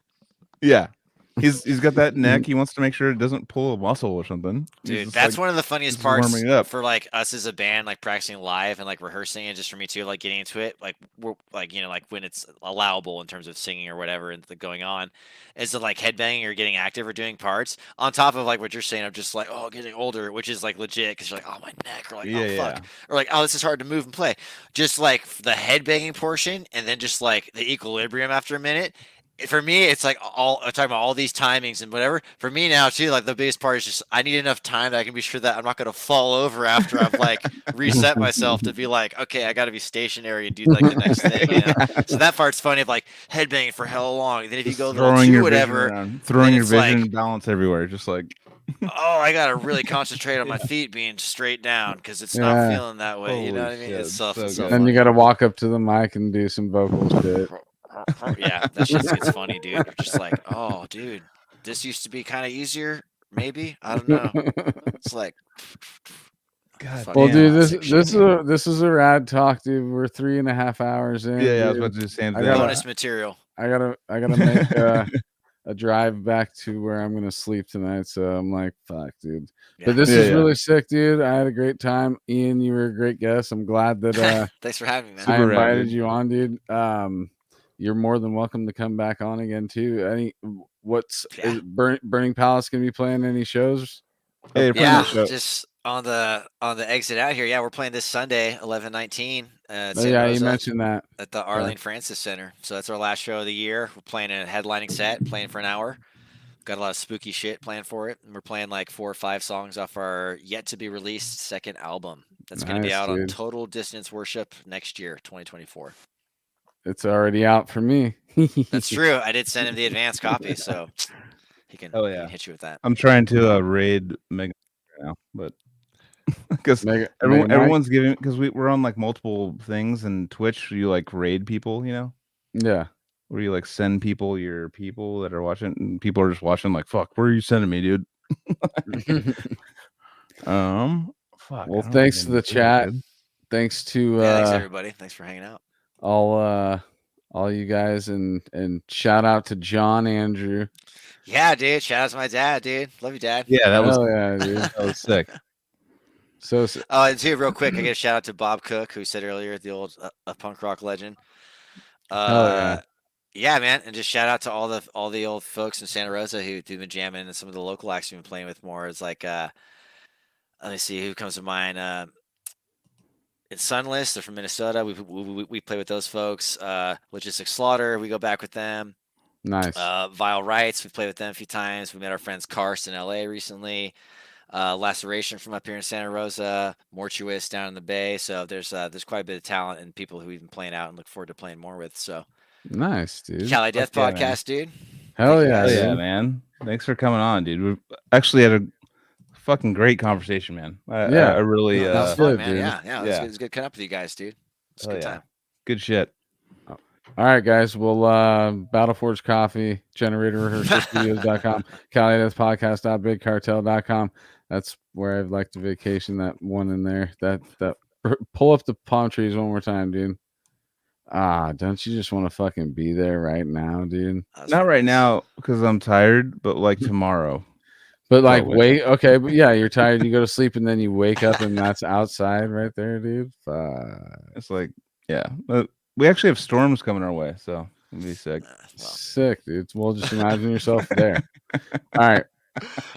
He's got that neck. He wants to make sure it doesn't pull a muscle or something. Dude, that's one of the funniest parts for like us as a band, like practicing live and like rehearsing, and just for me too, like getting into it, like we're like, you know, like when it's allowable in terms of singing or whatever and going on, is the like headbanging or getting active or doing parts on top of like what you're saying of just like, oh, getting older, which is like legit because you're like, oh, my neck, or like, oh fuck, or like, oh, this is hard to move and play. Just like the headbanging portion, and then just like the equilibrium after a minute. For me, it's like I'm talking about all these timings and whatever. For me now too, like the biggest part is just I need enough time that I can be sure that I'm not going to fall over after I've like reset myself to be like, okay, I got to be stationary and do like the next thing. You know? So that part's funny of like headbanging for hell long. And then if you go throwing your whatever, throwing your vision and balance everywhere, just like, oh, I got to really concentrate on my feet being straight down because it's not feeling that way. Holy you know what I mean? Shit, It's so and you got to walk up to the mic and do some vocal shit. Yeah, that shit gets funny, dude. You're just like, oh, dude, this used to be kind of easier, maybe. I don't know. It's like, God. Well, dude, this is a rad talk, dude. We're 3.5 hours in. Yeah, I was about to do the same thing. Bonus material. I gotta make a drive back to where I'm gonna sleep tonight. So I'm like, fuck, dude. Yeah. But this is really sick, dude. I had a great time. Ian, you were a great guest. I'm glad that thanks for having me, man. I invited you on, dude. You're more than welcome to come back on again too. Is Burning Palace gonna be playing any shows? Just on the exit out here. Yeah, we're playing this Sunday, 11/19. You mentioned that at the Arlene Francis Center. So that's our last show of the year. We're playing a headlining set, playing for an hour. Got a lot of spooky shit planned for it, and we're playing like 4 or 5 songs off our yet to be released second album. That's going to be out on Total Dissonance Worship next year, 2024. It's already out for me. That's true. I did send him the advance copy, so he can, he can hit you with that. I'm trying to raid Mega right now, but because everyone's giving, because we're on like multiple things, and Twitch, you like raid people, you know? Yeah. Where you like send people your people that are watching, and people are just watching like, fuck, where are you sending me, dude? Fuck. Well, thanks to the chat. Thanks to thanks everybody. Thanks for hanging out. All you guys, and shout out to John Andrew. Yeah, dude. Shout out to my dad, dude. Love you, Dad. Yeah, that was dude. That was sick. So and too, real quick, I get a shout out to Bob Cook, who said earlier, the old a punk rock legend. Yeah, man, and just shout out to all the old folks in Santa Rosa who've been jamming, and some of the local acts we've been playing with more. It's like let me see who comes to mind. It's Sunless. They're from Minnesota. We play with those folks. Logistic Slaughter. We go back with them. Nice. Vile Rights. We played with them a few times. We met our friends Karst in LA recently. Laceration from up here in Santa Rosa. Mortuous down in the Bay. So there's quite a bit of talent and people who we've been playing out and look forward to playing more with. So nice, dude. Cali Death Podcast, dude. Hell yeah, man. Thanks for coming on, dude. We actually had a fucking great conversation, man. I really that's fun, man. Yeah. It was good cutting up with you guys, dude. It's a good time. Good shit. All right, guys. Well, Battleforge Coffee, Generator Rehearsal Studios.com, CaliDeathPodcast.BigCartel.com. That's where I'd like to vacation. That one in there. That pull up the palm trees one more time, dude. Don't you just want to fucking be there right now, dude? Not right now because I'm tired, but like tomorrow. But like, wait, okay, but yeah, you're tired. You go to sleep and then you wake up and that's outside right there, dude. It's like, yeah, but we actually have storms coming our way, so it'll be sick. Sick, dude. Well, just imagine yourself there. All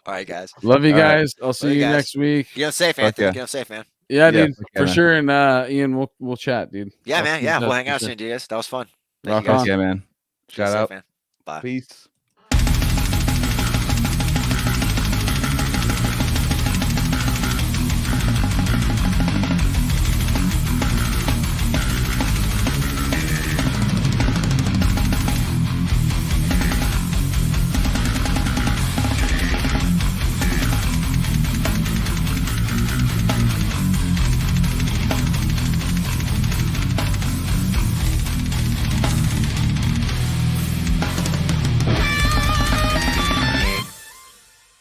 right, guys. Love you guys. I'll see you next week. Get safe, Anthony. Get safe, man. Yeah, dude, for sure. And Ian, we'll chat, dude. Yeah, man. Yeah, we'll hang out soon, dude. That was fun. Rock on, man. Shout out, man. Bye. Peace.